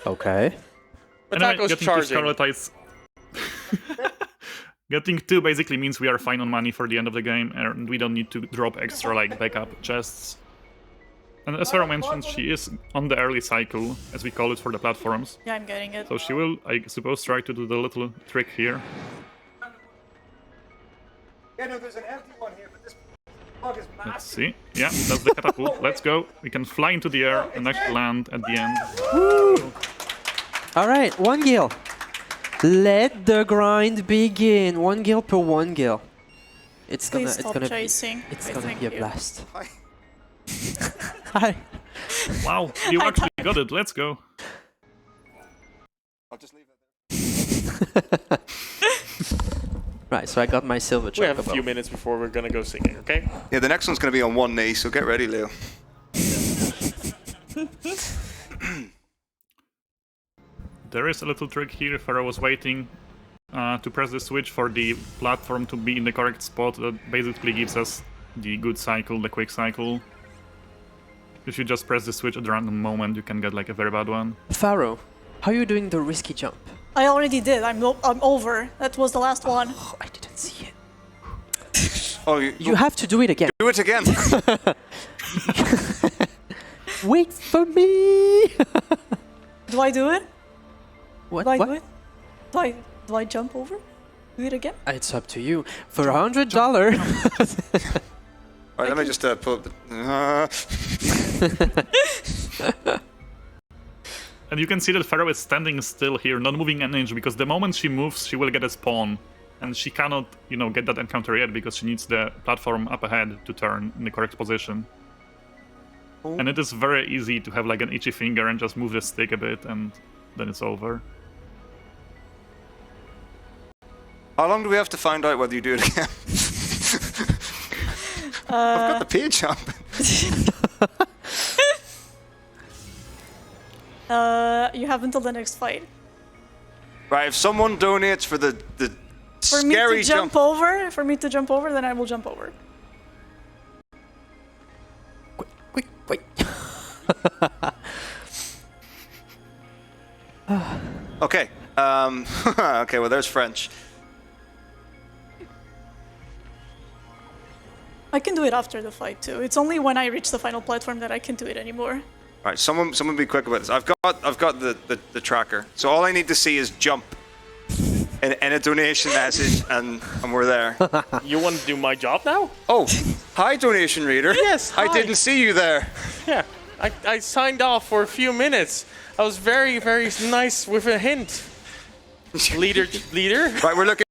Okay. But Anyway, Taco's getting charging. 2 Scarletites. Getting 2 basically means we are fine on money for the end of the game, and we don't need to drop extra like backup chests. And as Sarah mentioned, she is on the early cycle, as we call it for the platforms. Yeah, I'm getting it. So she will, I suppose, try to do the little trick here. Yeah, no, there's an empty one here, but this plug is massive. Let's see. Yeah, that's the catapult. Let's go. We can fly into the air and actually land at the end. All right, 1 gil. Let the grind begin. 1 gil per 1 gil. It's gonna, Please it's stop gonna chasing. be, it's I gonna thank be a you. blast. Hi. Hi. Wow, you actually got it. Let's go. I'll just leave it there. Right, so I got my silver chocobo. We have a few minutes before we're gonna go singing, okay? Yeah, the next one's going to be on 1 knee, so get ready, Leo. There is a little trick here. Pharaoh was waiting to press the switch for the platform to be in the correct spot. That basically gives us the good cycle, the quick cycle. If you just press the switch at the random moment, you can get like a very bad one. Pharaoh, how are you doing the risky jump? I already did. I'm over. That was the last one. Oh, I didn't see it. Oh, You have to do it again. do it again. Wait for me. Do I do it? What? Do I what? do it? Do I jump over? Do it again? It's up to you. For $100. Right, let me just pull up the... And you can see that Pharaoh is standing still here, not moving an inch, because the moment she moves, she will get a spawn. And she cannot, you know, get that encounter yet, because she needs the platform up ahead to turn in the correct position. Oh. And it is very easy to have like an itchy finger and just move the stick a bit, and then it's over. How long do we have to find out whether you do it again? I've got the page up. You have until the next fight. Right, if someone donates for the For me scary to jump over, then I will jump over. Quick. Okay. Okay, well, there's French. I can do it after the fight too. It's only when I reach the final platform that I can do it anymore. All right, someone be quick about this. I've got the tracker. So all I need to see is jump in a donation message, and we're there. You want to do my job now? Oh, hi, donation reader. Yes, I hi. didn't see you there. Yeah, I signed off for a few minutes. I was very, very nice with a hint. Leader. Right, we're looking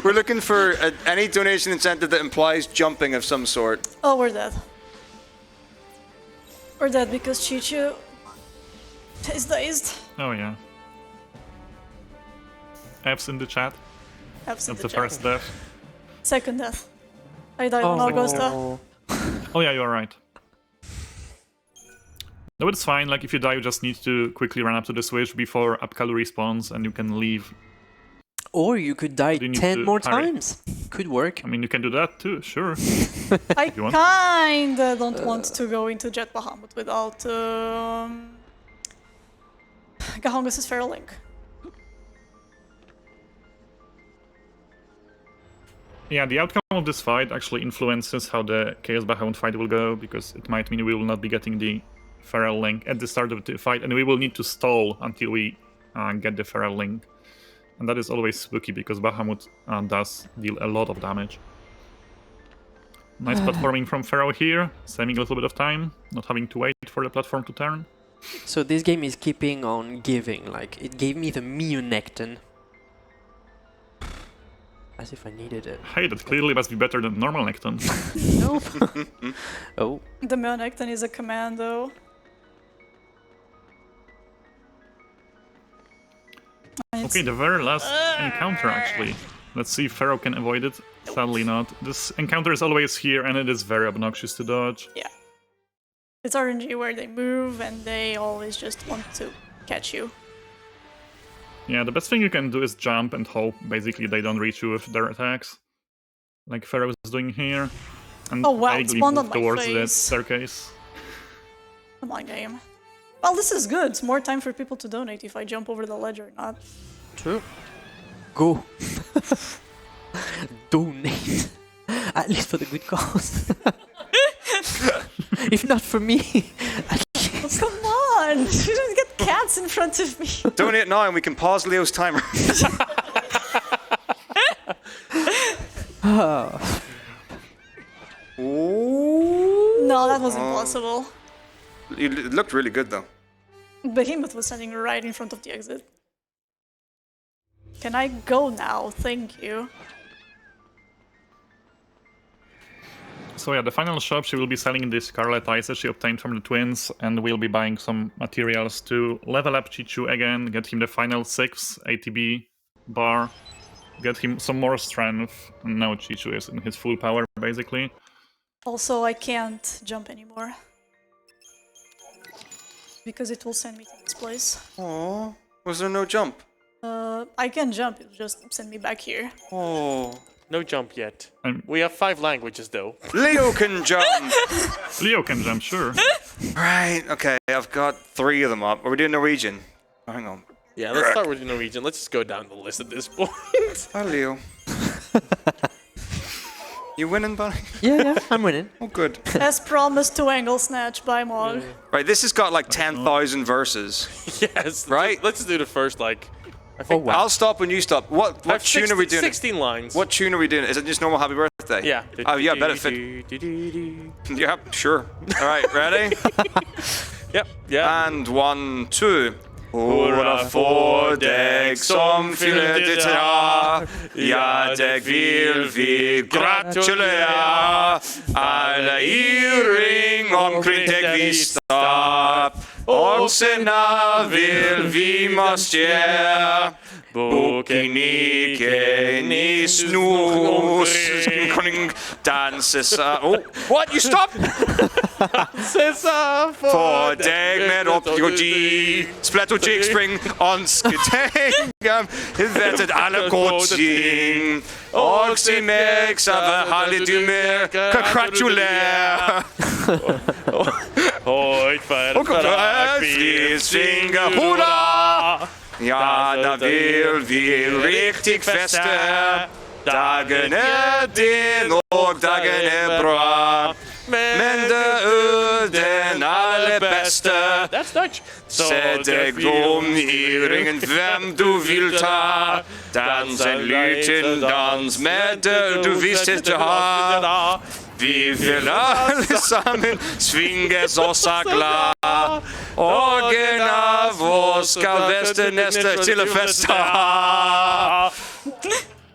we're looking for any donation incentive that implies jumping of some sort. Oh, we're dead. We're dead because Chichu is dazed. Oh yeah. F's in the chat. F's in That's the the chat. first death. Second death. I died on Augusta. Oh yeah, you're right. No, it's fine. Like if you die, you just need to quickly run up to the switch before Apkalu respawns, and you can leave. Or you could die You need 10 to more hurry. times. Could work. I mean, you can do that too, sure. I You want? kinda don't want to go into Jet Bahamut without Gahongus' Feral Link. Yeah, the outcome of this fight actually influences how the Chaos Bahamut fight will go, because it might mean we will not be getting the Feral Link at the start of the fight, and we will need to stall until we get the Feral Link. And that is always spooky, because Bahamut does deal a lot of damage. Nice platforming from Pharaoh here, saving a little bit of time, not having to wait for the platform to turn. So this game is keeping on giving. Like, it gave me the Meonecton. As if I needed it. Hey, that clearly must be better than normal Necton. Nope. Oh. The Meonecton is a commando. Okay, the very last encounter actually. Let's see if Pharaoh can avoid it. Sadly not. This encounter is always here, and it is very obnoxious to dodge. Yeah. It's RNG where they move and they always just want to catch you. Yeah, the best thing you can do is jump and hope basically they don't reach you with their attacks. Like Pharaoh is doing here. And Oh, wow, it vaguely spawned move on my towards the face. staircase. Come on, game. Well, this is good. It's more time for people to donate if I jump over the ledge or not. True. Go. Donate. At least for the good cause. If not for me, at least. Come on! You don't get cats in front of me. Donate now and we can pause Leo's timer. No, that was impossible. It looked really good though. Behemoth was standing right in front of the exit. Can I go now? Thank you. So yeah, the final shop, she will be selling the Scarlet Eyes that she obtained from the twins, and we'll be buying some materials to level up Chichu again, get him the final 6 ATB bar, get him some more strength, and now Chichu is in his full power, basically. Also, I can't jump anymore. Because it will send me to this place. Oh, was there no jump? I can jump, it'll just send me back here. Oh. No jump yet. Um, We have 5 languages though. Leo can jump! Leo can jump, sure. Right, okay, I've got 3 of them up. Are we doing Norwegian? Oh, hang on. Yeah, let's start with the Norwegian. Let's just go down the list at this point. Hi, Leo. You winning, buddy? Yeah, I'm winning. Oh, good. As promised to angle snatch by Mog. Right, this has got like 10,000 verses. Yes. Right? Let's do the first, like... I Oh, think wow. I'll stop when you stop. What I have tune are we doing? 16 lines. What tune are we doing? Is it just normal Happy Birthday? Yeah. Oh, yeah, I bet it fit. Yeah, sure. All right, ready? Yep, yeah. And 1, 2. Hurra for deg som fyller ditt år. Ja, deg vil vi gratulere. Alle i ring omkring deg vi stopp. Og senere vil vi måste gjøre. Bokinike ni snus. Danses. Oh, what? You stop! For dag med op jo de. Splatter jig spring on sketang. Vettet alle korting. Og se mæks af halde du mer. Congratulere. Højt for Finger, hurra! Ja, da vil vi rigtig feste. Dagen din, og dagen bra. Men det den allerbedste. That's Dutch. Sæt dig i ringen, hvem du vil ta. Dans en liten dans med det du vidste du har. Vi vil alle sammen svinges og glad. Og en av oss skal veste næste til fest.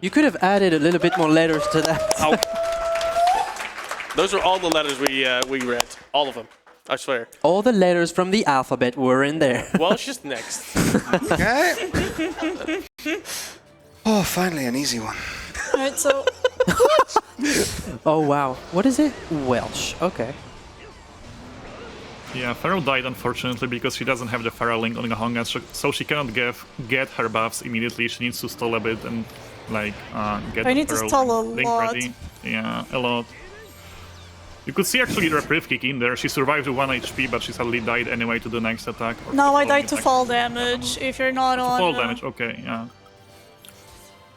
You could have added a little bit more letters to that. Those are all the letters we read. All of them. I swear. All the letters from the alphabet were in there. Welsh next. Okay. Oh, finally an easy one. Alright, so Oh wow. What is it? Welsh. Okay. Yeah, Pharaoh died unfortunately because she doesn't have the Pharaoh link on Gahonga, so she cannot get her buffs immediately. She needs to stall a bit and like get I the need to Pharaoh stall a link lot. ready. Yeah, a lot. You could see actually the reprieve kick in there. She survived with 1 HP, but she suddenly died anyway to the next attack. now I died to fall damage. If you're not on Fall damage, okay, yeah.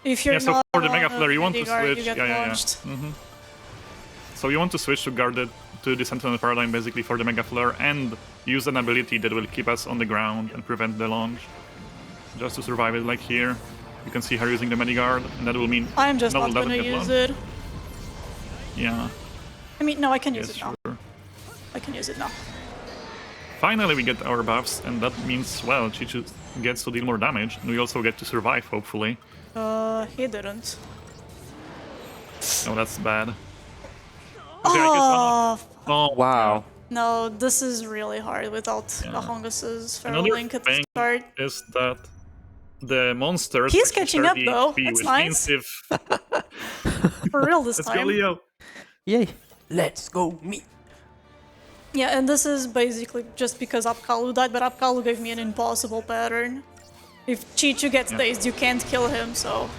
if you're Yeah, so not for the on Mega Flare, you want to Midgard, switch. you get Yeah. launched. So you want to switch to Guarded to the Sentinel Paradigm basically for the Mega Flare and use an ability that will keep us on the ground and prevent the launch. Just to survive it, like here. You can see her using the Mediguard, and that will mean I'm just Noble not gonna doesn't get use launched. it. Yeah, I mean, no, I can use yes, it now. sure. I can use it now. Finally we get our buffs, and that means, well, Chichu gets to deal more damage, and we also get to survive, hopefully. He didn't. Oh, that's bad. Okay, I guess oh, Wow. No, this is really hard without Gahongus's Pharaoh Another Link at the thing start. is that the monsters... He's actually catching share up, the though. HP, That's which nice. means if... For real this Let's go, time. Leo! Yay. Let's go me. Yeah, and this is basically just because Apkalu died, but Apkalu gave me an impossible pattern. If Chichu gets dazed, you can't kill him, so...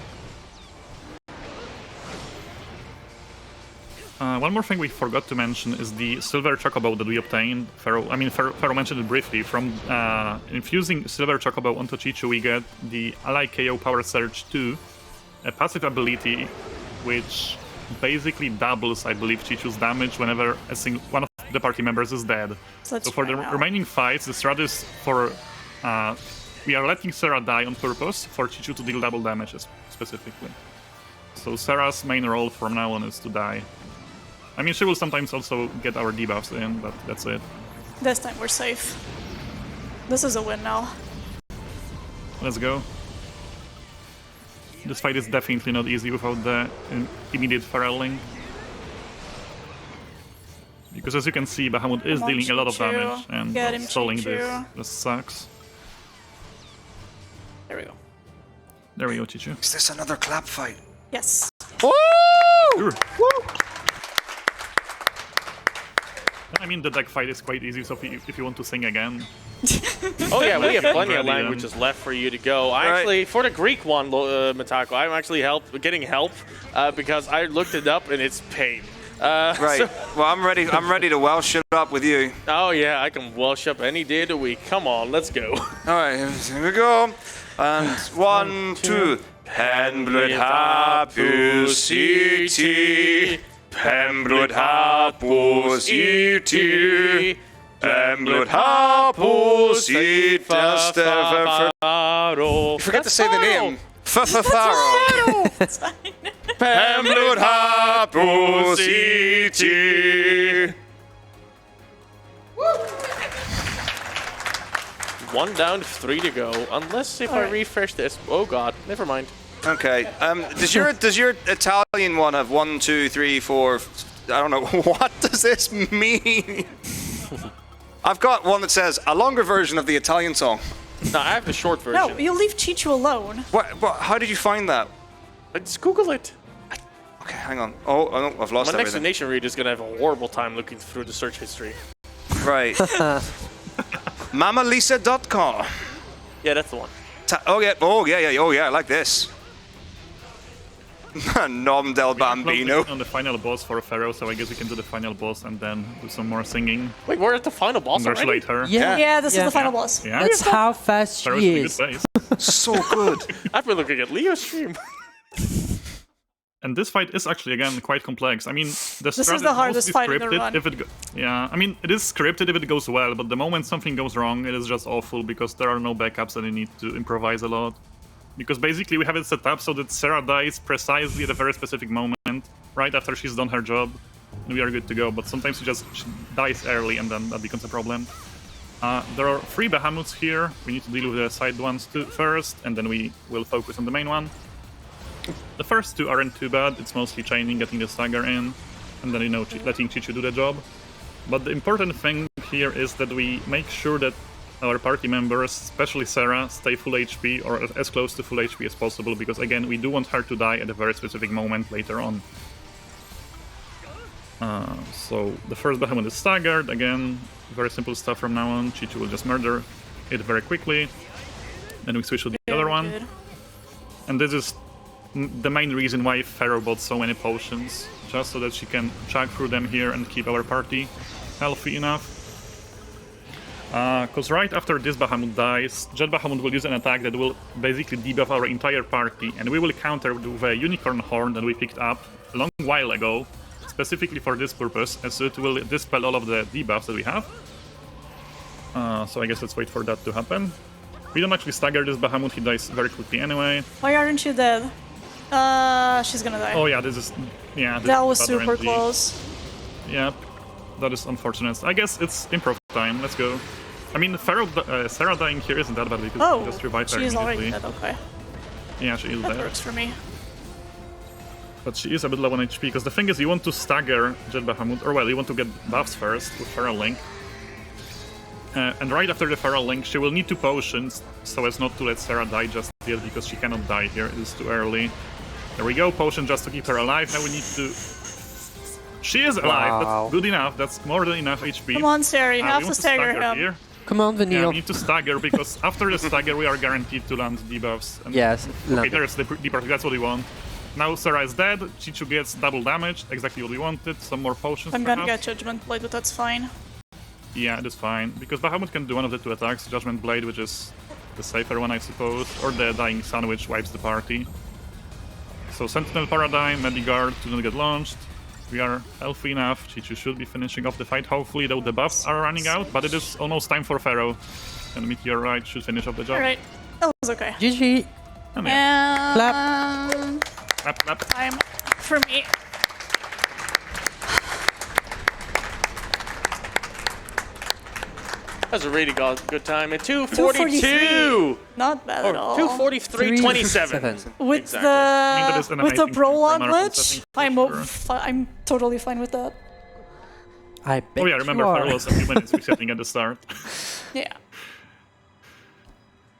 One more thing we forgot to mention is the Silver Chocobo that we obtained. Pharaoh mentioned it briefly. From infusing Silver Chocobo onto Chichu, we get the Ally KO Power Surge 2, a passive ability which basically doubles, I believe, Chichu's damage whenever one of the party members is dead. So So for the remaining fights, the strat is for... we are letting Sarah die on purpose for Chichu to deal double damage specifically. So Sarah's main role from now on is to die. I mean, she will sometimes also get our debuffs in, but that's it. This time we're safe. This is a win now. Let's go. This fight is definitely not easy without the immediate Pharaoh link. Because as you can see, Bahamut is Come on, dealing a lot of Chichu. damage, and Get him, stalling this Chichu. sucks. There we go. There we go, Chichu. Is this another clap fight? Yes. Sure. I mean, the deck fight is quite easy, so if you want to sing again... Oh yeah, we have plenty of Ready, languages left for you to go. right. Actually, for the Greek one, Matako, I'm actually getting help because I looked it up and it's pain. Right. So- Well, I'm ready. I'm ready to Welsh it up with you. oh yeah, I can Welsh up any day of the week. Come on, let's go. All right, here we go. And 1, 2. Penblod hapus iti. Penblod hapus iti. Penblod hapus iti. You forget to say the name. Pharaoh. Penblod hapus iti. One down, 3 to go. Unless if I Alright. refresh this. Oh god, never mind. Okay. Does your Italian one have 1, 2, 3, 4? I don't know. What does this mean? I've got one that says a longer version of the Italian song. No, I have the short version. No, you leave Chichu alone. What? How did you find that? Just Google it. Okay, hang on. Oh, no, I've lost My next everything. nation read is gonna have a horrible time looking through the search history. Right. MamaLisa.com. Yeah, that's the one. Oh yeah, I like this. Nom del Bambino. On the final boss for Pharaoh, so I guess we can do the final boss and then do some more singing. Wait, we're at the final boss already? Congratulate her. Yeah, this is the final boss. Yeah. That's how fast Pharaoh's she in a good is. place. So good. I've been looking at Leo's stream. And this fight is actually, again, quite complex. I mean, the This is the hardest fight in the run. Yeah, I mean, it is scripted if it goes well, but the moment something goes wrong, it is just awful because there are no backups and you need to improvise a lot. Because basically we have it set up so that Sarah dies precisely at a very specific moment, right after she's done her job, and we are good to go. But sometimes she dies early and then that becomes a problem. There are 3 Bahamutes here. We need to deal with the side ones first, and then we will focus on the main one. The first 2 aren't too bad. It's mostly chaining, getting the stagger in, and then, letting Chichu do the job. But the important thing here is that we make sure that our party members, especially Sarah, stay full HP or as close to full HP as possible, because again, we do want her to die at a very specific moment later on. So the first Bahamut is staggered. Again, very simple stuff from now on. Chichu will just murder it very quickly. Then we switch to the other one. Good. And this is the main reason why Pharaoh bought so many potions, just so that she can chug through them here and keep our party healthy enough. Because right after this Bahamut dies, Jet Bahamut will use an attack that will basically debuff our entire party, and we will counter with a unicorn horn that we picked up a long while ago, specifically for this purpose, as it will dispel all of the debuffs that we have. So I guess let's wait for that to happen. We don't actually stagger this Bahamut, he dies very quickly anyway. Why aren't you dead? She's gonna die. Oh yeah, this is... yeah, this That is was bad super RNG. close. Yep, that is unfortunate. I guess it's improv time, let's go. I mean, Sarah dying here isn't that bad because we Oh, just revive her she's immediately. already dead, okay. Yeah, she is That dead. works for me. But she is a bit low on HP, because the thing is, you want to stagger Jet Bahamut, or well, you want to get buffs first with Feral Link. And right after the Feral Link, she will need 2 potions, so as not to let Sarah die just yet, because she cannot die here, it is too early. There we go, potion just to keep her alive. Now we need to... She is alive, Wow. that's good enough, that's more than enough HP. Come on, Sarah, you We have want to stagger him. here. Come on, Yeah, Vanille. we need to stagger, because after the stagger we are guaranteed to land debuffs. And Yes. okay, there's the debuff, that's what we want. Now Sarah is dead, Chichu gets double damage, exactly what we wanted, some more potions I'm gonna perhaps. get Judgment Blade, but that's fine. Yeah, that's fine, because Bahamut can do one of the 2 attacks, Judgment Blade, which is the safer one I suppose, or the Dying Sun, which wipes the party. So Sentinel Paradigm, Medigard do not get launched. We are healthy enough, Chichu should be finishing off the fight hopefully, though the buffs are running out, but it is almost time for Pharaoh. And Meteorite should finish off the job. Alright, that was okay. GG. And yeah, And clap, clap. time for me. That's a really good time. At 2:43. 2:42. Not bad Or at all. 2:43.27. With Exactly. I mean, that is an the amazing prologue marathon glitch, setting for sure. I'm totally fine with that. I bet Oh yeah, remember you are. Pharaoh was a few minutes resetting at the start. Yeah.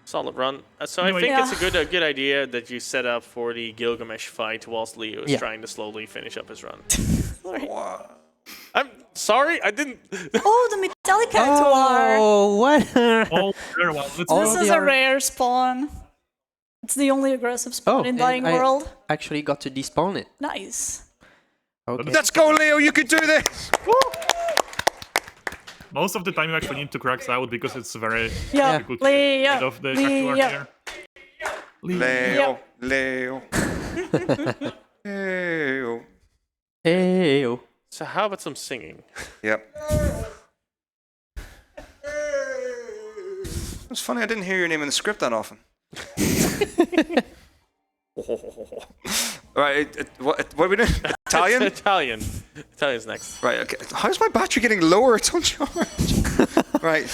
Solid run. So I Anyway. think it's Yeah. a good idea that you set up for the Gilgamesh fight whilst Leo is Yeah. trying to slowly finish up his run. Sorry. I'm sorry, I didn't. Oh, the metallic Cactuar! Oh, what? Oh, very well. Let's Oh, This go. is they a are- rare spawn. It's the only aggressive spawn in and Dying I World. actually got to despawn it. Nice. Okay. Let's go, Leo. You can do this. Most of the time you actually need to crack out because it's very Yeah, difficult to get rid of the Cactuar Leo. here. Leo, Leo. Leo. Ew. So how about some singing? Yep. It's funny, I didn't hear your name in the script that often. Right, what are we doing? Italian? Italian. Italian's next. Right, okay. How's my battery getting lower? It's on charge. Right.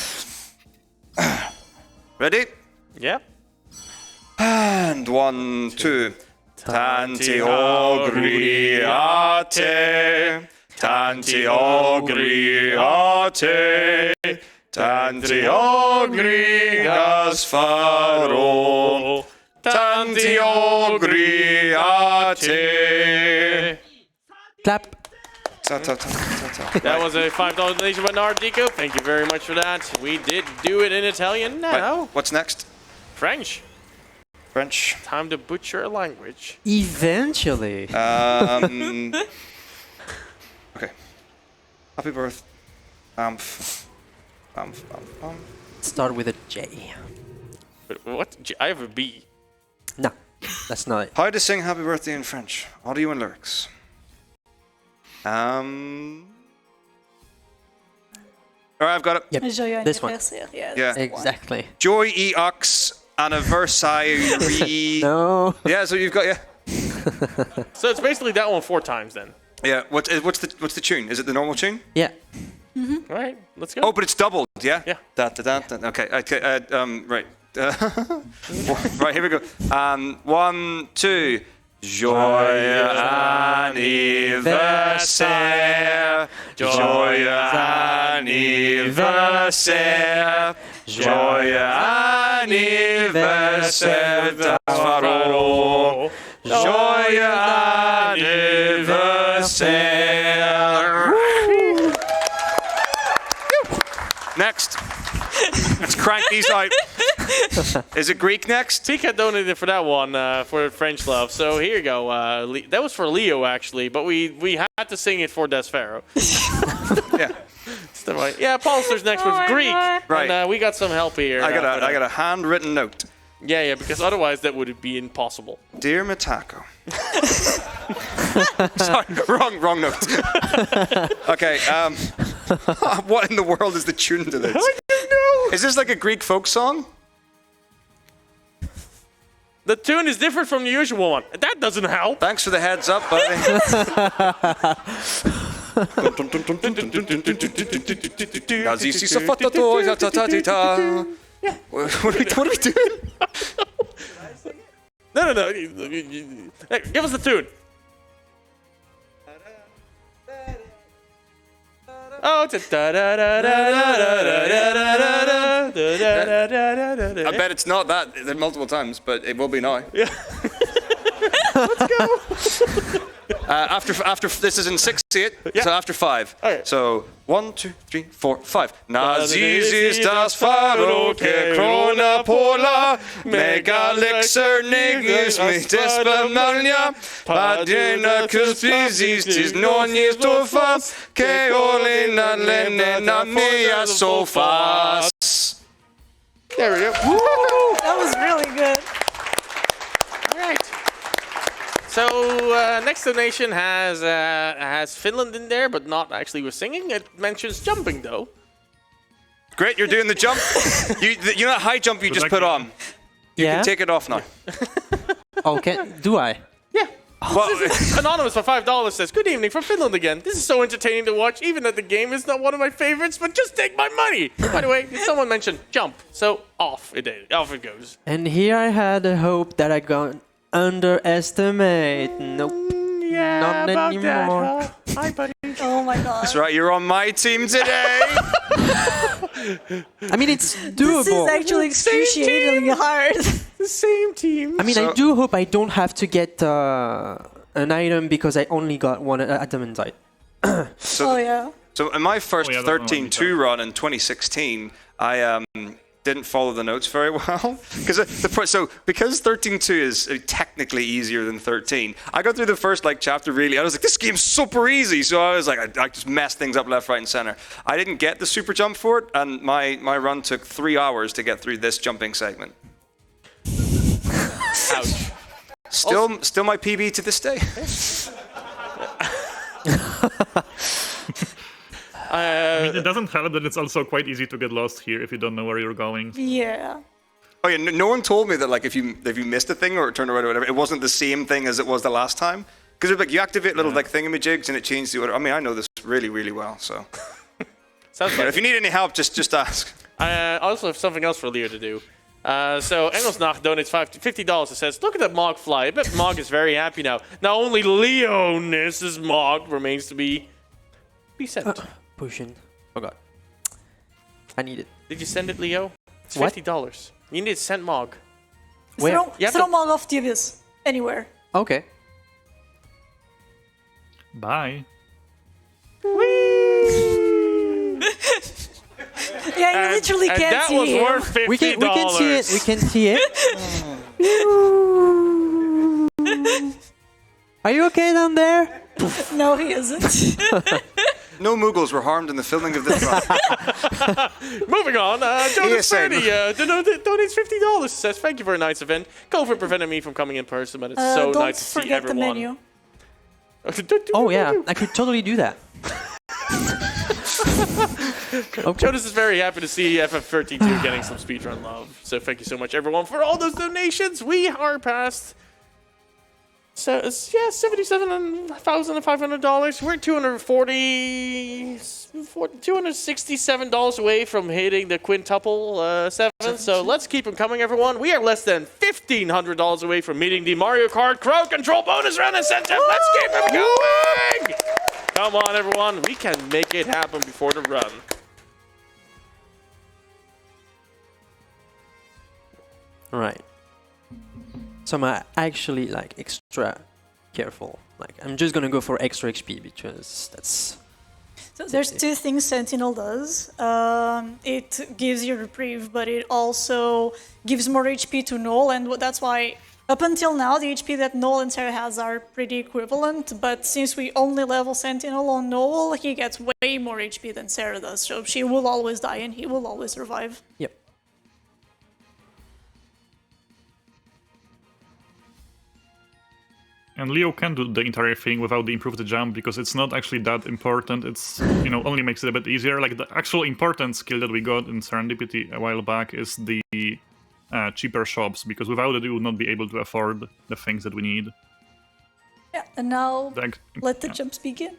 Ready? Yep. And 1, 2. Tanti ogriate, tanti ogriate, Tanti ogri daspharaoh, tanti ogri a te. Clap. That was a $5 donation by Nardico. Thank you very much for that. We did do it in Italian. Now, Right, what's next? French. French. Time to butcher a language. Eventually. Okay. Happy birth. Start with a J. But what? I have a B. No, that's not it. How to sing happy birthday in French. Audio and lyrics. Alright, I've got it. Yep. Joyeux This one. anniversaire. Yeah. Yeah. Exactly. Joy EX anniversary. No. Yeah, so you've got, yeah. So it's basically that one 4 times then. Yeah, what's the tune? Is it the normal tune? Yeah. All right, let's go. Oh, but it's doubled, yeah? Yeah. Okay, right. Right, here we go. 1, 2. Joyeux anniversaire, joyeux anniversaire, joyeux anniversaire, daspharaoh, joyeux anniversaire. Next. Let's crank these out. Is it Greek next? Pika donated for that one for French love. So here you go. That was for Leo actually, but we had to sing it for daspharaoh. Yeah. Yeah, Polster's next with Greek. God. Right. And we got some help here. I got a handwritten note. Yeah, because otherwise that would be impossible. Dear Mitako. Sorry, wrong note. Okay, what in the world is the tune to this? I don't know. Is this like a Greek folk song? The tune is different from the usual one. That doesn't help. Thanks for the heads up, buddy. What are we doing? No. Hey, give us the tune. Oh, it's a da da da da da da da. I bet it's not that multiple times, but it will be now. Yeah. Let's go. After this is in 6/8, Yeah. so after 5. Okay. So 1, 2, 3, 4, 5. Nazis daspharaoh ke krona pola, megalixer nignus mit despemania, padina cuspizis tis nonis tofa, ke olina lenina mea sofas. There we go. That was really good. All right. So next donation has Finland in there, but not actually with singing. It mentions jumping though. Great, you're doing the jump. You know that high jump you just put on. You Yeah. can take it off now. Okay. Do I? Yeah. Well, Anonymous for $5 says, "Good evening from Finland again. This is so entertaining to watch, even though the game is not one of my favorites. But just take my money." By the way, someone mentioned jump, so off it goes. And here I had a hope that I got underestimate. Nope. Yeah, Not about anymore. that. Huh? Hi, buddy. Oh my god. that's right, you're on my team today. I mean, it's This doable. is actually excruciatingly hard. The same team. I mean, I So- do hope I don't have to get an item because I only got one adamantite. Oh yeah. So in my first Oh, yeah, that one 13-2 run in 2016, I didn't follow the notes very well. Because 13-2 is technically easier than 13, I got through the first chapter really. I was like, this game's super easy. So I was like, I just messed things up left, right, and center. I didn't get the super jump for it, and my run took 3 hours to get through this jumping segment. Ouch. Still my PB to this day. It doesn't help that it's also quite easy to get lost here if you don't know where you're going. Yeah. Oh yeah, no one told me that if you missed a thing or it turned around or whatever, it wasn't the same thing as it was the last time. Because you activate little thingamajigs and it changes the order. I mean, I know this really, really well. So Sounds if like. you need any help, just ask. I also have something else for Leo to do. So Engelsnacht donates $50. It says, "Look at that Mog fly. I bet Mog is very happy now. Now only Leonis' Mog remains to be sent." Pushing. Forgot. I need it. Did you send it, Leo? It's What? $50. You need to send Mog. Where? You have Throw to- Mog off the abyss. Anywhere. Okay. Bye. Yeah, you literally and can't that see was him. worth $50. We can see it. We can see it. Are you okay down there? No, he isn't. No Mughals were harmed in the filming of this run. Moving on, Jonas ESA. 30 donates $50. Says, thank you for a nice event. Go for preventing me from coming in person, but it's so Don't nice to see forget the everyone. menu. Oh yeah, I could totally do that. Okay. Jonas is very happy to see FF13-2 getting some speedrun love. So thank you so much, everyone, for all those donations. We are past... So, yeah, $77,500. We're $267 away from hitting the quintuple 7. So let's keep them coming, everyone. We are less than $1,500 away from meeting the Mario Kart Crowd Control bonus run incentive. Let's keep them going! Come on, everyone. We can make it happen before the run. Right. So I'm actually like extra careful. Like I'm just gonna go for extra XP because that's. So there's two things Sentinel does. It gives you reprieve, but it also gives more HP to Null, and that's why up until now the HP that Null and Sarah has are pretty equivalent. But since we only level Sentinel on Null, he gets way more HP than Sarah does. So she will always die and he will always survive. Yep. And Leo can do the entire thing without the improved jump because it's not actually that important. It's, you know, only makes it a bit easier. Like the actual important skill that we got in Serendipity a while back is the cheaper shops, because without it we would not be able to afford the things that we need. Yeah, and now let the jumps begin.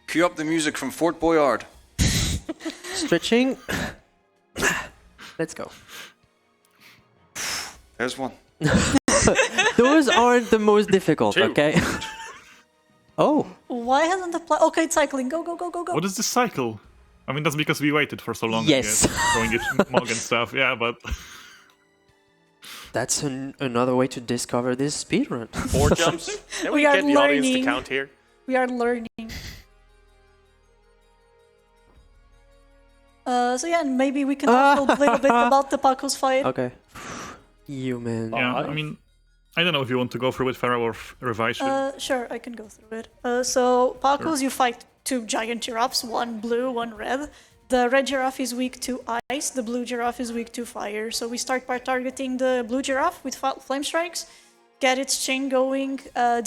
Cue up the music from Fort Boyard. Stretching. Let's go. There's one. Those aren't the most difficult, Two. okay? Oh. Why hasn't the okay, it's cycling. Go, go, go, go, go. What is this cycle? I mean, that's because we waited for so long. Yes. I guess, going it Mog and stuff. Yeah, but That's another way to discover this speedrun. 4 jumps. Can We we are get the audience to learning. count here? We are learning. So yeah, and maybe we can talk a little bit about the Paco's fight. Okay. You man. yeah, I mean, I don't know if you want to go through with Pharaoh or Revise. Sure, I can go through it. So Paco's, you fight 2 giant giraffes, one blue, one red. The red giraffe is weak to ice, the blue giraffe is weak to fire. So we start by targeting the blue giraffe with flame strikes, get its chain going,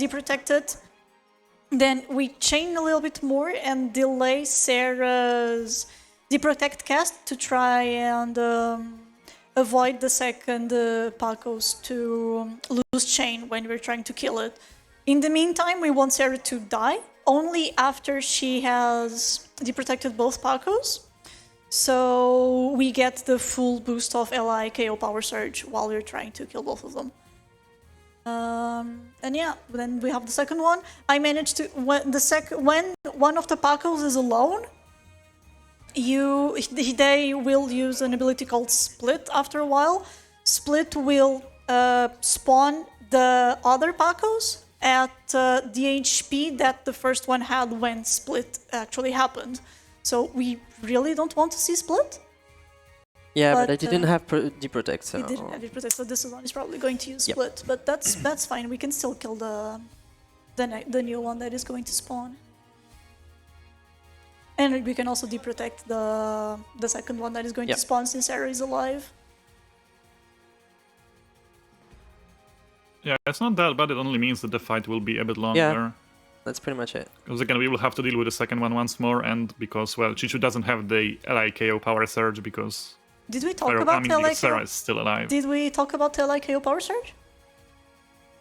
deprotect it. Then we chain a little bit more and delay Sarah's deprotect cast to try and avoid the second Paco's to lose chain when we're trying to kill it. In the meantime, we want Sarah to die only after she has deprotected both Paco's. So we get the full boost of LI KO Power Surge while we're trying to kill both of them. And yeah, then we have the second one. I managed to when one of the Paco's is alone, they will use an ability called Split after a while. Split will spawn the other Paco's at the HP that the first one had when Split actually happened. So we really don't want to see Split. Yeah, but I But, didn't have deprotect, so... We didn't have it protect, so this one is probably going to use Yep. Split. But that's fine. We can still kill the new one that is going to spawn. And we can also deprotect the second one that is going Yep. to spawn since Sarah is alive. Yeah, it's not that bad. It only means that the fight will be a bit longer. Yeah. That's pretty much it. Because again, we will have to deal with the second one once more, and because, well, Chichu doesn't have the LIKO power surge because Did we talk Sarah, about because Sarah LIKO? is still alive. Did we talk about the LIKO power surge?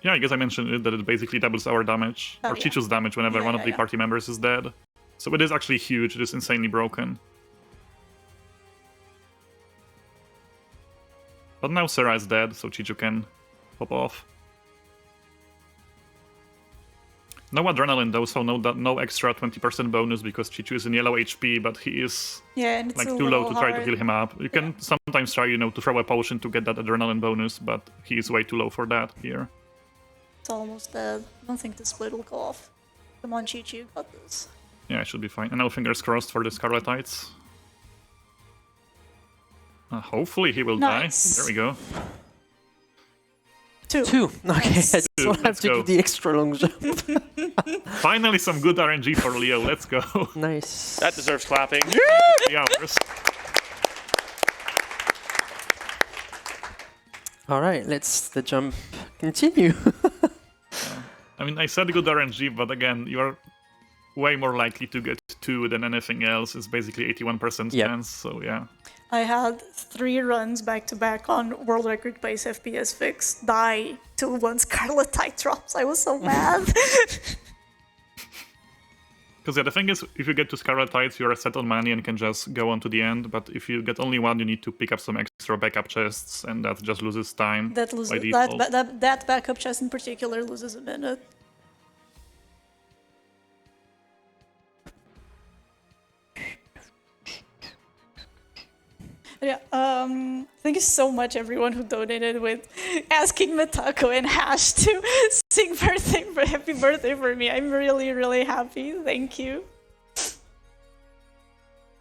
Yeah, I guess I mentioned it, that it basically doubles our damage, Oh, or yeah. Chichu's damage whenever Yeah, one of yeah, the yeah. party members is dead. So it is actually huge, it is insanely broken. But now Sarah is dead, so Chichu can pop off. No adrenaline though, so no extra 20% bonus because Chichu is in yellow HP, but he is Yeah, and it's like a too low little to try to hard. heal him up. You can sometimes try, to throw a potion to get that adrenaline bonus, but he is way too low for that here. It's almost dead. I don't think the split will go off. Come on, Chi-Chi, you got this. Yeah, it should be fine. And now fingers crossed for the Scarletites. Hopefully he will Nice. die. There we go. 2. 2. Okay, I just Two, won't have let's to go. do the extra long jump. Finally some good RNG for Leo. Let's go. Nice. That deserves clapping. 3 hours. All right, let's the jump continue. I mean, I said good RNG, but again, you are way more likely to get 2 than anything else. It's basically 81% Yep. chance, so yeah. I had 3 runs back to back on world record pace FPS fix, die to 1 Scarletite drops. I was so mad. Because yeah, the thing is, if you get to Scarletites, you're set on money and can just go on to the end, but if you get only 1, you need to pick up some extra backup chests, and that just loses time That by loses default. that backup chest in particular loses a minute. Yeah, thank you so much everyone who donated with asking Mitako and Hash to sing happy birthday for me. I'm really, really happy. Thank you.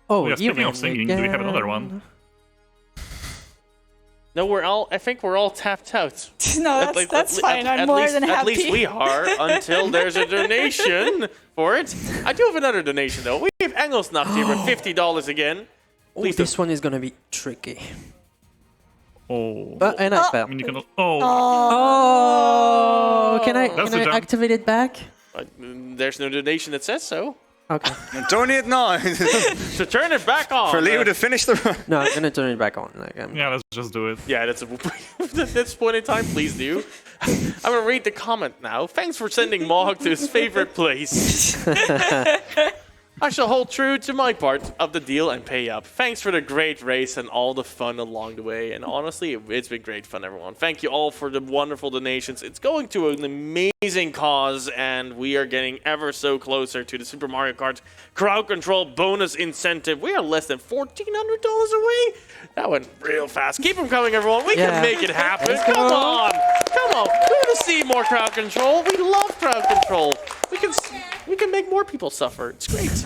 Oh, Yeah, you speaking of win singing, do we have another again. one? No, I think we're all tapped out. No, that's fine. I'm more than happy. At least we are, until there's a donation for it. I do have another donation, though. We have Engelsnacht here with $50 again. Oh, Please this one is gonna be tricky. Oh. And I fell. I mean, you can... Oh. Oh, can I That's the jump. activate it back? There's no donation that says so. Okay. Donate now So turn it back on. for Leo to finish the run. No, I'm gonna turn it back on. Like, Yeah, let's just do it. Yeah, that's at this point in time, please do. I'm gonna read the comment now. Thanks for sending Mohawk to his favorite place. I shall hold true to my part of the deal and pay up. Thanks for the great race and all the fun along the way. And honestly, it's been great fun, everyone. Thank you all for the wonderful donations. It's going to an amazing cause, and we are getting ever so closer to the Super Mario Kart crowd control bonus incentive. We are less than $1,400 away. That went real fast. Keep them coming, everyone. We can make it happen. Let's go. Come on. Come on. We want to see more crowd control. We love crowd control. We can make more people suffer. It's great.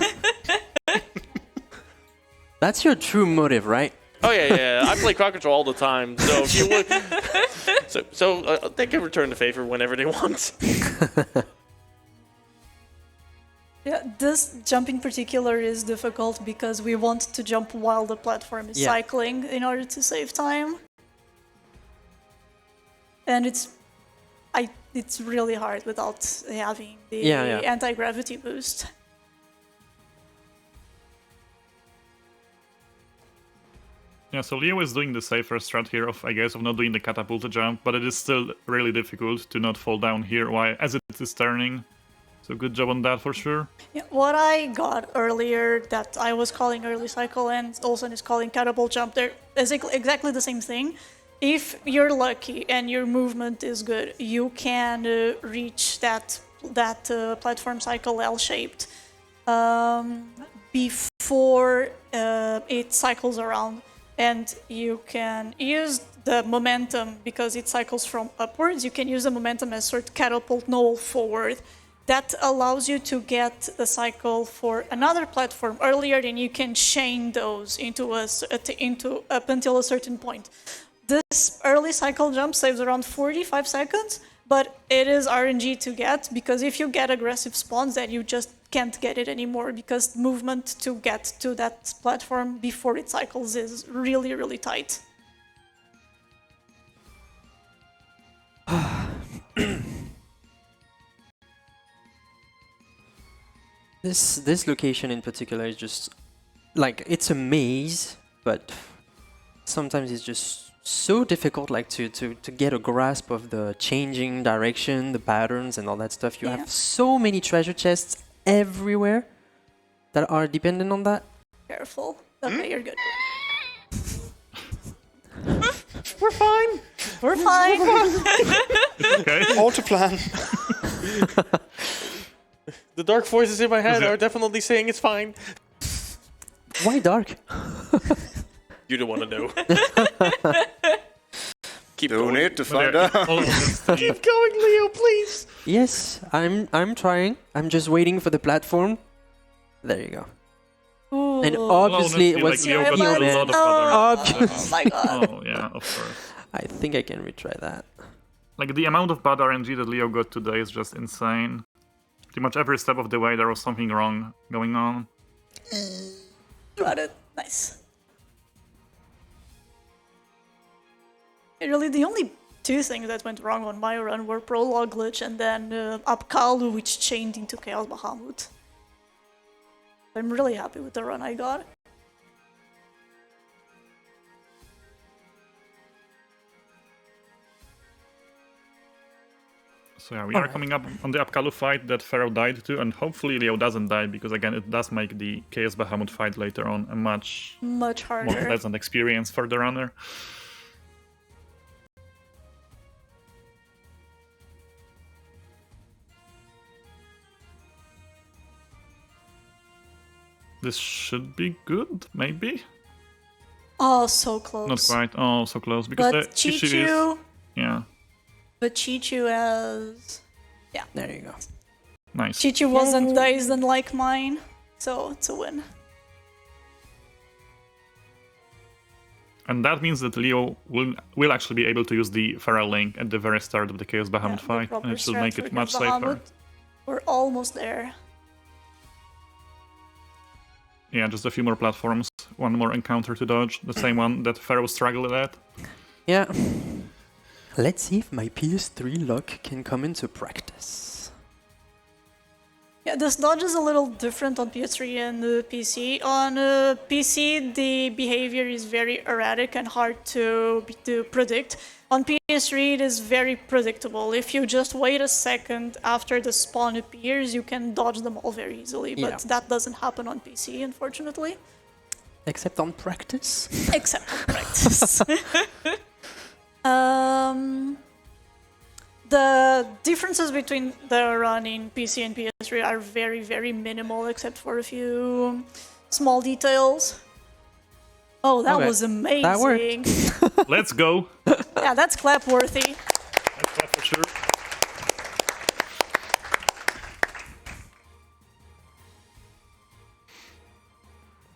that's your true motive, right? Oh yeah. I play crowd control all the time. So if you would, they can return the favor whenever they want. Yeah, this jump in particular is difficult because we want to jump while the platform is cycling in order to save time. And it's really hard without having the anti-gravity boost. Yeah, so Leo is doing the safer strat here of, I guess, of not doing the catapult jump, but it is still really difficult to not fall down here as it is turning. So good job on that for sure. Yeah, what I got earlier that I was calling early cycle and Olsen is calling catapult jump, they're exactly the same thing. If you're lucky and your movement is good, you can reach that platform cycle L-shaped before it cycles around. And you can use the momentum, because it cycles from upwards, you can use the momentum as sort of catapult null forward. That allows you to get the cycle for another platform earlier, and you can chain those into up until a certain point. This early cycle jump saves around 45 seconds, but it is RNG to get, because if you get aggressive spawns, then you just can't get it anymore, because movement to get to that platform before it cycles is really, really tight. This location in particular is just like, it's a maze, but sometimes it's just so difficult, like to get a grasp of the changing direction, the patterns and all that stuff. You have so many treasure chests everywhere that are dependent on that. Careful. Okay, you're good. We're fine. We're fine. Okay. All to plan. The dark voices in my head it- are definitely saying it's fine. Why dark? You don't want to know. Keep going. Donate to But find yeah, out. Keep going, Leo, please. Yes, I'm trying. I'm just waiting for the platform. There you go. Ooh. And Well, obviously, honestly, what's like, Leo got Yeah, a man? lot of butter. Oh my god. Oh yeah, of course. I think I can retry that. Like the amount of bad RNG that Leo got today is just insane. Pretty much every step of the way there was something wrong going on. Got it. Nice. Really, the only two things that went wrong on my run were Prologue Glitch and then Apkalu, which chained into Chaos Bahamut. I'm really happy with the run I got. So yeah, we are coming up on the Apkalu fight that Pharaoh died to, and hopefully Leo doesn't die, because again, it does make the Chaos Bahamut fight later on a much more Harder. pleasant experience for the runner. This should be good, maybe? Oh, so close. Not quite. Oh, so close. Because But the issue is... Chichu. Yeah, But Chichu has. There you go. nice. Chichu wasn't dazed unlike mine, so it's a win. And that means that Leo will actually be able to use the Pharaoh link at the very start of the Chaos Bahamut the fight, proper and it should strat make for it much Chaos safer. Bahamut. We're almost there. Yeah, just a few more platforms, one more encounter to dodge, the same one that Pharaoh struggled at. Yeah. Let's see if my PS3 luck can come into practice. Yeah, this dodge is a little different on PS3 and PC. On PC, the behavior is very erratic and hard to predict. On PS3, it is very predictable. If you just wait a second after the spawn appears, you can dodge them all very easily. But Yeah. that doesn't happen on PC, unfortunately. Except on practice. Except on practice. The differences between the run in PC and PS3 are very, very minimal, except for a few small details. Oh, that Okay. was amazing. That worked. Let's go! Yeah, that's clap-worthy. That's that for sure.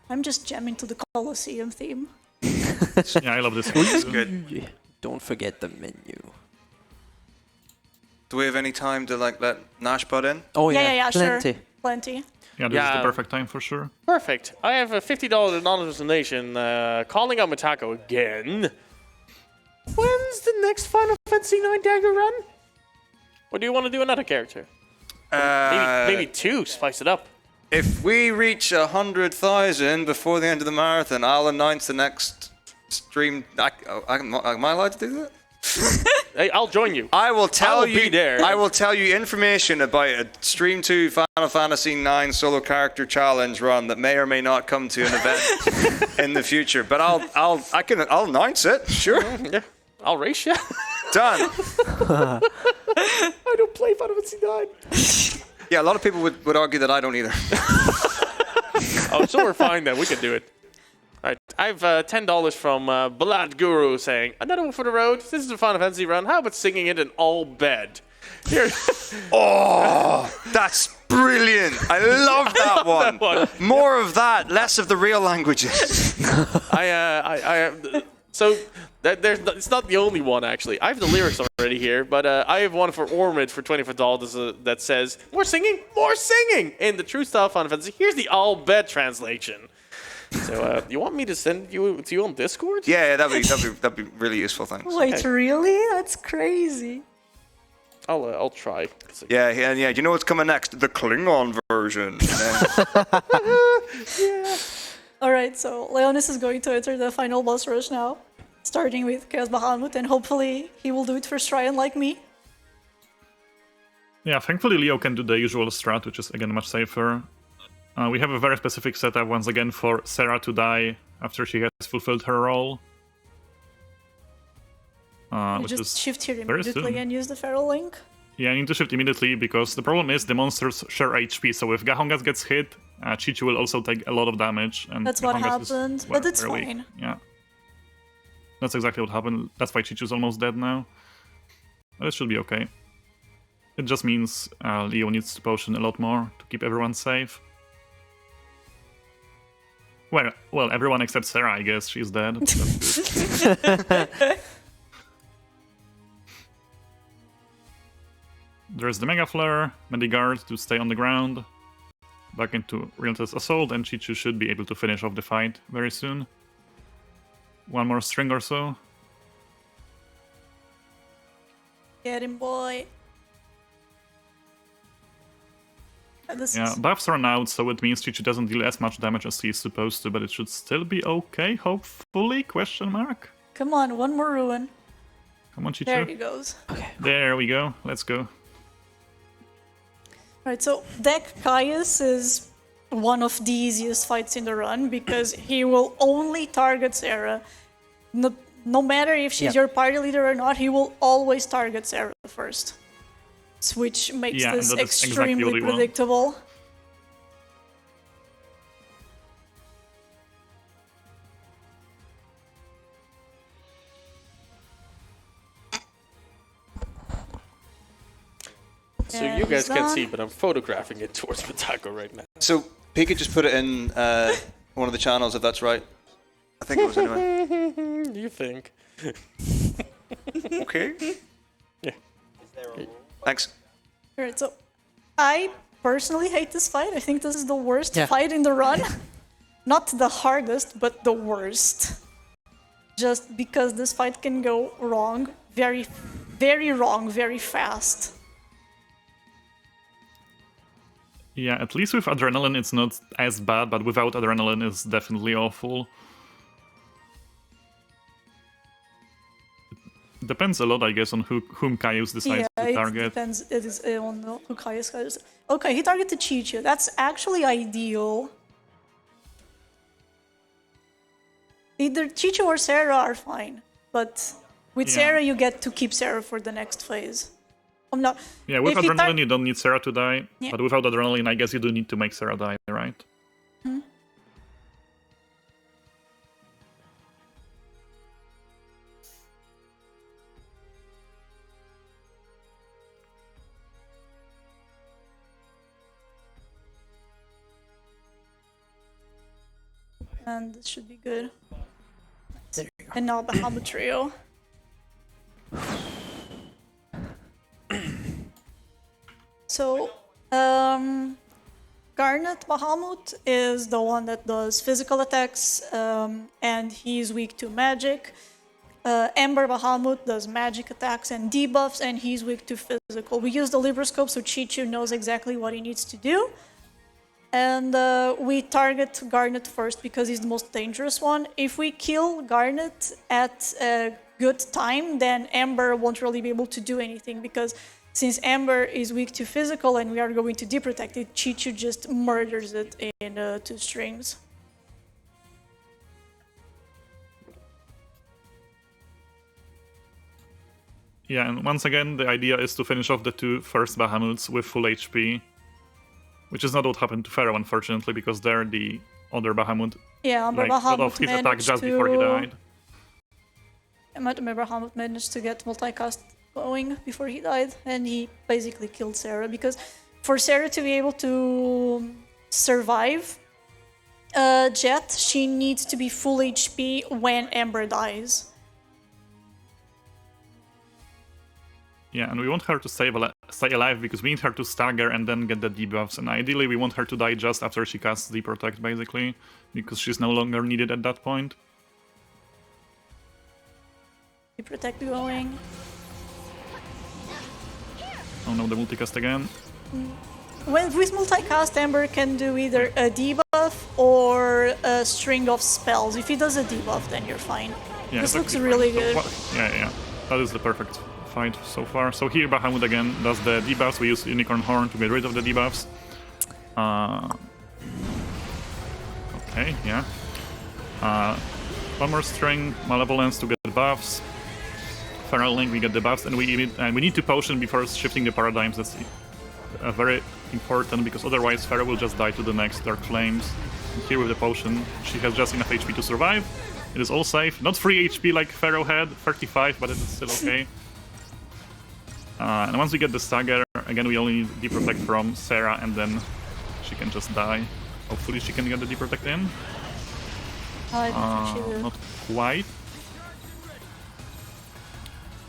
I'm just jamming to the Colosseum theme. Yeah, I love this one. It's too. good. Don't forget the menu. Do we have any time to like let Nashbot in? Oh Yeah, plenty. sure. Plenty. Yeah, this is Yeah. the perfect time for sure. Perfect. I have a $50 anonymous donation calling out Mitako again. When's the next Final Fantasy IX Dagger run? Or do you want to do another character? Maybe two, spice it up. If we reach 100,000 before the end of the marathon, I'll announce the next stream. Am I allowed to do that? Hey, I'll join you. I will tell will you. be there. I will tell you information about a Stream 2 Final Fantasy IX solo character challenge run that may or may not come to an event in the future. But I'll announce it. Sure, Yeah, I'll race you. done. I don't play Final Fantasy IX. Yeah, a lot of people would argue that I don't either. Oh, so we're fine then. We can do it. All right, I have $10 from Balad Guru saying, another one for the road. This is a Final Fantasy run. How about singing it in all bed? Here. Oh, that's brilliant! I love that one. one. More of that, less of the real languages. So it's not the only one actually. I have the lyrics already here, but I have one for Ormid for $25 that says more singing in the true style Final Fantasy. Here's the all bed translation. So you want me to send you to you on Discord? Yeah, that'd be really useful. Thanks. Wait, really? That's crazy. I'll try. Yeah. You know what's coming next? The Klingon version. Alright, so Leonis is going to enter the final boss rush now. Starting with Chaos Bahamut, and hopefully he will do it first try, unlike me. Yeah, thankfully Leo can do the usual strat, which is again much safer. We have a very specific setup once again for Sarah to die after she has fulfilled her role. You Which just is shift here very immediately soon. and use the Feral Link. Yeah, I need to shift immediately because the problem is the monsters share HP. So if Gahongas gets hit, Chichu will also take a lot of damage. And That's what Gahongas is, happened, well, but it's very weak. fine. Yeah. That's exactly what happened. That's why Chichu's almost dead now. But it should be okay. It just means Leo needs to potion a lot more to keep everyone safe. Well, everyone except Sarah, I guess. She's dead. That's good. There's the Mega Flare, Mediguard to stay on the ground. Back into Relentless Assault, and Chichu should be able to finish off the fight very soon. One more string or so. Get him, boy. Yeah, buffs run out, so it means Chichu doesn't deal as much damage as he's supposed to, but it should still be okay, hopefully, question mark? Come on, one more ruin. Come on, Chichu. There he goes. Okay. There we go, let's go. Right, so deck Caius is one of the easiest fights in the run because he will only target Sarah. No matter if she's your party leader or not, he will always target Sarah first. Which makes this extremely predictable. So you guys can't see, but I'm photographing it towards Matako right now. So P could just put it in one of the channels if that's right. I think it was anyway. You think? Okay. Yeah. Thanks. Alright, so I personally hate this fight. I think this is the worst fight in the run. Not the hardest, but the worst. Just because this fight can go wrong, very, very wrong, very fast. Yeah, at least with Adrenaline it's not as bad, but without Adrenaline it's definitely awful. It depends a lot, I guess, on whom Caius decides to target. It depends. It is on who Caius goes. Okay, he targeted Chichu. That's actually ideal. Either Chichu or Sarah are fine, but with Sarah you get to keep Sarah for the next phase. I'm not. Yeah, with Adrenaline you don't need Sarah to die, but without Adrenaline I guess you do need to make Sarah die, right? Hmm? And this should be good. There you go. And now Bahamut Trio. So, Garnet Bahamut is the one that does physical attacks, and he's weak to magic. Ember Bahamut does magic attacks and debuffs, and he's weak to physical. We use the Libroscope, so Chichu knows exactly what he needs to do. And we target Garnet first because he's the most dangerous one. If we kill Garnet at a good time, then Ember won't really be able to do anything because since Ember is weak to physical and we are going to deprotect it, Chichu just murders it in 2 strings. Yeah, and once again the idea is to finish off the 2 first Bahamuts with full HP. Which is not what happened to Pharaoh, unfortunately, because there the other Bahamut got off his attack just before he died. Bahamut managed to get multicast going before he died, and he basically killed Sarah, because for Sarah to be able to survive Jet, she needs to be full HP when Ember dies. Yeah, and we want her to stay alive because we need her to stagger and then get the debuffs. And ideally, we want her to die just after she casts Deprotect, basically, because she's no longer needed at that point. Deprotect going. Oh no, the multicast again. With multicast, Ember can do either a debuff or a string of spells. If he does a debuff, then you're fine. Yeah, this looks really good. Yeah, that is the perfect fight so far. So here Bahamut again does the debuffs. We use Unicorn Horn to get rid of the debuffs. Okay, yeah. One more string, Malevolence to get buffs. Feral Link, we get the buffs, and we need to potion before shifting the paradigms. That's very important, because otherwise Pharaoh will just die to the next Dark Flames. And here with the potion, she has just enough HP to survive. It is all safe. Not 3 HP like Pharaoh had, 35, but it is still okay. And once we get the Stagger, again we only need Deep Protect from Sarah, and then she can just die. Hopefully she can get the Deep Protect in. Not quite.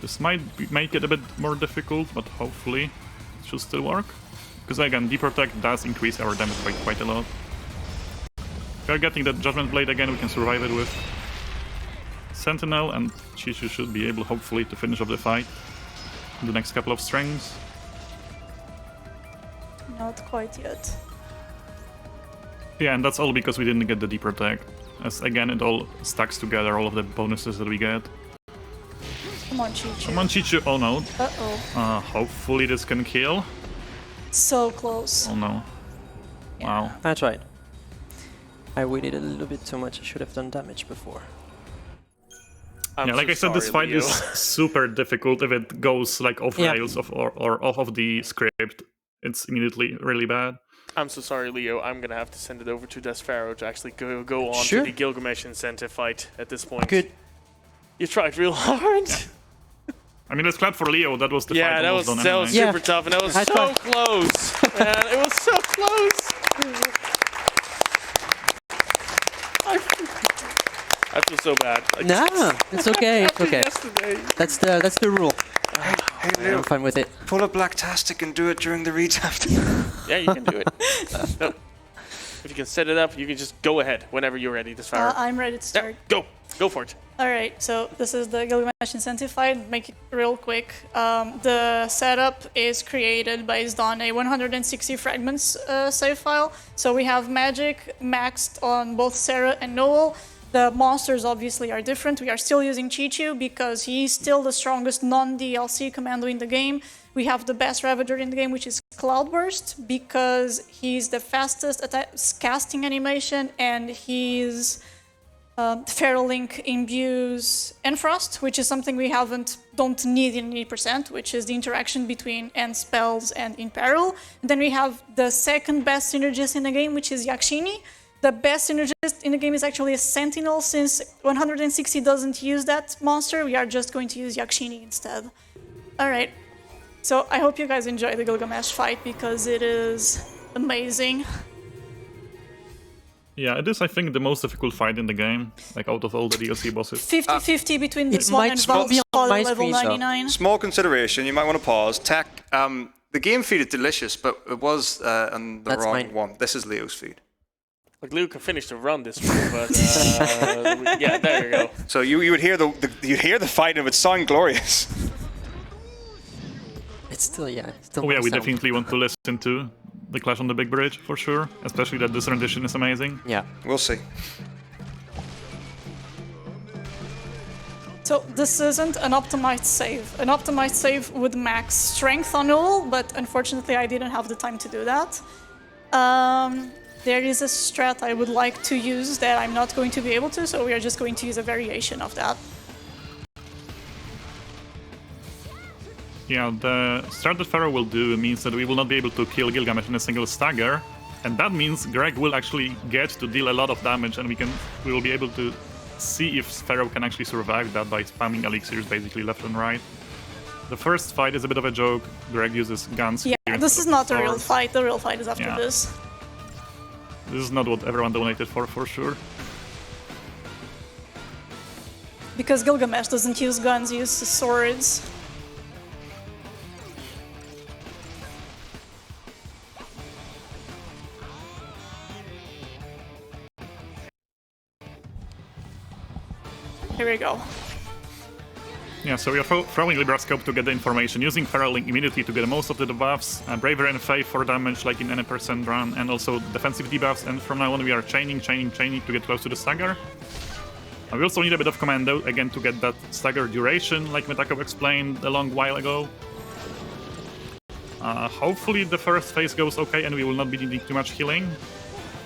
This might make it a bit more difficult, but hopefully it should still work. Because again, Deep Protect does increase our damage by quite a lot. If we are getting that Judgment Blade again, we can survive it with Sentinel, and Chishu should be able, hopefully, to finish off the fight in the next couple of strings. Not quite yet. Yeah, and that's all because we didn't get the Deep Protect. As again, it all stacks together, all of the bonuses that we get. Come on, Chichu. Come on, Chichu. Oh no. Uh-oh. Hopefully this can kill. So close. Oh no. Wow. That's right. I waited a little bit too much. I should have done damage before. I'm Yeah, like so I said, this sorry, fight Leo. is super difficult. If it goes like off rails or off of the script, it's immediately really bad. I'm so sorry, Leo. I'm gonna have to send it over to daspharaoh to actually go on Sure. to the Gilgamesh incentive fight at this point. Good. You tried real hard. I mean, let's clap for Leo. That was the Yeah, fight that almost was done that anyway. was Yeah. super tough, and that was High so five. close. Man, it was so close. I feel so bad. Like, No, it's okay. It's okay. yesterday. That's the rule. Hey, Leo, I'm fine with it. pull a Blacktastic and do it during the redraft. Yeah, you can do it. No. If you can set it up, you can just go ahead whenever you're ready. This fire. I'm ready to Yeah, start. go for it. Alright, so this is the Gilgamesh incentive fight. Make it real quick. The setup is created based on a 160 fragments save file. So we have magic maxed on both Sarah and Noel. The monsters obviously are different. We are still using Chichu because he's still the strongest non-DLC commando in the game. We have the best Ravager in the game, which is Cloudburst, because he's the fastest casting animation, and he's Feral Link imbues Enfrost, which is something we don't need in 80%, which is the interaction between end spells and in peril. And then we have the second best synergist in the game, which is Yakshini. The best synergist in the game is actually a Sentinel, since 160 doesn't use that monster. We are just going to use Yakshini instead. Alright, so I hope you guys enjoy the Gilgamesh fight, because it is amazing. Yeah, it is, I think, the most difficult fight in the game, like out of all the DLC bosses. 50-50 between this it one might and small be on my level screen, so. 99. Small consideration, you might want to pause. Tech, the game feed is delicious, but it was on the That's wrong mine. one. This is Leo's feed. Like Leo can finish the run this week, but yeah, there you go. So you would hear you'd hear the fight and it would sound glorious. It's still, yeah. Still Oh yeah, we sound. definitely want to listen to the Clash on the Big Bridge, for sure. Especially that this rendition is amazing. Yeah. We'll see. So this isn't an optimized save. An optimized save would max strength on all, but unfortunately I didn't have the time to do that. There is a strat I would like to use that I'm not going to be able to, so we are just going to use a variation of that. Yeah, the strat that Pharaoh will do means that we will not be able to kill Gilgamesh in a single stagger, and that means Greg will actually get to deal a lot of damage, and we will be able to see if Pharaoh can actually survive that by spamming elixirs basically left and right. The first fight is a bit of a joke. Greg uses guns. Yeah, here this is instead of not a real swords. fight. The real fight is after Yeah. this. This is not what everyone donated for sure. Because Gilgamesh doesn't use guns, he uses swords. Here we go. Yeah, so we are throwing Librascope to get the information, using Feral Link immediately to get most of the debuffs, Bravery and Faith for damage like in any percent run, and also defensive debuffs, and from now on we are chaining to get close to the stagger. We also need a bit of commando, again, to get that stagger duration, like Metako explained a long while ago. Hopefully the first phase goes okay and we will not be needing too much healing,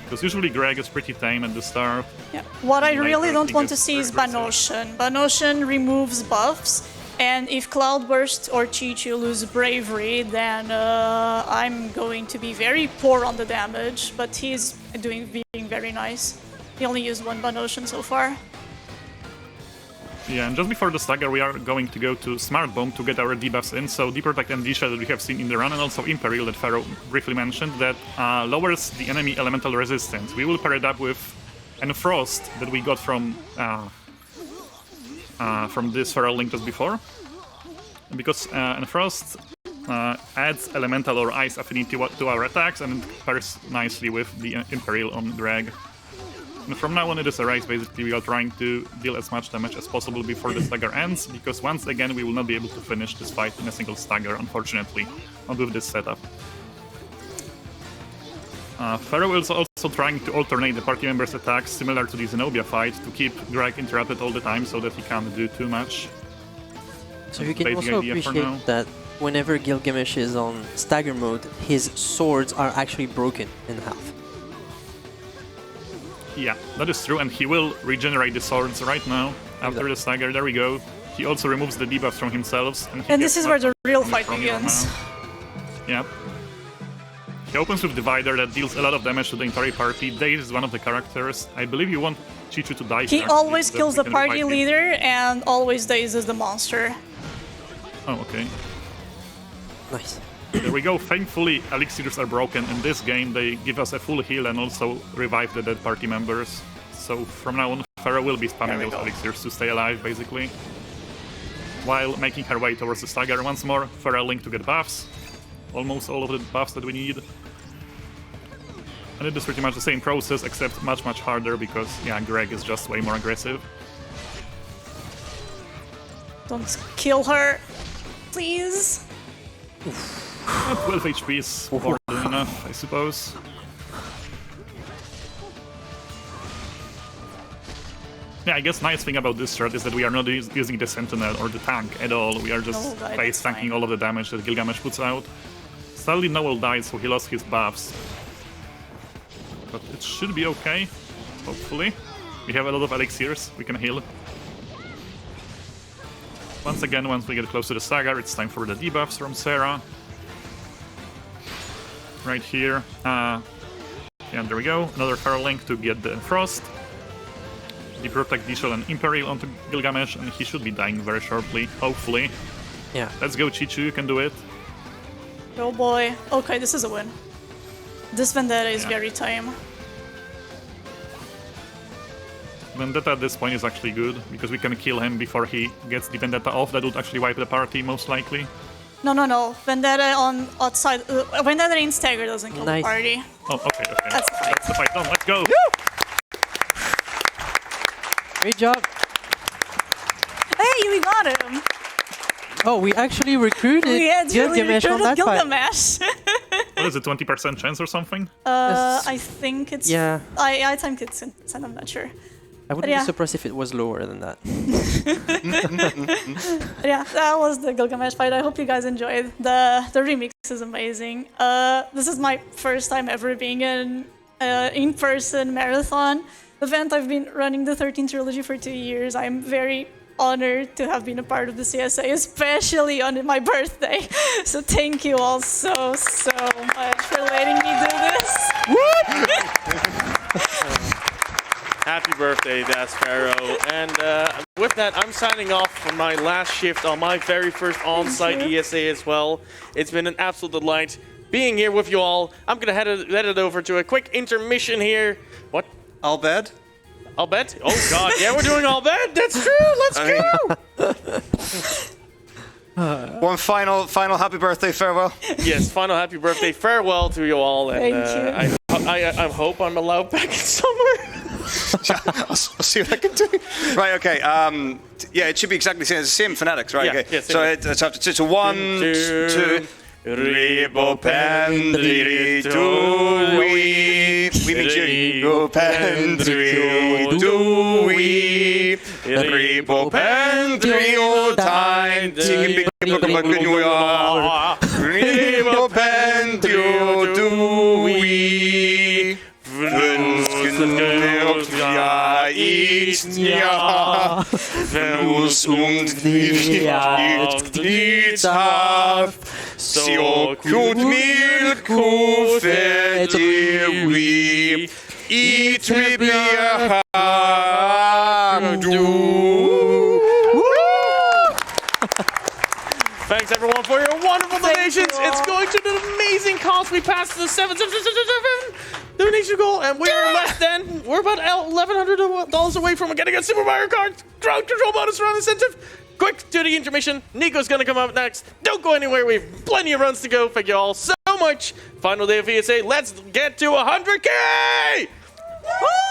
because usually Greg is pretty tame at the start. Yeah. What I Later, really I don't think want to it's see is very, very Banoshan. Banoshan removes buffs, And if Cloudburst or Chi-Chu lose Bravery, then I'm going to be very poor on the damage, but he's being very nice. He only used one Bun Ocean so far. Yeah, and just before the Stagger, we are going to go to Smart Bomb to get our debuffs in. So Deep Protect and D-Shell that we have seen in the run, and also Imperial that Pharaoh briefly mentioned, that lowers the enemy elemental resistance. We will pair it up with Enfrost that we got from this Pharaoh link just before. Because Enfrost adds elemental or ice affinity to our attacks, and it pairs nicely with the Imperial on Greg. And from now on it is a race, basically we are trying to deal as much damage as possible before the Stagger ends, because once again we will not be able to finish this fight in a single Stagger, unfortunately, not with this setup. Pharaoh is also trying to alternate the party members' attacks, similar to the Zenobia fight, to keep Greg interrupted all the time so that he can't do too much. So you can also appreciate that whenever Gilgamesh is on Stagger mode, his swords are actually broken in half. Yeah, that is true, and he will regenerate the swords right now, after the Stagger. There we go. He also removes the debuffs from himself. And this is where the real fight begins. Yep. He opens with Divider that deals a lot of damage to the entire party. Daze is one of the characters. I believe you want Chi-Chu to die. He always kills the party leader and always dazes the monster. Oh, okay. Nice. There we go. Thankfully, elixirs are broken. In this game, they give us a full heal and also revive the dead party members. So from now on, Pharaoh will be spamming those elixirs to stay alive, basically. While making her way towards the Stagger once more, Pharaoh link to get buffs. Almost all of the buffs that we need. And it is pretty much the same process, except much, much harder, because, yeah, Greg is just way more aggressive. Don't kill her, please. 12 HP is more than enough, I suppose. Yeah, I guess nice thing about this strat is that we are not using the Sentinel or the tank at all. We are just face tanking all of the damage that Gilgamesh puts out. Sadly, Noel died, so he lost his buffs. But it should be okay, hopefully. We have a lot of elixirs, we can heal. Once again, once we get close to the Stagger, it's time for the debuffs from Sarah. Right here. Yeah, there we go. Another Pharaoh link to get the Frost. Deep Protect, D-Shell, and Imperial onto Gilgamesh, and he should be dying very shortly, hopefully. Yeah. Let's go, Chi-Chu, you can do it. Oh boy. Okay, this is a win. This Vendetta is very tame. Vendetta at this point is actually good, because we can kill him before he gets the Vendetta off. That would actually wipe the party, most likely. No. Vendetta on outside. Vendetta in Stagger doesn't kill the party. Oh, okay. That's the fight. That's the fight done. Let's go! Great job! Hey, we got him! Oh, we actually recruited Gilgamesh on that Gilgamesh. What is it, 20% chance or something? I think it's... Yeah. I think it's... I'm not sure. I wouldn't be surprised if it was lower than that. Yeah, that was the Gilgamesh fight. I hope you guys enjoyed. The remix is amazing. This is my first time ever being in in-person marathon event. I've been running the 13 trilogy for 2 years. I'm very honored to have been a part of the CSA, especially on my birthday. So thank you all so much for letting me do this. Happy birthday, daspharaoh. And with that, I'm signing off for my last shift on my very first on-site ESA as well. It's been an absolute delight being here with you all. I'm going to head it over to a quick intermission here. What? All bed? I'll bet. Oh god, yeah, we're doing all bet. That's true. Let's go. One final happy birthday farewell. Yes, final happy birthday farewell to you all. And, Thank you. I hope I'm allowed back in somewhere. I'll see what I can do. Right. Okay. Yeah, it should be exactly the same. It's the same phonetics, right? Yeah, Okay. yes, So it's after two. So 1, 2. Ribo pendri tu we means ribo pendri tu we ribo pendri o time ribo pendri tu we ja, Venus und die Taf, so could milk fetty, it will be a Thanks everyone for your wonderful donations. It's going to an amazing cause. We passed the 777 donation goal, and we're less than about $1,100 away from getting a Super Mario Kart crowd control bonus round incentive. Quick to the intermission. Nico's gonna come up next. Don't go anywhere. We have plenty of runs to go. Thank you all so much. Final day of ESA. Let's get to 100K. Woo!